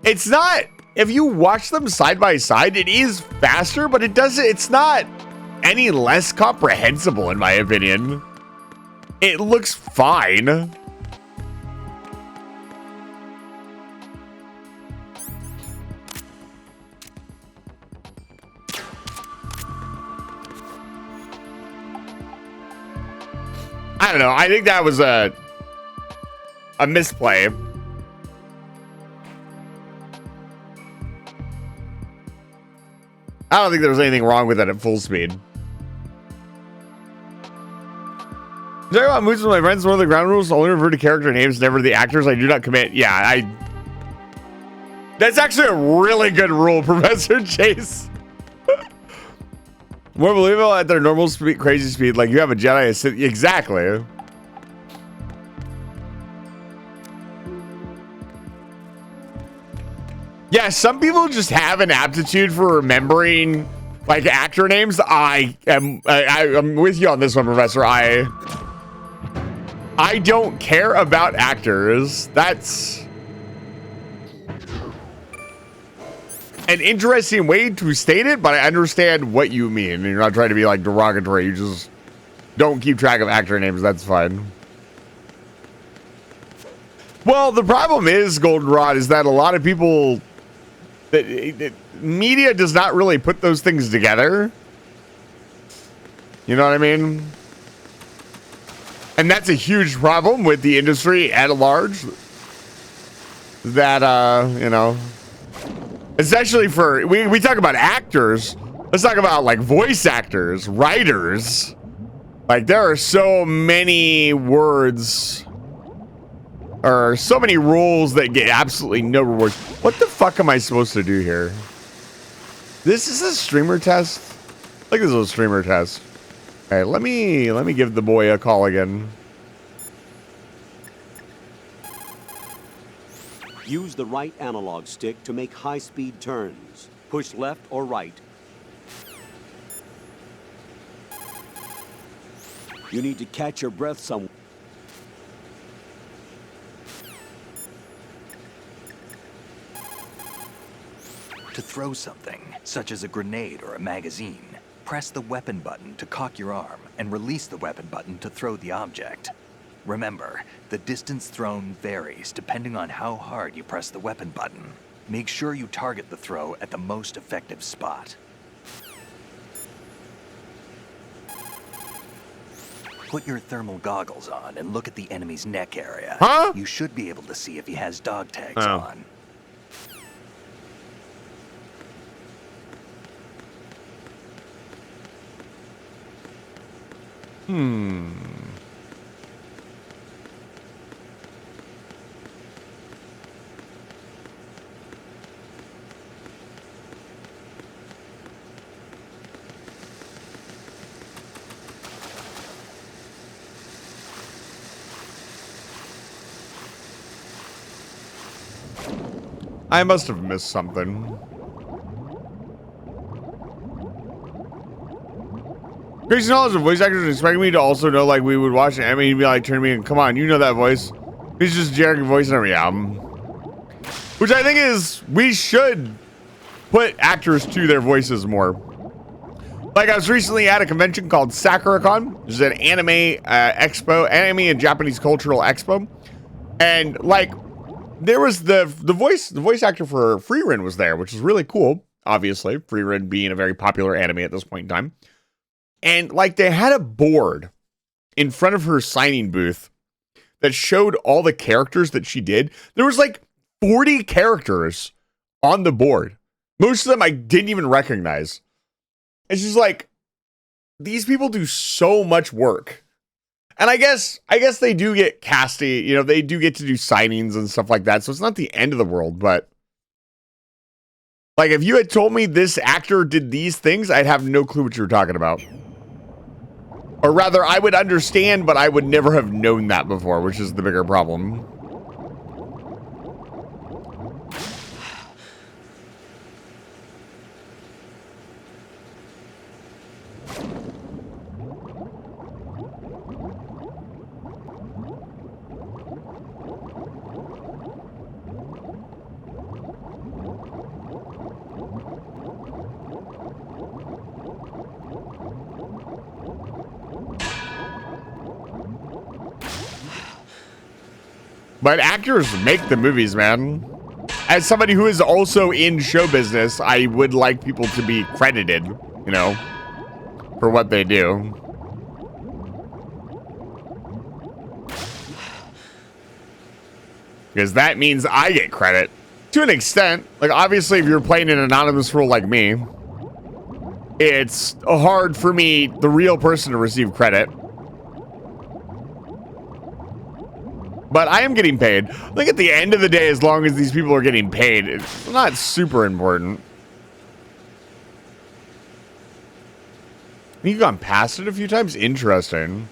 It's not. If you watch them side by side, it is faster, but it's not any less comprehensible in my opinion. It looks fine. I don't know. I think that was a misplay. I don't think there was anything wrong with it at full speed. Talking about moves with my friends, one of the ground rules, only refer to character names, never the actors. I do not commit. Yeah, that's actually a really good rule, Professor Chase. More believable at their normal speed, crazy speed. Like you have a Jedi. Exactly. Yeah, some people just have an aptitude for remembering like actor names. I'm with you on this one, Professor. I don't care about actors. That's an interesting way to state it, but I understand what you mean. You're not trying to be like derogatory. You just don't keep track of actor names. That's fine. Well, the problem is, Goldenrod, is that a lot of people, media does not really put those things together. You know what I mean? And that's a huge problem with the industry at large. That, you know, especially for, we talk about actors. Let's talk about like voice actors, writers. Like there are so many words or so many rules that get absolutely no rewards. What the fuck am I supposed to do here? This is a streamer test? Like this is a streamer test. Okay, let me give the boy a call again. Use the right analog stick to make high-speed turns. Push left or right. You need to catch your breath somewhere. To throw something, such as a grenade or a magazine, press the weapon button to cock your arm and release the weapon button to throw the object. Remember, the distance thrown varies depending on how hard you press the weapon button. Make sure you target the throw at the most effective spot. Put your thermal goggles on and look at the enemy's neck area. Huh? You should be able to see if he has dog tags on. I must have missed something. Crazy knowledge of voice actors expecting me to also know, like, we would watch it. I mean, he'd be like, turn to me and come on, you know that voice. He's just generic voice and everything. Which I think is, we should put actors to their voices more. Like, I was recently at a convention called SakuraCon, which is an anime expo, anime and Japanese cultural expo. And, like, there was the voice actor for Frieren was there, which is really cool. Obviously, Frieren being a very popular anime at this point in time. And like they had a board in front of her signing booth that showed all the characters that she did. There was like 40 characters on the board. Most of them I didn't even recognize. It's just like, these people do so much work. And I guess they do get casting, you know, they do get to do signings and stuff like that. So it's not the end of the world, but like if you had told me this actor did these things, I'd have no clue what you were talking about. Or rather, I would understand, but I would never have known that before, which is the bigger problem. But actors make the movies, man. As somebody who is also in show business, I would like people to be credited, you know, for what they do. because that means I get credit to an extent. Like, obviously, if you're playing an anonymous role like me, it's hard for me, the real person, to receive credit. But I am getting paid. I think at the end of the day, as long as these people are getting paid, it's not super important. You've gone past it a few times? Interesting.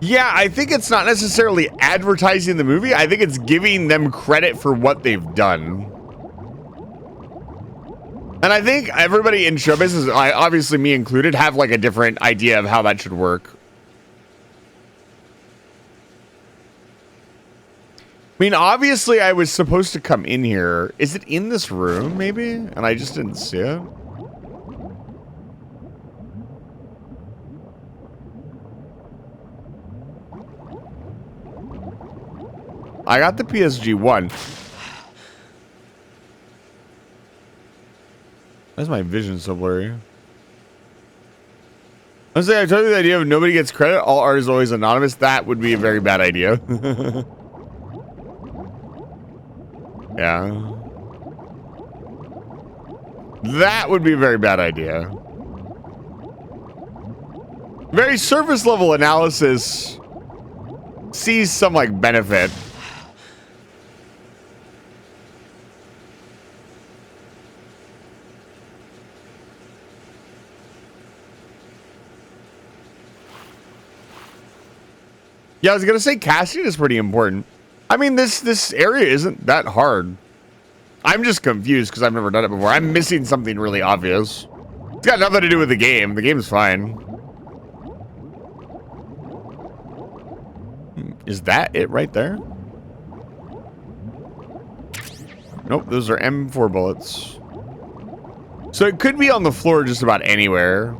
Yeah, I think it's not necessarily advertising the movie. I think it's giving them credit for what they've done. And I think everybody in show business, obviously me included, have like a different idea of how that should work. I mean, obviously I was supposed to come in here. Is it in this room, maybe? And I just didn't see it. I got the PSG one. Why's my vision so blurry? Honestly, I told you the idea of nobody gets credit, all art is always anonymous. That would be a very bad idea. Yeah. That would be a very bad idea. Very surface level analysis sees some like benefit. Yeah, I was gonna say casting is pretty important. I mean, this area isn't that hard. I'm just confused because I've never done it before. I'm missing something really obvious. It's got nothing to do with the game. The game's fine. Is that it right there? Nope, those are M4 bullets. So it could be on the floor just about anywhere.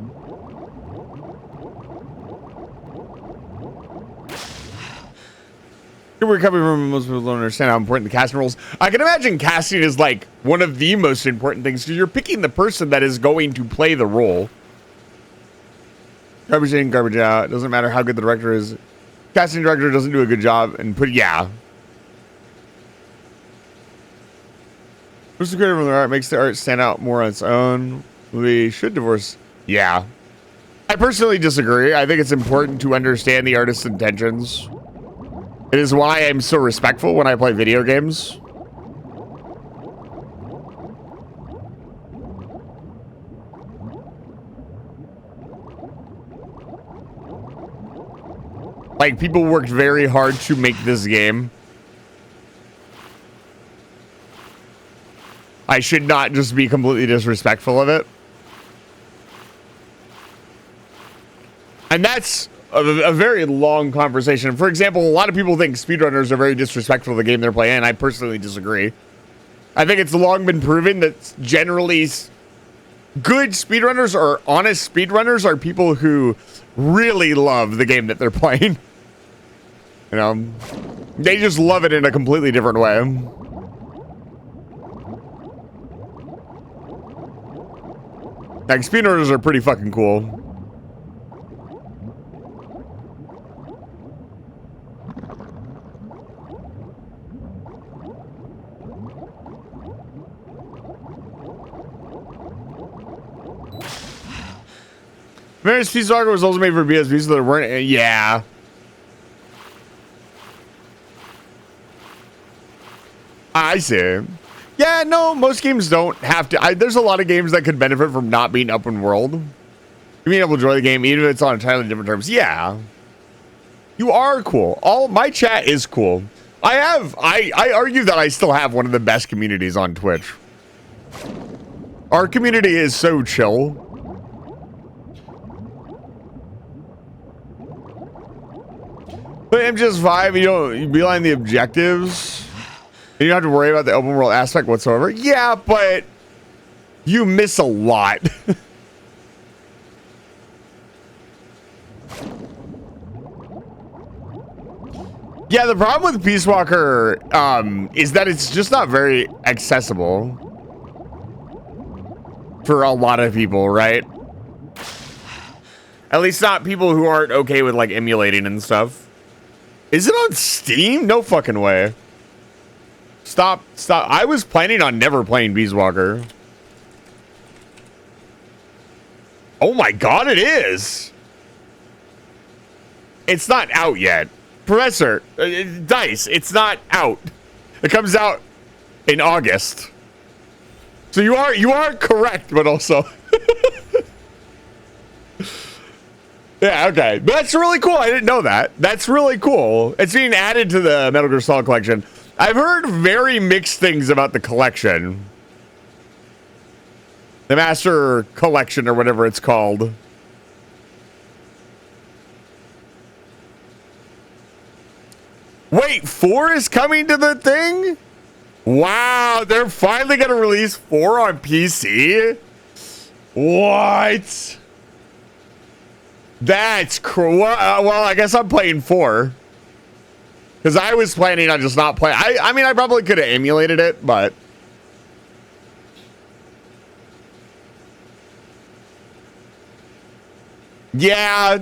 We're coming from, most people don't understand how important the casting roles. I can imagine casting is like one of the most important things because you're picking the person that is going to play the role. Garbage in, garbage out. It doesn't matter how good the director is. Casting director doesn't do a good job and yeah. Who's the creator of the art makes the art stand out more on its own? We should divorce. Yeah. I personally disagree. I think it's important to understand the artist's intentions. It is why I'm so respectful when I play video games. Like, people worked very hard to make this game. I should not just be completely disrespectful of it. And that's a very long conversation. For example, a lot of people think speedrunners are very disrespectful of the game they're playing, and I personally disagree. I think it's long been proven that generally good speedrunners or honest speedrunners are people who really love the game that they're playing. You know, they just love it in a completely different way. Like, speedrunners are pretty fucking cool. Mary's Peace Soccer was also made for PSP, so there weren't. Yeah. I see. Yeah, no, most games don't have to. There's a lot of games that could benefit from not being open world. You being able to enjoy the game, even if it's on entirely different terms. Yeah. You are cool. My chat is cool. I argue that I still have one of the best communities on Twitch. Our community is so chill. But MGS5, you beeline the objectives. You don't have to worry about the open world aspect whatsoever. Yeah, but you miss a lot. Yeah, the problem with Peace Walker is that it's just not very accessible for a lot of people, right? At least not people who aren't okay with like emulating and stuff. Is it on Steam? No fucking way. Stop. I was planning on never playing Beeswalker. Oh my god, it is. It's not out yet. Professor, Dice, it's not out. It comes out in August. So you are correct, but also yeah, okay. That's really cool. I didn't know that. That's really cool. It's being added to the Metal Gear Solid collection. I've heard very mixed things about the collection. The Master Collection or whatever it's called. Wait, 4 is coming to the thing? Wow, they're finally going to release 4 on PC? What? That's cool. Well, I guess I'm playing 4. Because I was planning on just not playing. I mean, I probably could have emulated it, but... yeah,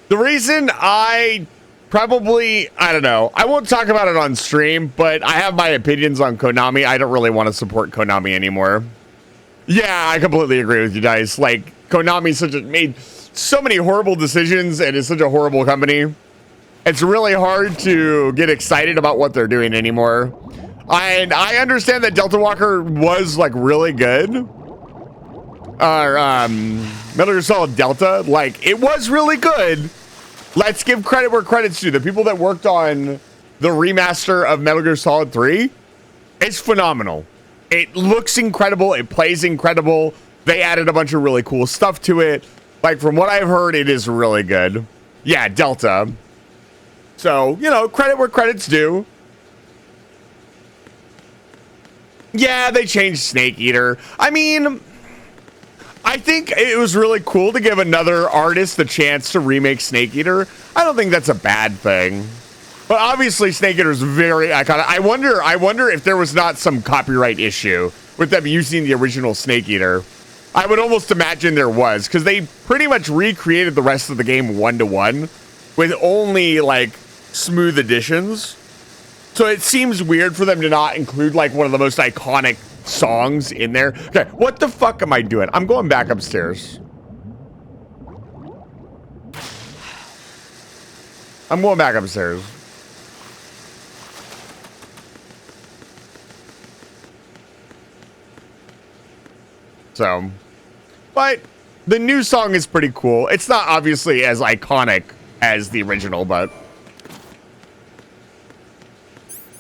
the reason I don't know. I won't talk about it on stream, but I have my opinions on Konami. I don't really want to support Konami anymore. Yeah, I completely agree with you guys. Like, Konami made so many horrible decisions and is such a horrible company. It's really hard to get excited about what they're doing anymore. And I understand that Delta Walker was like really good. Metal Gear Solid Delta, like, it was really good. Let's give credit where credit's due. The people that worked on the remaster of Metal Gear Solid 3, it's phenomenal. It looks incredible. It plays incredible. They added a bunch of really cool stuff to it. Like, from what I've heard, it is really good. Yeah, Delta. So, you know, credit where credit's due. Yeah, they changed Snake Eater. I mean... I think it was really cool to give another artist the chance to remake Snake Eater. I don't think that's a bad thing. But obviously Snake Eater is very iconic. I wonder if there was not some copyright issue with them using the original Snake Eater. I would almost imagine there was, because they pretty much recreated the rest of the game 1-to-1 with only like smooth additions. So it seems weird for them to not include like one of the most iconic songs in there. Okay, what the fuck am I doing? I'm going back upstairs. I'm going back upstairs. So, but the new song is pretty cool. It's not obviously as iconic as the original, but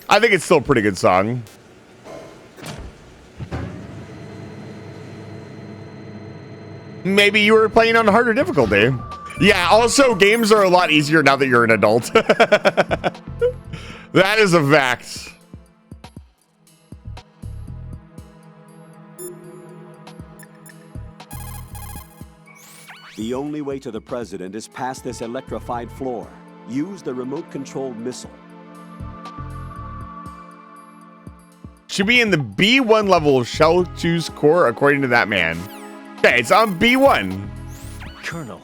I think it's still a pretty good song. Maybe you were playing on a harder difficulty. Yeah, also, games are a lot easier now that you're an adult. That is a fact. The only way to the president is past this electrified floor. Use the remote-controlled missile. Should be in the B1 level of Shell 2's core, according to that man. Okay, it's on B1. Colonel.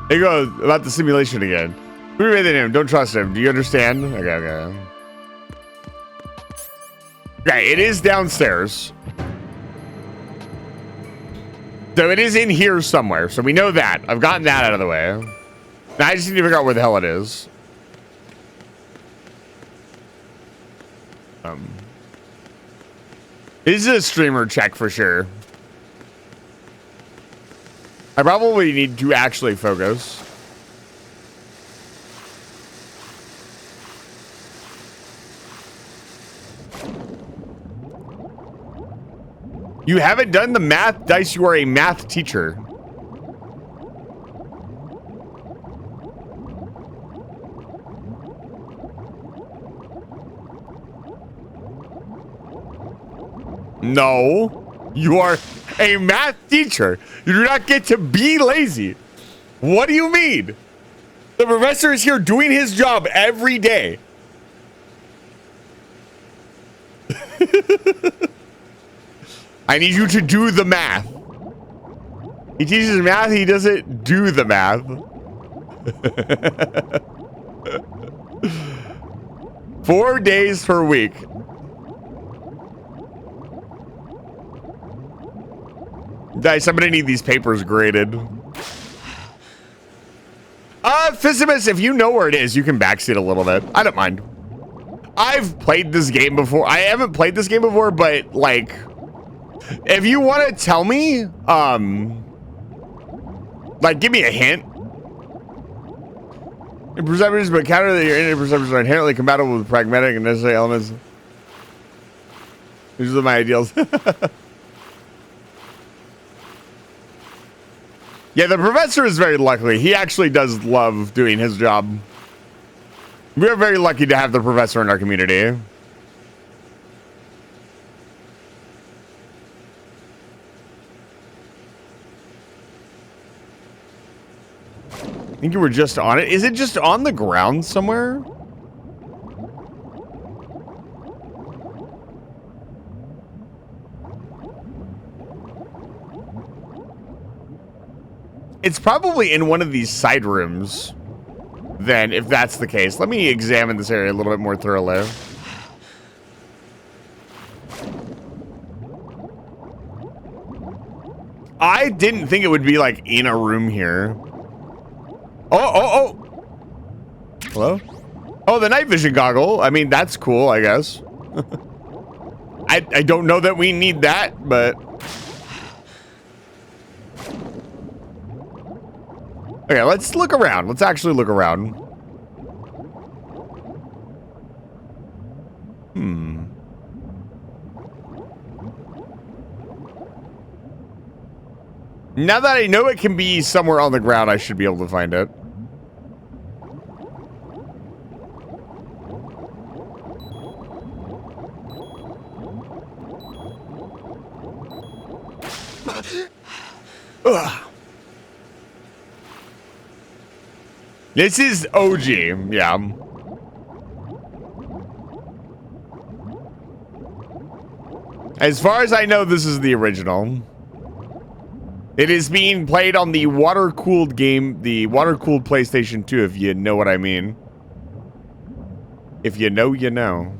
There you go, about the simulation again. Who made the name? Don't trust him. Do you understand? Okay. Okay, it is downstairs. So it is in here somewhere. So we know that. I've gotten that out of the way. Now I just need to figure out where the hell it is. This is a streamer check for sure. I probably need to actually focus. You haven't done the math, Dice. You are a math teacher. No, you are a math teacher. You do not get to be lazy. What do you mean? The professor is here doing his job every day. I need you to do the math. He teaches math, he doesn't do the math. 4 days per week. Dice, I'm gonna need these papers graded. Fissimus, if you know where it is, you can backseat a little bit. I don't mind. I've played this game before. I haven't played this game before, but like, if you want to tell me, like, give me a hint. Perceptions, but counter that your innate perceptions are inherently compatible with pragmatic and necessary elements. These are my ideals. Yeah, the professor is very lucky. He actually does love doing his job. We are very lucky to have the professor in our community. I think you were just on it. Is it just on the ground somewhere? It's probably in one of these side rooms. Then, if that's the case, let me examine this area a little bit more thoroughly. I didn't think it would be like in a room here. Oh. Hello? Oh, the night vision goggle. I mean, that's cool, I guess. I don't know that we need that, but... Okay, let's look around. Let's actually look around. Now that I know it can be somewhere on the ground, I should be able to find it. Ugh. This is OG, yeah. As far as I know, this is the original. It is being played on the water-cooled game, the water-cooled PlayStation 2, if you know what I mean. If you know, you know.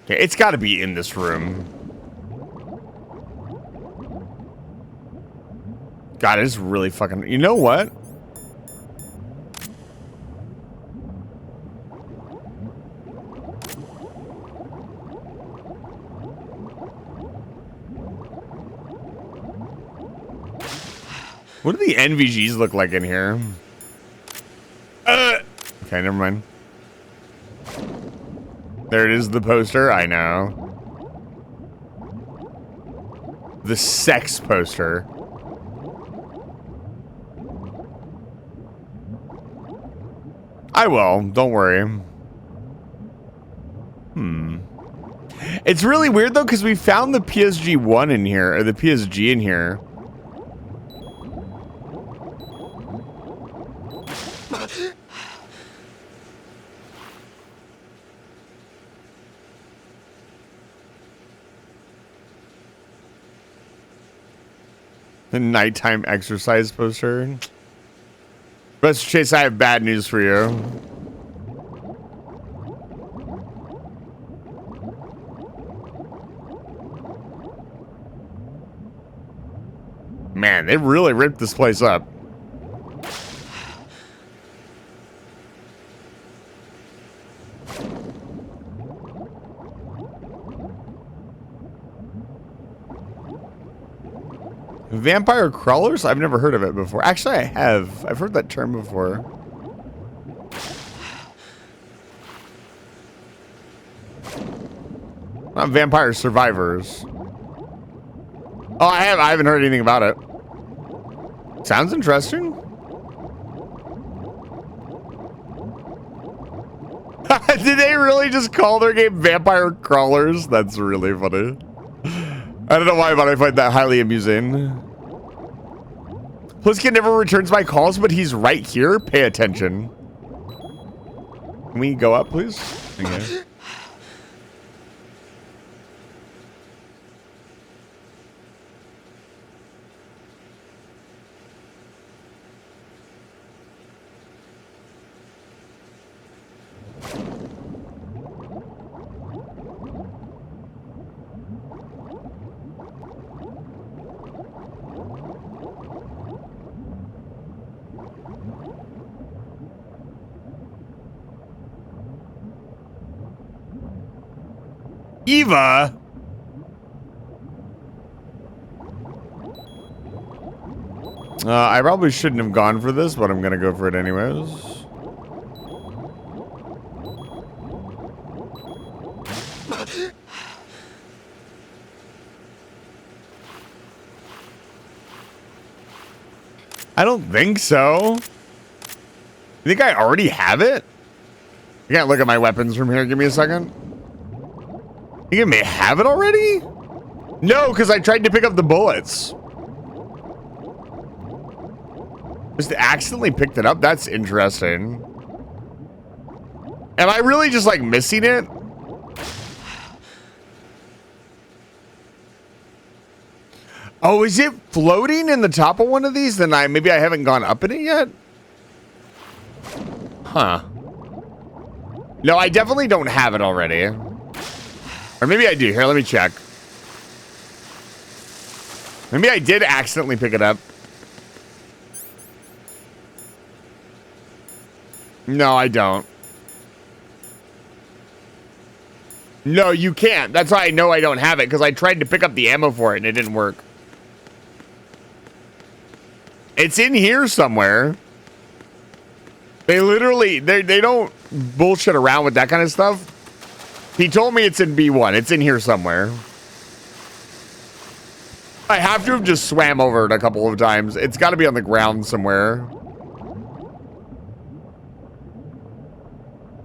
Okay, it's got to be in this room. God, it's really fucking... You know what? What do the NVGs look like in here? Okay, never mind. There it is, the poster. I know. The sex poster. I will. Don't worry. It's really weird, though, because we found the PSG-1 in here, or the PSG in here. The nighttime exercise poster. Professor Chase, I have bad news for you. Man, they really ripped this place up. Vampire crawlers? I've never heard of it before. Actually, I have. I've heard that term before. Not vampire survivors. Oh, I haven't heard anything about it. Sounds interesting. Did they really just call their game Vampire Crawlers? That's really funny. I don't know why, but I find that highly amusing. Pliskin never returns my calls, but he's right here. Pay attention. Can we go up, please? Okay. Eva? I probably shouldn't have gone for this, but I'm gonna go for it anyways. I don't think so. You think I already have it? I can't look at my weapons from here. Give me a second. You may have it already? No, because I tried to pick up the bullets. Just accidentally picked it up? That's interesting. Am I really just like missing it? Oh, is it floating in the top of one of these? Then maybe I haven't gone up in it yet? Huh. No, I definitely don't have it already. Or maybe I do. Here, let me check. Maybe I did accidentally pick it up. No, I don't. No, you can't. That's why I know I don't have it, because I tried to pick up the ammo for it and it didn't work. It's in here somewhere. They literally, they don't bullshit around with that kind of stuff. He told me it's in B1. It's in here somewhere. I have to have just swam over it a couple of times. It's got to be on the ground somewhere.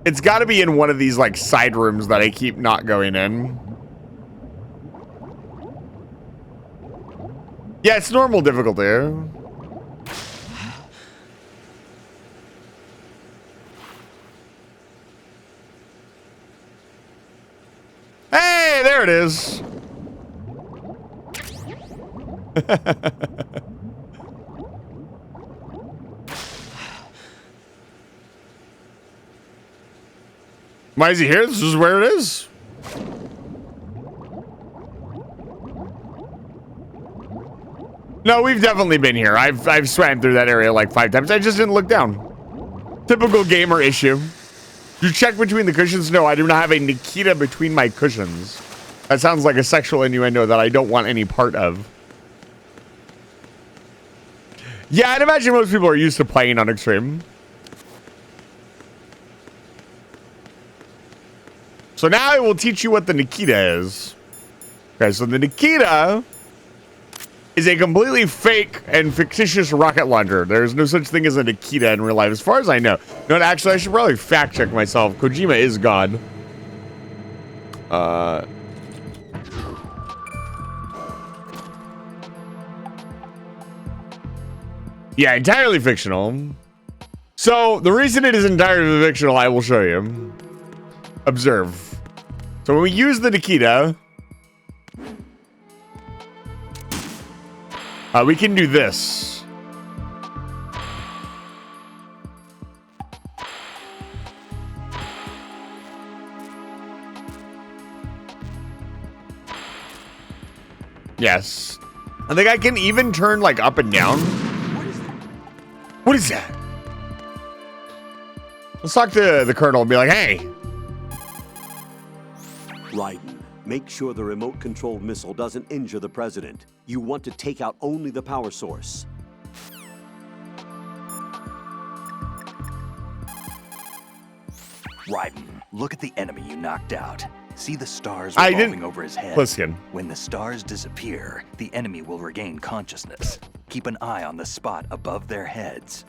It's got to be in one of these like side rooms that I keep not going in. Yeah, it's normal difficulty. Hey, there it is. Why is he here? This is where it is. No, we've definitely been here. I've swam through that area like 5 times. I just didn't look down. Typical gamer issue. You check between the cushions? No, I do not have a Nikita between my cushions. That sounds like a sexual innuendo that I don't want any part of. Yeah, I'd imagine most people are used to playing on Extreme. So now I will teach you what the Nikita is. Okay, so the Nikita is a completely fake and fictitious rocket launcher. There's no such thing as a Nikita in real life, as far as I know. No, actually, I should probably fact check myself. Kojima is God. Yeah, entirely fictional. So the reason it is entirely fictional, I will show you. Observe. So when we use the Nikita, we can do this. Yes. I think I can even turn like up and down. What is that? Let's talk to the colonel and be like, hey. Raiden, make sure the remote-controlled missile doesn't injure the president. You want to take out only the power source. Raiden, look at the enemy you knocked out. See the stars revolving over his head. Pliskin. When the stars disappear, the enemy will regain consciousness. Keep an eye on the spot above their heads.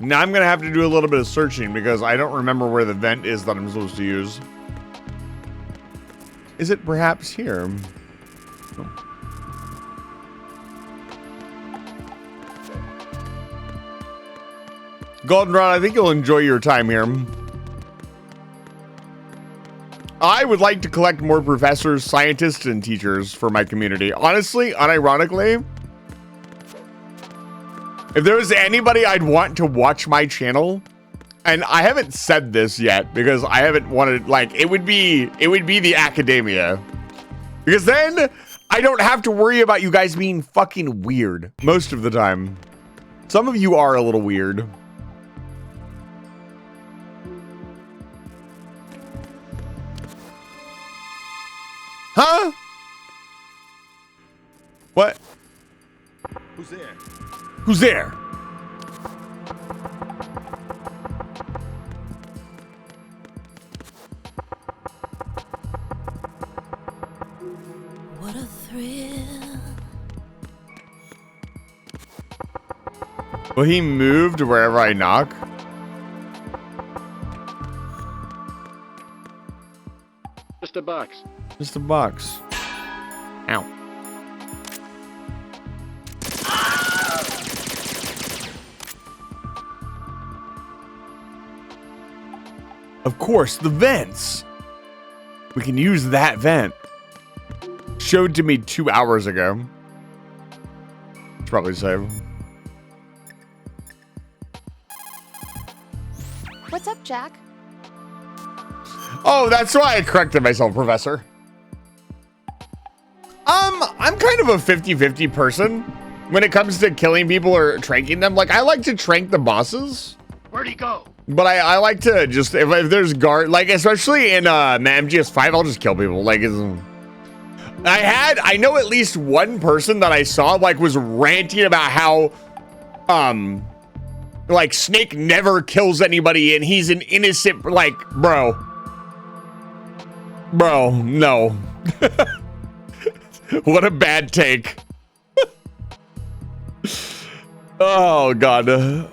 Now I'm gonna have to do a little bit of searching because I don't remember where the vent is that I'm supposed to use. Is it perhaps here? No. Goldenrod, I think you'll enjoy your time here. I would like to collect more professors, scientists, and teachers for my community. Honestly, unironically, if there was anybody I'd want to watch my channel, and I haven't said this yet because I haven't wanted, like, it would be the academia. Because then I don't have to worry about you guys being fucking weird most of the time. Some of you are a little weird. Huh? What? Who's there? Who's there? What a thrill. Will he move to wherever I knock? Just a box. Just a box. Ow. Of course, the vents. We can use that vent. Showed to me 2 hours ago. It's probably safe. What's up, Jack? Oh, that's why I corrected myself, Professor. I'm kind of a 50-50 person when it comes to killing people or tranking them. Like, I like to trank the bosses. Where'd he go? But I like to just, if there's guard, like, especially in MGS5, I'll just kill people. Like, I know at least one person that I saw, like, was ranting about how, like, Snake never kills anybody and he's an innocent, like, bro, no. What a bad take. Oh, God.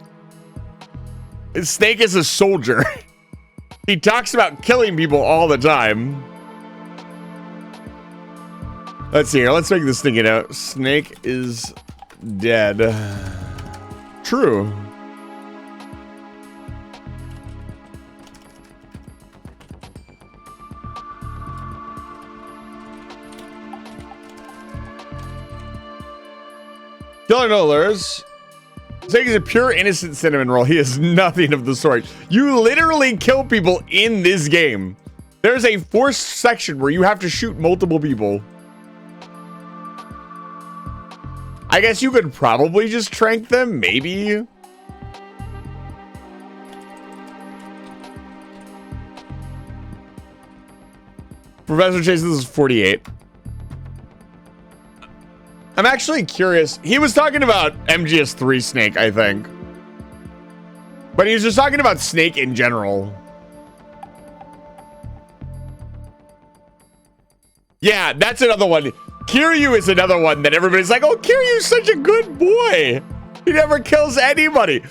Snake is a soldier. He talks about killing people all the time. Let's see here. Let's make this thing, you know. Snake is dead. True. Killer Nolers. Snake is a pure innocent cinnamon roll. He is nothing of the sort. You literally kill people in this game. There's a forced section where you have to shoot multiple people. I guess you could probably just trank them, maybe. Professor Chase, this is 48. I'm actually curious. He was talking about MGS3 Snake, I think. But he was just talking about Snake in general. Yeah, that's another one. Kiryu is another one that everybody's like, oh, Kiryu's such a good boy. He never kills anybody.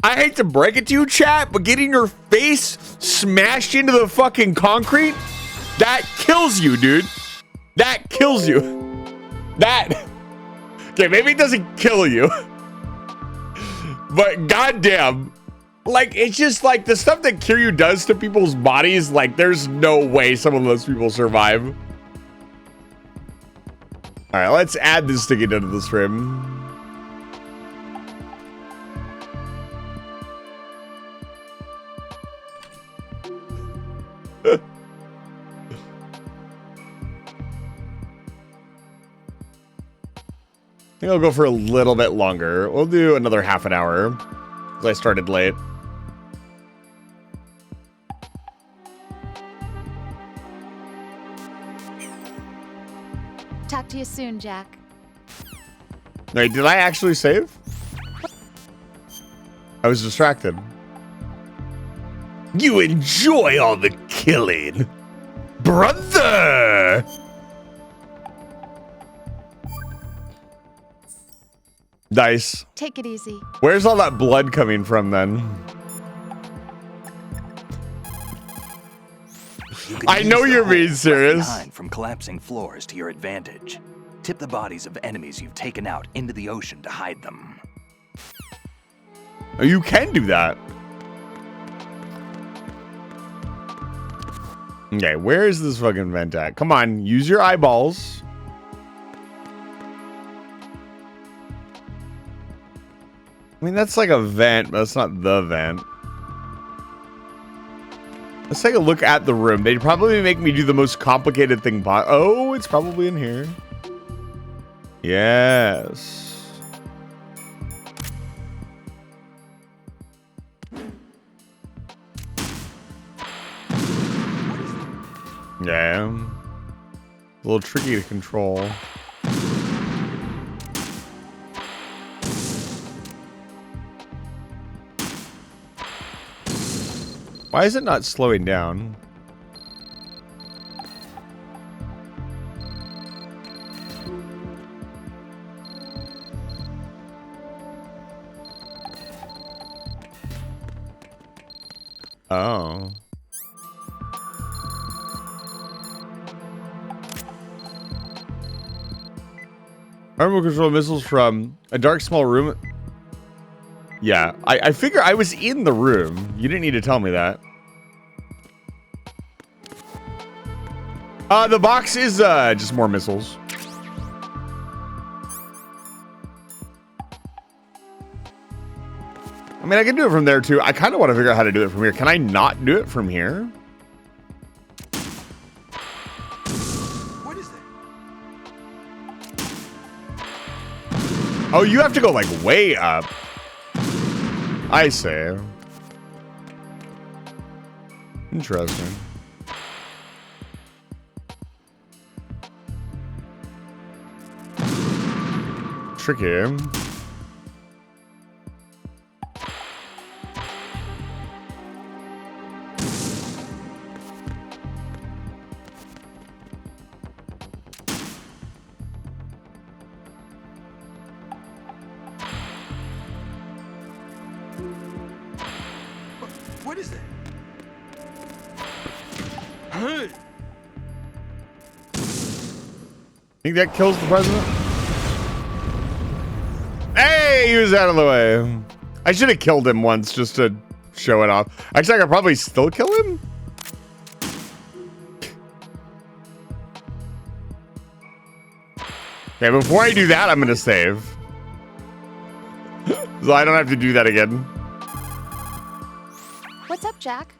I hate to break it to you, chat, but getting your face smashed into the fucking concrete, that kills you, dude. That kills you. That. Okay, maybe it doesn't kill you. But goddamn. Like, it's just like the stuff that Kiryu does to people's bodies, like, there's no way some of those people survive. All right, let's add this sticky into the stream. I think I'll go for a little bit longer. We'll do another half an hour because I started late. Talk to you soon, Jack. Wait, did I actually save? I was distracted. You enjoy all the killing, brother! Dice. Take it easy. Where's all that blood coming from then? I know you're being serious. Behind from collapsing floors to your advantage. Tip the bodies of enemies you've taken out into the ocean to hide them. Oh, you can do that. Okay, where is this fucking vent at? Come on, use your eyeballs. I mean, that's like a vent, but that's not the vent. Let's take a look at the room. They'd probably make me do the most complicated thing. Oh, it's probably in here. Yes. Yeah. A little tricky to control. Why is it not slowing down? Oh. Remote control missiles from a dark small room. Yeah, I figure I was in the room. You didn't need to tell me that. The box is just more missiles. I mean, I can do it from there too. I kind of want to figure out how to do it from here. Can I not do it from here? What is that? Oh, you have to go like way up. I see. Interesting. Tricky. What is that? Think that kills the president? Hey, he was out of the way. I should have killed him once just to show it off. Actually, I could probably still kill him. Okay, before I do that, I'm gonna save. So I don't have to do that again. What's up, Jack?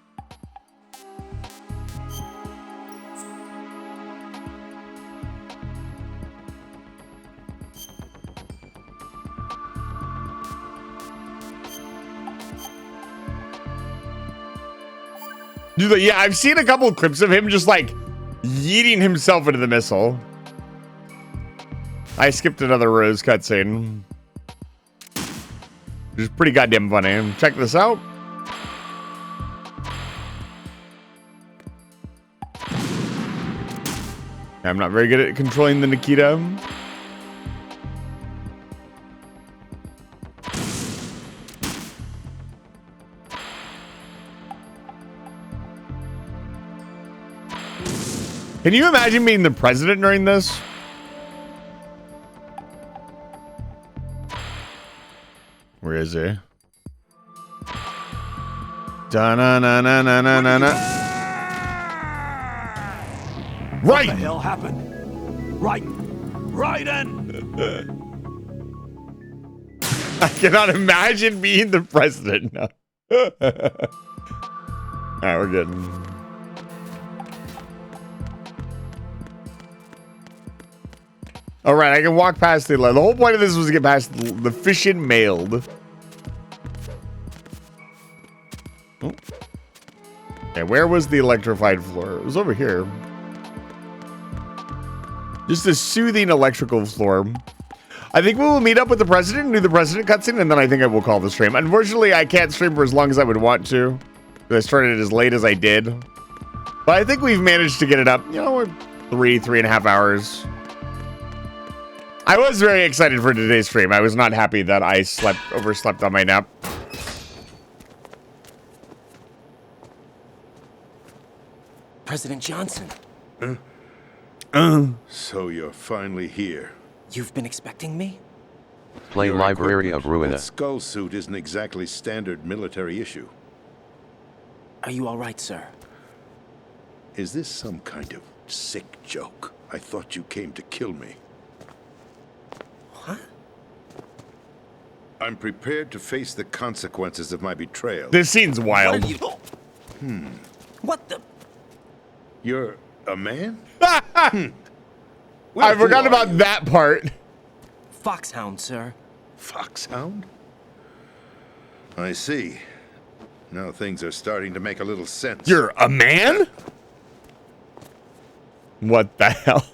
Dude, yeah, I've seen a couple of clips of him just like yeeting himself into the missile. I skipped another Rose cutscene. Which is pretty goddamn funny. Check this out. I'm not very good at controlling the Nikita. Can you imagine being the president during this? Where is he? Da-na-na-na-na-na-na. Right! What the hell happened? Right in! I cannot imagine being the president. No. Alright, we're good. Alright, I can walk past the line. The whole point of this was to get past the fishing mailed. Oh. Okay, where was the electrified floor? It was over here. Just a soothing electrical floor. I think we will meet up with the president and do the president cutscene, and then I think I will call the stream. Unfortunately, I can't stream for as long as I would want to. I started as late as I did. But I think we've managed to get it up, you know, 3.5 hours. I was very excited for today's stream. I was not happy that I overslept on my nap. President Johnson. So you're finally here. You've been expecting me? Play Your Library of equipment, Ruina. That skull suit isn't exactly standard military issue. Are you all right, sir? Is this some kind of sick joke? I thought you came to kill me. What? I'm prepared to face the consequences of my betrayal. This scene's wild. What the? You're a man? I forgot about that part. Foxhound, sir. Foxhound? I see. Now things are starting to make a little sense. You're a man? What the hell?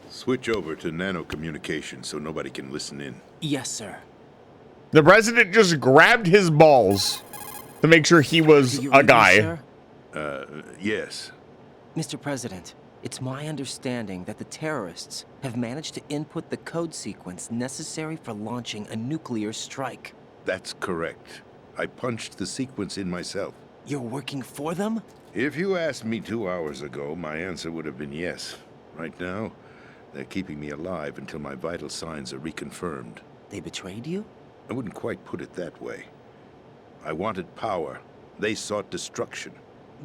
Switch over to nano-communication so nobody can listen in. Yes, sir. The president just grabbed his balls to make sure he was a guy. Yes. Mr. President, it's my understanding that the terrorists have managed to input the code sequence necessary for launching a nuclear strike. That's correct. I punched the sequence in myself. You're working for them? If you asked me 2 hours ago, my answer would have been yes. Right now, they're keeping me alive until my vital signs are reconfirmed. They betrayed you? I wouldn't quite put it that way. I wanted power. They sought destruction.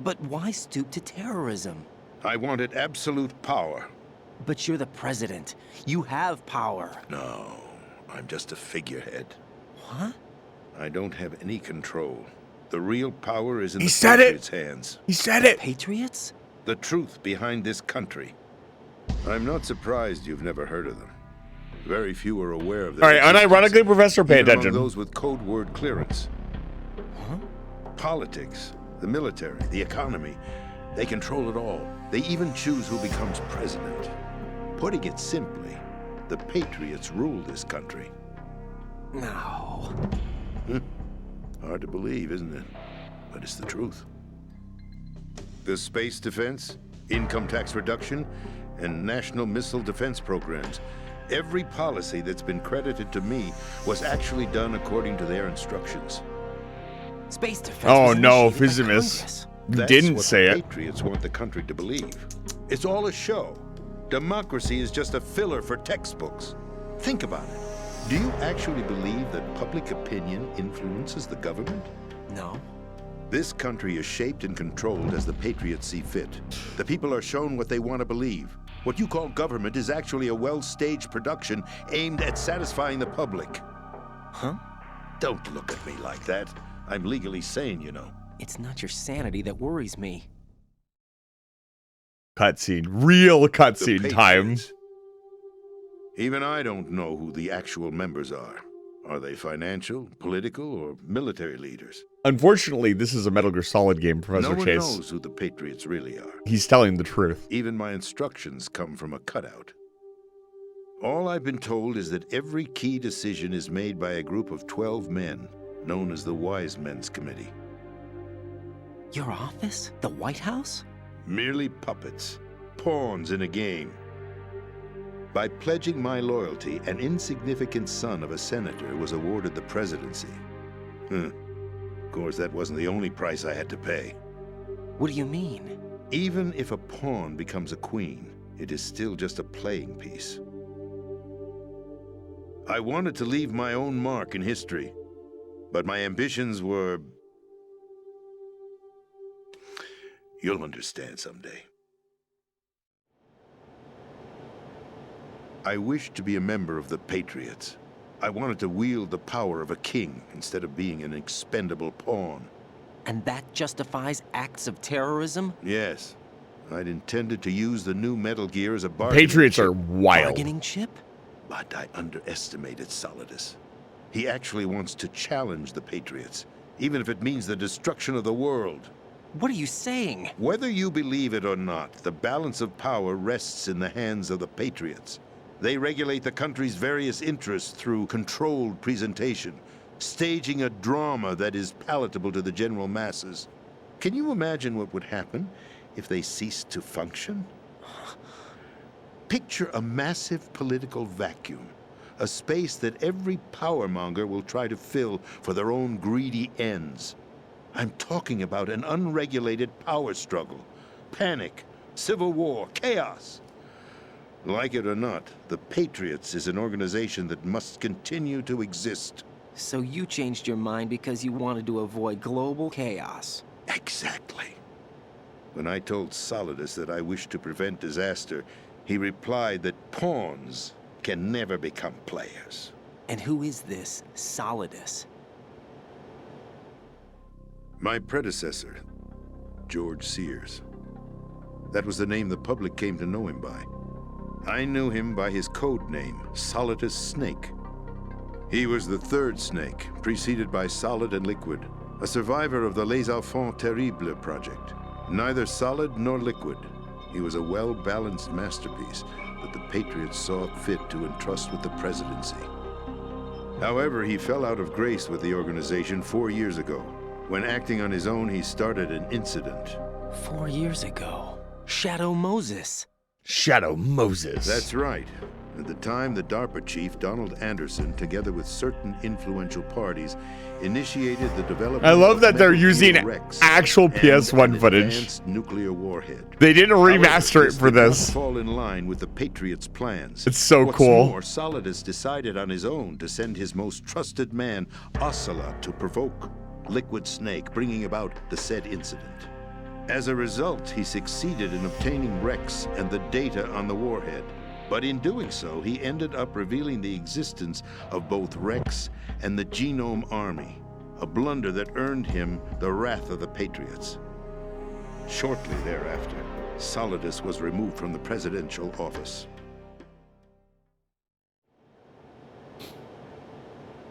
But why stoop to terrorism? I wanted absolute power. But you're the president. You have power. No, I'm just a figurehead. What? I don't have any control. The real power is in He the said it. Patriots' hands. He said it. Patriots? The truth behind this country. I'm not surprised you've never heard of them. Very few are aware of their All right, unironically, Professor, pay even attention. among those with code word clearance. Huh? Politics, the military, the economy, they control it all. They even choose who becomes president. Putting it simply, the Patriots rule this country. No. Hard to believe, isn't it? But it's the truth. The space defense, income tax reduction, and national missile defense programs. Every policy that's been credited to me was actually done according to their instructions. Space defense. Oh no, Physimus didn't say it. it. Patriots want the country to believe. It's all a show. Democracy is just a filler for textbooks. Think about it. Do you actually believe that public opinion influences the government? No. This country is shaped and controlled as the Patriots see fit. The people are shown what they want to believe. What you call government is actually a well-staged production aimed at satisfying the public. Huh? Don't look at me like that. I'm legally sane, you know. It's not your sanity that worries me. Cutscene. Real cutscene time. Even I don't know who the actual members are. Are they financial, political, or military leaders? Unfortunately, this is a Metal Gear Solid game, Professor No one Chase. knows who the Patriots really are. He's telling the truth. Even my instructions come from a cutout. All I've been told is that every key decision is made by a group of 12 men, known as the Wise Men's Committee. Your office? The White House? Merely puppets, pawns in a game. By pledging my loyalty, an insignificant son of a senator was awarded the presidency. Of course, that wasn't the only price I had to pay. What do you mean? Even if a pawn becomes a queen, it is still just a playing piece. I wanted to leave my own mark in history, but my ambitions were... You'll understand someday. I wished to be a member of the Patriots. I wanted to wield the power of a king instead of being an expendable pawn. And that justifies acts of terrorism? Yes. I'd intended to use the new Metal Gear as a bargaining Patriots chip. are wild. Bargaining chip? But I underestimated Solidus. He actually wants to challenge the Patriots, even if it means the destruction of the world. What are you saying? Whether you believe it or not, the balance of power rests in the hands of the Patriots. They regulate the country's various interests through controlled presentation, staging a drama that is palatable to the general masses. Can you imagine what would happen if they ceased to function? Picture a massive political vacuum, a space that every powermonger will try to fill for their own greedy ends. I'm talking about an unregulated power struggle, panic, civil war, chaos. Like it or not, the Patriots is an organization that must continue to exist. So you changed your mind because you wanted to avoid global chaos. Exactly. When I told Solidus that I wished to prevent disaster, he replied that pawns can never become players. And who is this Solidus? My predecessor, George Sears. That was the name the public came to know him by. I knew him by his code name, Solidus Snake. He was the third Snake, preceded by Solid and Liquid, a survivor of the Les Enfants Terribles project. Neither solid nor liquid, he was a well-balanced masterpiece that the Patriots saw fit to entrust with the presidency. However, he fell out of grace with the organization 4 years ago. When acting on his own, he started an incident. 4 years ago. Shadow Moses. Shadow Moses. That's right. At the time, the DARPA chief, Donald Anderson, together with certain influential parties, initiated the development I love that they're Metal using Gear Rex actual and PS1 an footage. advanced nuclear warhead. They didn't However, remaster it for did not this. fall in line with the Patriots' plans. It's so What's cool. more, Solidus decided on his own to send his most trusted man, Ocelot, to provoke Liquid Snake, bringing about the said incident. As a result, he succeeded in obtaining Rex and the data on the warhead. But in doing so, he ended up revealing the existence of both Rex and the Genome Army, a blunder that earned him the wrath of the Patriots. Shortly thereafter, Solidus was removed from the presidential office.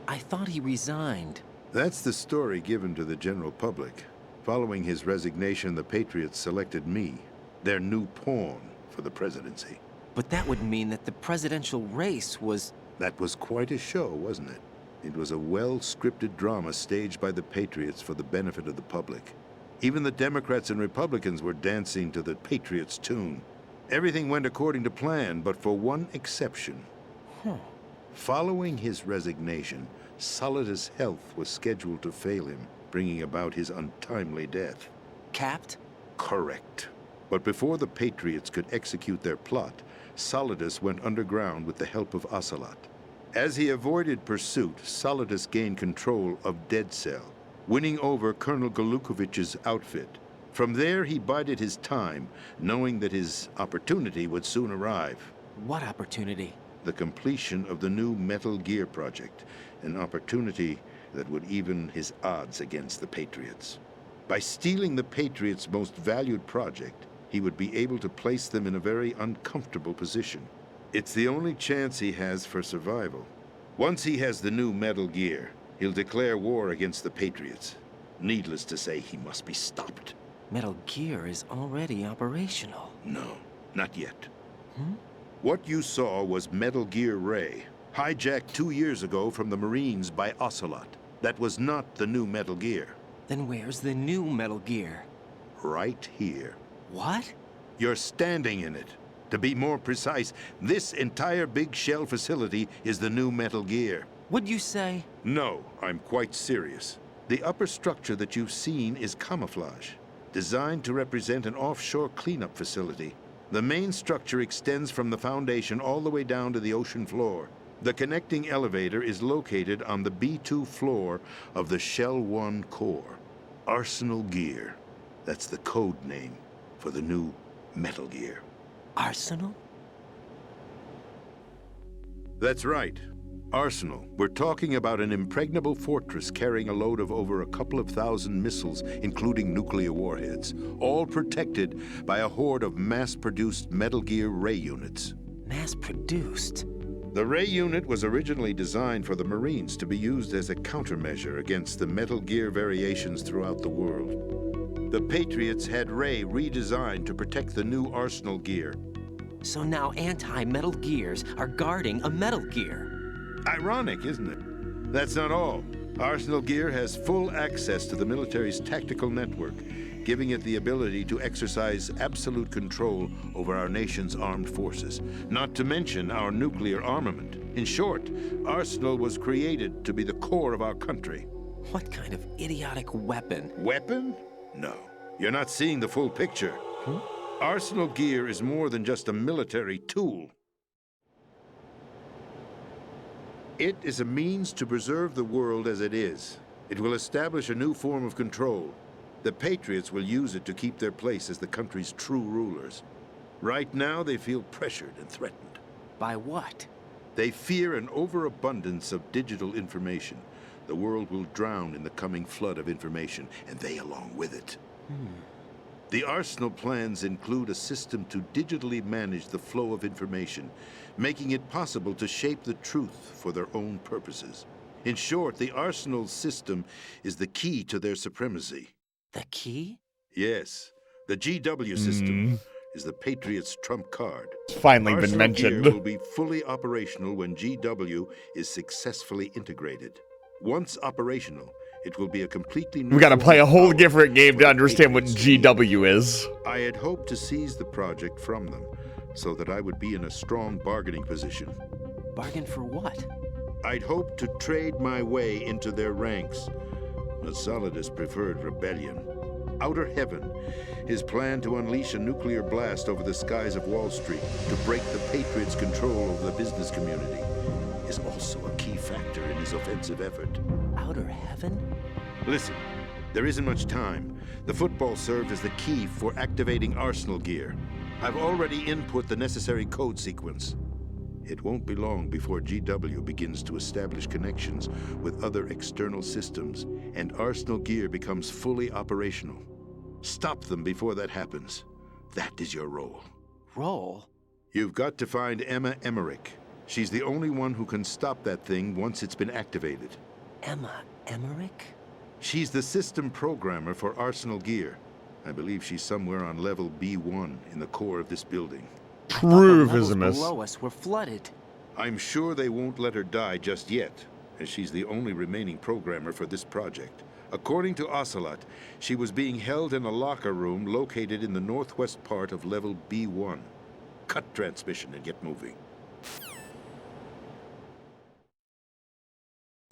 I thought he resigned. That's the story given to the general public. Following his resignation, the Patriots selected me, their new pawn, for the presidency. But that would mean that the presidential race was... That was quite a show, wasn't it? It was a well-scripted drama staged by the Patriots for the benefit of the public. Even the Democrats and Republicans were dancing to the Patriots' tune. Everything went according to plan, but for one exception. Following his resignation, Solidus' health was scheduled to fail him, bringing about his untimely death. Capped? Correct. But before the Patriots could execute their plot, Solidus went underground with the help of Ocelot. As he avoided pursuit, Solidus gained control of Dead Cell, winning over Colonel Golukovich's outfit. From there, he bided his time, knowing that his opportunity would soon arrive. What opportunity? The completion of the new Metal Gear project, an opportunity that would even his odds against the Patriots. By stealing the Patriots' most valued project, he would be able to place them in a very uncomfortable position. It's the only chance he has for survival. Once he has the new Metal Gear, he'll declare war against the Patriots. Needless to say, he must be stopped. Metal Gear is already operational. No, not yet. What you saw was Metal Gear Ray, hijacked 2 years ago from the Marines by Ocelot. That was not the new Metal Gear. Then where's the new Metal Gear? Right here. What? You're standing in it. To be more precise, this entire big shell facility is the new Metal Gear. What'd you say? No, I'm quite serious. The upper structure that you've seen is camouflage, designed to represent an offshore cleanup facility. The main structure extends from the foundation all the way down to the ocean floor. The connecting elevator is located on the B2 floor of the Shell 1 core. Arsenal Gear. That's the code name for the new Metal Gear. Arsenal? That's right. Arsenal. We're talking about an impregnable fortress carrying a load of over a couple of thousand missiles, including nuclear warheads, all protected by a horde of mass-produced Metal Gear Ray units. Mass-produced? The Ray unit was originally designed for the Marines to be used as a countermeasure against the Metal Gear variations throughout the world. The Patriots had Ray redesigned to protect the new Arsenal Gear. So now anti-Metal Gears are guarding a Metal Gear. Ironic, isn't it? That's not all. Arsenal Gear has full access to the military's tactical network, giving it the ability to exercise absolute control over our nation's armed forces, not to mention our nuclear armament. In short, Arsenal was created to be the core of our country. What kind of idiotic weapon? Weapon? No. You're not seeing the full picture. Arsenal Gear is more than just a military tool. It is a means to preserve the world as it is. It will establish a new form of control. The Patriots will use it to keep their place as the country's true rulers. Right now, they feel pressured and threatened. By what? They fear an overabundance of digital information. The world will drown in the coming flood of information, and they along with it. The Arsenal plans include a system to digitally manage the flow of information, making it possible to shape the truth for their own purposes. In short, the Arsenal system is the key to their supremacy. The key? Yes. The GW system is the Patriots' trump card. It's finally been Arsenal mentioned. Gear will be fully operational when GW is successfully integrated. Once operational, it will be a completely new... We gotta play a whole power different game for to the understand what Patriots. GW is. I had hoped to seize the project from them, so that I would be in a strong bargaining position. Bargain for what? I'd hoped to trade my way into their ranks. But Solidus preferred rebellion. Outer Heaven, his plan to unleash a nuclear blast over the skies of Wall Street to break the Patriots' control over the business community, is also a key factor in his offensive effort. Outer Heaven? Listen, there isn't much time. The football served as the key for activating Arsenal Gear. I've already input the necessary code sequence. It won't be long before GW begins to establish connections with other external systems, and Arsenal Gear becomes fully operational. Stop them before that happens. That is your role. Role? You've got to find Emma Emmerich. She's the only one who can stop that thing once it's been activated. Emma Emmerich? She's the system programmer for Arsenal Gear. I believe she's somewhere on level B1 in the core of this building. True, the levels Visimus. below us were flooded. I'm sure they won't let her die just yet, as she's the only remaining programmer for this project. According to Ocelot, she was being held in a locker room located in the northwest part of level B1. Cut transmission and get moving.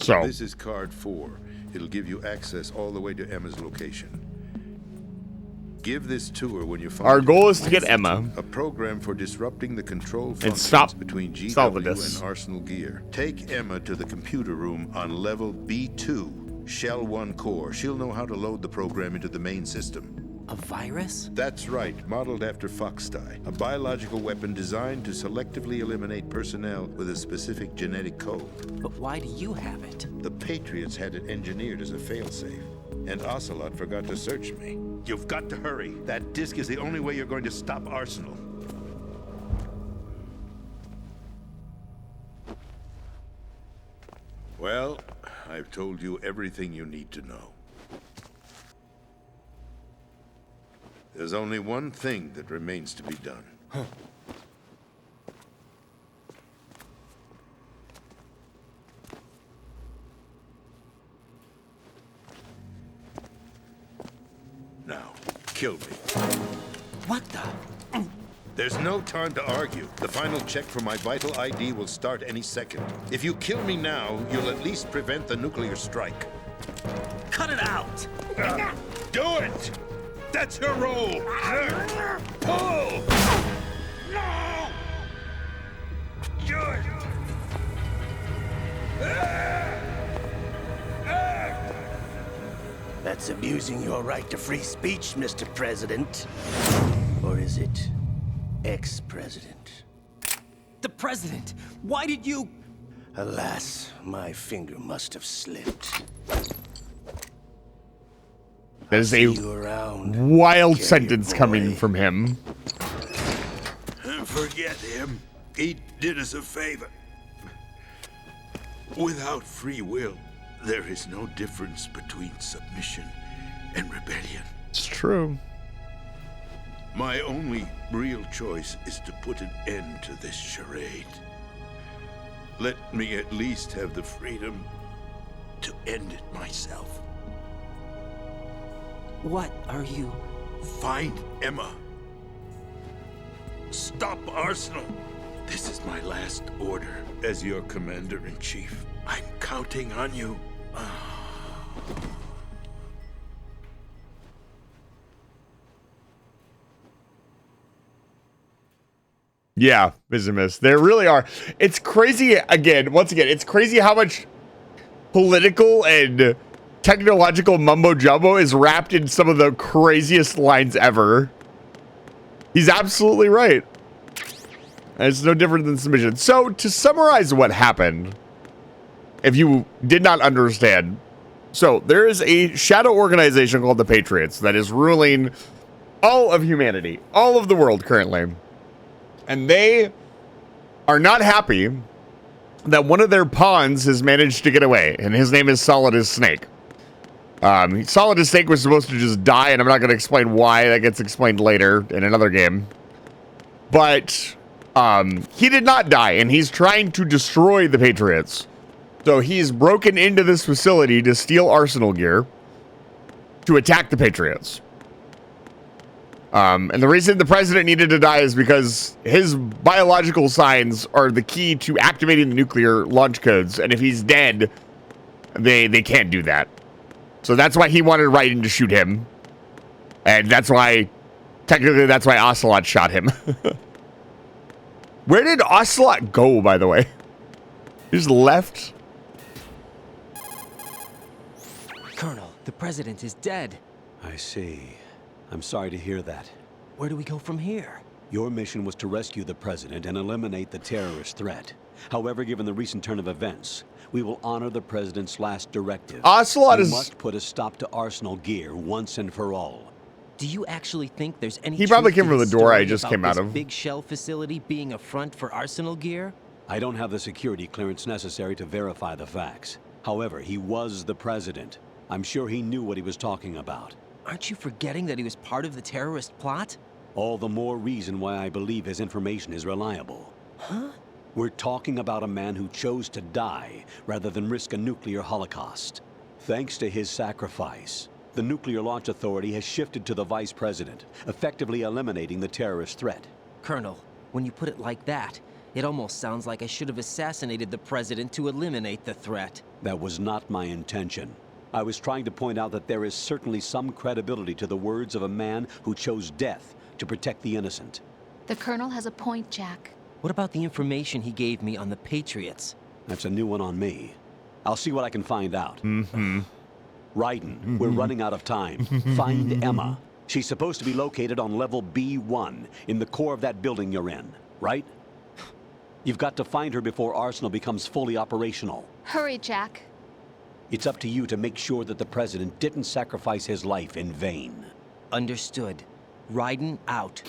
So This is card 4. It'll give you access all the way to Emma's location. Give this to her when you find our goal it. is to get Emma. A program for disrupting the control And functions stop between GW Solidus. and Arsenal Gear. Take Emma to the computer room on level B2, Shell 1 core. She'll know how to load the program into the main system. A virus? That's right, modeled after Foxdie, a biological weapon designed to selectively eliminate personnel with a specific genetic code. But why do you have it? The Patriots had it engineered as a failsafe, and Ocelot forgot to search me. You've got to hurry. That disk is the only way you're going to stop Arsenal. Well, I've told you everything you need to know. There's only one thing that remains to be done. Now, kill me. What the? There's no time to argue. The final check for my vital ID will start any second. If you kill me now, you'll at least prevent the nuclear strike. Cut it out! Do it! That's your role! Pull! No! Do it! That's abusing your right to free speech, Mr. President. Or is it ex-president? The president! Why did you... Alas, my finger must have slipped. There's See a you around, wild carrier sentence boy. coming from him. Forget him. He did us a favor. Without free will, there is no difference between submission and rebellion. It's true. My only real choice is to put an end to this charade. Let me at least have the freedom to end it myself. What are you? Find Emma. Stop Arsenal. This is my last order as your commander-in-chief. I'm counting on you. Yeah, Miss. There really are. It's crazy, once again, it's crazy how much political and technological mumbo jumbo is wrapped in some of the craziest lines ever. He's absolutely right. And it's no different than submission. So, to summarize what happened, if you did not understand, so there is a shadow organization called the Patriots that is ruling all of humanity, all of the world currently. And they are not happy that one of their pawns has managed to get away, and his name is Solid as Snake. Solid as Snake was supposed to just die, and I'm not going to explain why. That gets explained later in another game. But he did not die, and he's trying to destroy the Patriots. So he's broken into this facility to steal Arsenal gear to attack the Patriots. And the reason the president needed to die is because his biological signs are the key to activating the nuclear launch codes. And if he's dead, they can't do that. So that's why he wanted Raiden to shoot him. And that's why Ocelot shot him. Where did Ocelot go, by the way? He just left? Colonel, the president is dead. I see. I'm sorry to hear that. Where do we go from here? Your mission was to rescue the president and eliminate the terrorist threat. However, given the recent turn of events, we will honor the president's last directive. Ocelot must put a stop to Arsenal gear once and for all. Do you actually think there's any He probably truth came to from the his door I story just about came out this of. big shell facility being a front for Arsenal gear? I don't have the security clearance necessary to verify the facts. However, he was the president. I'm sure he knew what he was talking about. Aren't you forgetting that he was part of the terrorist plot? All the more reason why I believe his information is reliable. Huh? We're talking about a man who chose to die rather than risk a nuclear holocaust. Thanks to his sacrifice, the Nuclear Launch Authority has shifted to the vice president, effectively eliminating the terrorist threat. Colonel, when you put it like that, it almost sounds like I should have assassinated the president to eliminate the threat. That was not my intention. I was trying to point out that there is certainly some credibility to the words of a man who chose death to protect the innocent. The Colonel has a point, Jack. What about the information he gave me on the Patriots? That's a new one on me. I'll see what I can find out. Mm-hmm. Raiden, we're running out of time. Find Emma. She's supposed to be located on level B1, in the core of that building you're in, right? You've got to find her before Arsenal becomes fully operational. Hurry, Jack. It's up to you to make sure that the president didn't sacrifice his life in vain. Understood. Raiden out.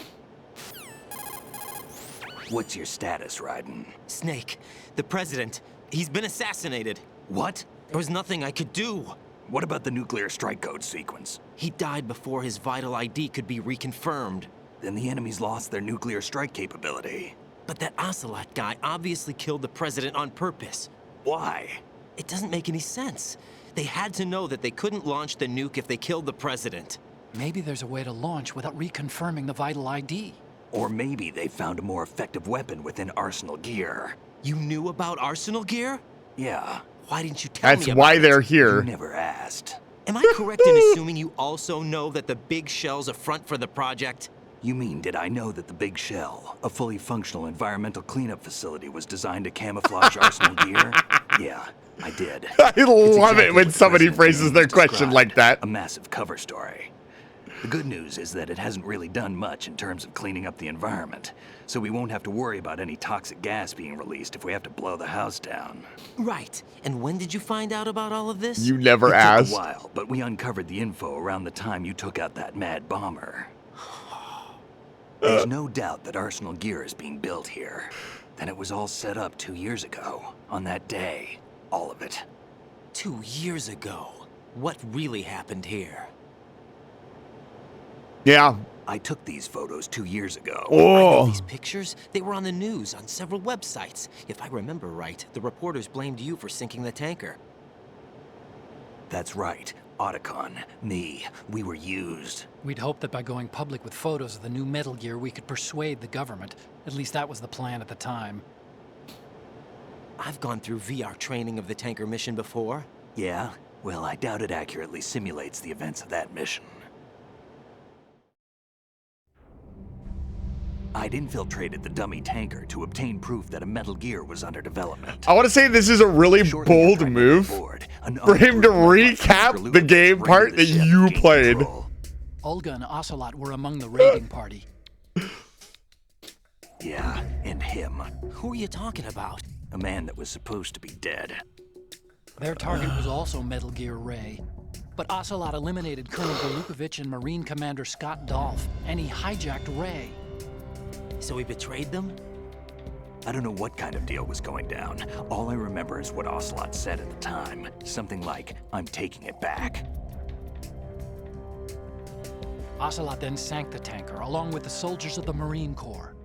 What's your status, Raiden? Snake, the president, he's been assassinated. What? There was nothing I could do. What about the nuclear strike code sequence? He died before his vital ID could be reconfirmed. Then the enemy's lost their nuclear strike capability. But that Ocelot guy obviously killed the president on purpose. Why? It doesn't make any sense. They had to know that they couldn't launch the nuke if they killed the president. Maybe there's a way to launch without reconfirming the vital ID. Or maybe they found a more effective weapon within Arsenal gear. You knew about Arsenal gear? Yeah. Why didn't you tell me That's about why it? they're here. You never asked. Am I correct in assuming you also know that the big shell's a front for the project? You mean, did I know that the Big Shell, a fully functional environmental cleanup facility, was designed to camouflage Arsenal gear? Yeah, I did. I love it when somebody phrases their question like that. A massive cover story. The good news is that it hasn't really done much in terms of cleaning up the environment, so we won't have to worry about any toxic gas being released if we have to blow the house down. Right. And when did you find out about all of this? You never It asked. took a while, but we uncovered the info around the time you took out that mad bomber. There's no doubt that Arsenal gear is being built here. Then it was all set up 2 years ago, on that day. All of it. 2 years ago. What really happened here? Yeah. I took these photos 2 years ago. I know Oh. these pictures. They were on the news on several websites. If I remember right, the reporters blamed you for sinking the tanker. That's right. Otacon, me, we were used. We'd hoped that by going public with photos of the new Metal Gear, we could persuade the government. At least that was the plan at the time. I've gone through VR training of the tanker mission before. Yeah? Well, I doubt it accurately simulates the events of that mission. I'd infiltrated the dummy tanker to obtain proof that a Metal Gear was under development. I want to say this is a really bold move for him to recap the game part that you played. Olga and Ocelot were among the raiding party. Yeah, and him. Who are you talking about? A man that was supposed to be dead. Their target was also Metal Gear Ray. But Ocelot eliminated Colonel Golukovich and Marine Commander Scott Dolph, and he hijacked Ray. So he betrayed them? I don't know what kind of deal was going down. All I remember is what Ocelot said at the time. Something like, "I'm taking it back." Ocelot then sank the tanker, along with the soldiers of the Marine Corps.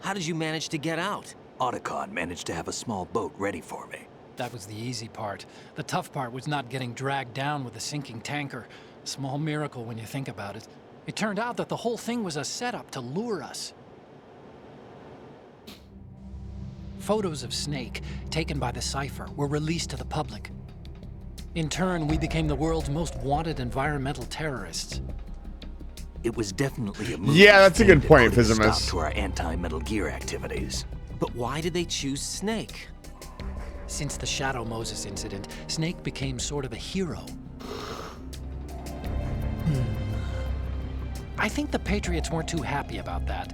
How did you manage to get out? Otacon managed to have a small boat ready for me. That was the easy part. The tough part was not getting dragged down with the sinking tanker. A small miracle when you think about it. It turned out that the whole thing was a setup to lure us. Photos of Snake, taken by the Cypher, were released to the public. In turn, we became the world's most wanted environmental terrorists. It was definitely a move. Yeah, that's a good point, Physimus. To our anti-Metal Gear activities. But why did they choose Snake? Since the Shadow Moses incident, Snake became sort of a hero. I think the Patriots weren't too happy about that.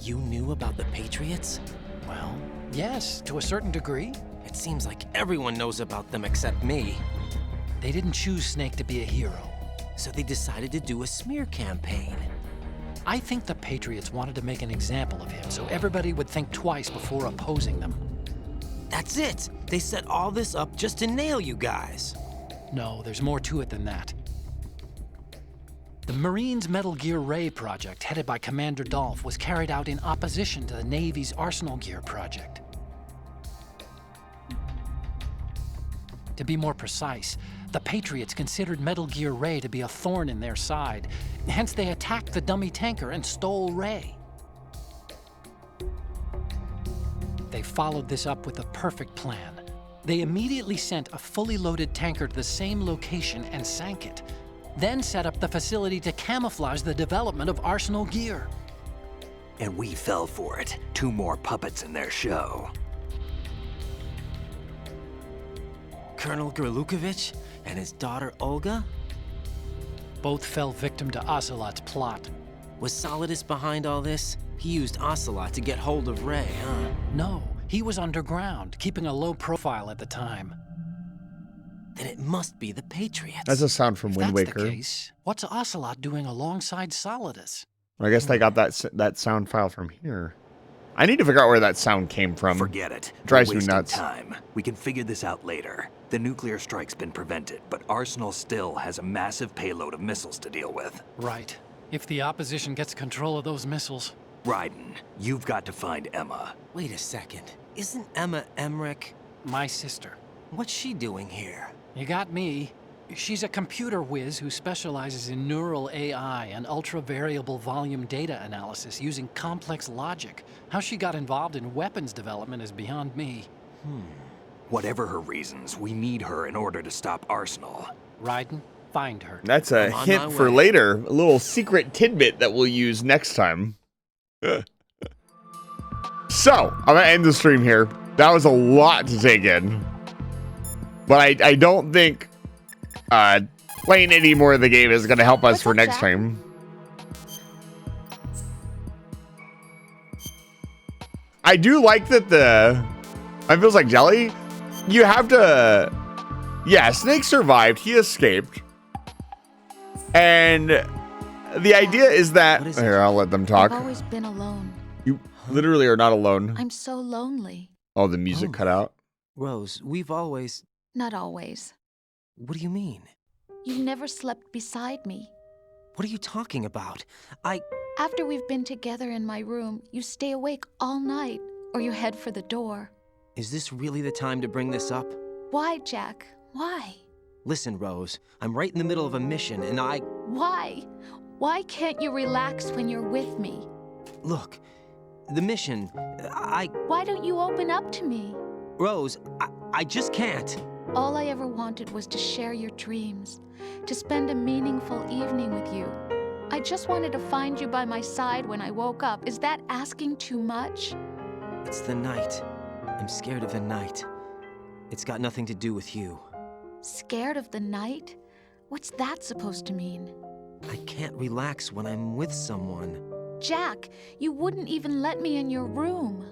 You knew about the Patriots? Well, yes, to a certain degree. It seems like everyone knows about them except me. They didn't choose Snake to be a hero. So they decided to do a smear campaign. I think the Patriots wanted to make an example of him so everybody would think twice before opposing them. That's it! They set all this up just to nail you guys. No, there's more to it than that. The Marines' Metal Gear Ray project, headed by Commander Dolph, was carried out in opposition to the Navy's Arsenal Gear project. To be more precise, the Patriots considered Metal Gear Ray to be a thorn in their side. Hence, they attacked the dummy tanker and stole Ray. They followed this up with a perfect plan. They immediately sent a fully loaded tanker to the same location and sank it. Then set up the facility to camouflage the development of Arsenal Gear. And we fell for it. 2 more puppets in their show. Colonel Golukovich and his daughter Olga? Both fell victim to Ocelot's plot. Was Solidus behind all this? He used Ocelot to get hold of Ray, huh? No, he was underground, keeping a low profile at the time. Then it must be the Patriots. That's a sound from Wind Waker. If that's the case, what's Ocelot doing alongside Solidus? I guess they got that sound file from here. I need to figure out where that sound came from. Forget it. Drives We're me wasting nuts. Time. We can figure this out later. The nuclear strike's been prevented, but Arsenal still has a massive payload of missiles to deal with. Right. If the opposition gets control of those missiles. Raiden, you've got to find Emma. Wait a second. Isn't Emma Emmerich my sister? What's she doing here? You got me. She's a computer whiz who specializes in neural AI and ultra-variable volume data analysis using complex logic. How she got involved in weapons development is beyond me. Whatever her reasons, we need her in order to stop Arsenal. Raiden, find her. That's a hint for later. A little secret tidbit that we'll use next time. So, I'm going to end the stream here. That was a lot to take in. But I don't think playing any more of the game is going to help us for next time. I do like that it feels like jelly. You have to... Yeah, Snake survived. He escaped. And the idea is that... Here, I'll let them talk. I've always been alone. You literally are not alone. I'm so lonely. Oh, the music cut out. Rose, we've always... Not always. What do you mean? You've never slept beside me. What are you talking about? After we've been together in my room, you stay awake all night, or you head for the door. Is this really the time to bring this up? Why, Jack? Why? Listen, Rose, I'm right in the middle of a mission, and Why? Why can't you relax when you're with me? Look, the mission, Why don't you open up to me? Rose, I just can't. All I ever wanted was to share your dreams, to spend a meaningful evening with you. I just wanted to find you by my side when I woke up. Is that asking too much? It's the night. I'm scared of the night. It's got nothing to do with you. Scared of the night? What's that supposed to mean? I can't relax when I'm with someone. Jack, you wouldn't even let me in your room.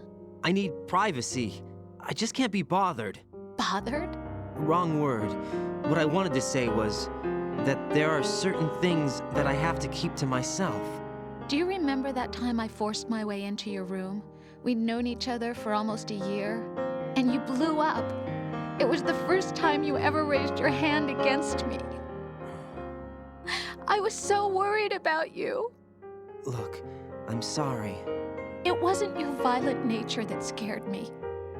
I need privacy. I just can't be bothered. Bothered? Wrong word. What I wanted to say was that there are certain things that I have to keep to myself. Do you remember that time I forced my way into your room? We'd known each other for almost a year, and you blew up. It was the first time you ever raised your hand against me. I was so worried about you. Look, I'm sorry. It wasn't your violent nature that scared me.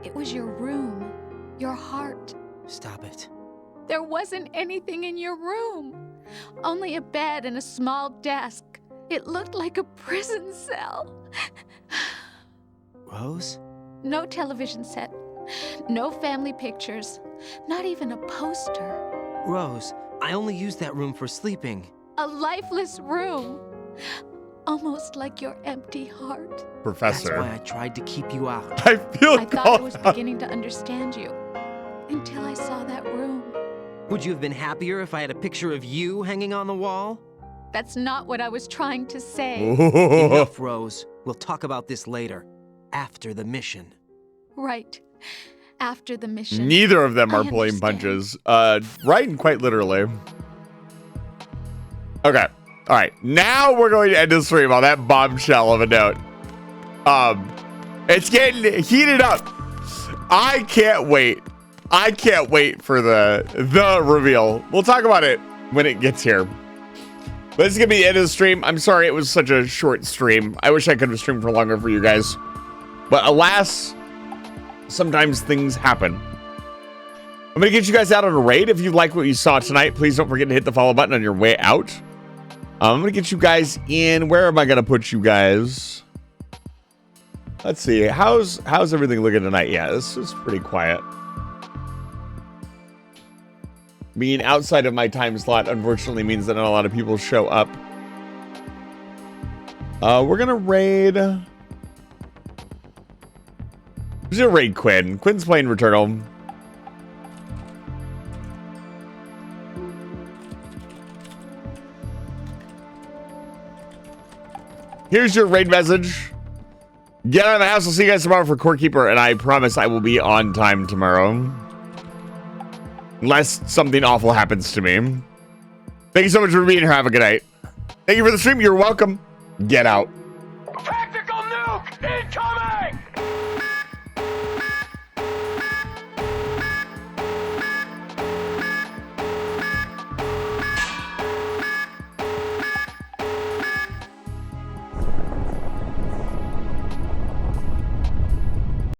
It was your room, your heart. Stop it. There wasn't anything in your room. Only a bed and a small desk. It looked like a prison cell. Rose? No television set. No family pictures. Not even a poster. Rose, I only use that room for sleeping. A lifeless room. Almost like your empty heart. Professor. That's why I tried to keep you out. I feel I thought I was beginning to understand you. Until I saw that room. Would you have been happier if I had a picture of you hanging on the wall? That's not what I was trying to say. Enough, Rose. We'll talk about this later. After the mission. Right. After the mission. Neither of them are pulling punches. Right and quite literally. Okay. All right. Now we're going to end the stream on that bombshell of a note. It's getting heated up. I can't wait. I can't wait for the reveal. We'll talk about it when it gets here. But this is going to be the end of the stream. I'm sorry it was such a short stream. I wish I could have streamed for longer for you guys. But alas, sometimes things happen. I'm going to get you guys out on a raid. If you like what you saw tonight, please don't forget to hit the follow button on your way out. I'm going to get you guys in. Where am I going to put you guys? Let's see. How's everything looking tonight? Yeah, this is pretty quiet. Being outside of my time slot, unfortunately, means that not a lot of people show up. We're going to raid... Who's going to raid Quinn? Quinn's playing Returnal. Here's your raid message. Get out of the house. I'll see you guys tomorrow for Core Keeper, and I promise I will be on time tomorrow. Unless something awful happens to me. Thank you so much for being here. Have a good night. Thank you for the stream. You're welcome. Get out. Tactical nuke incoming!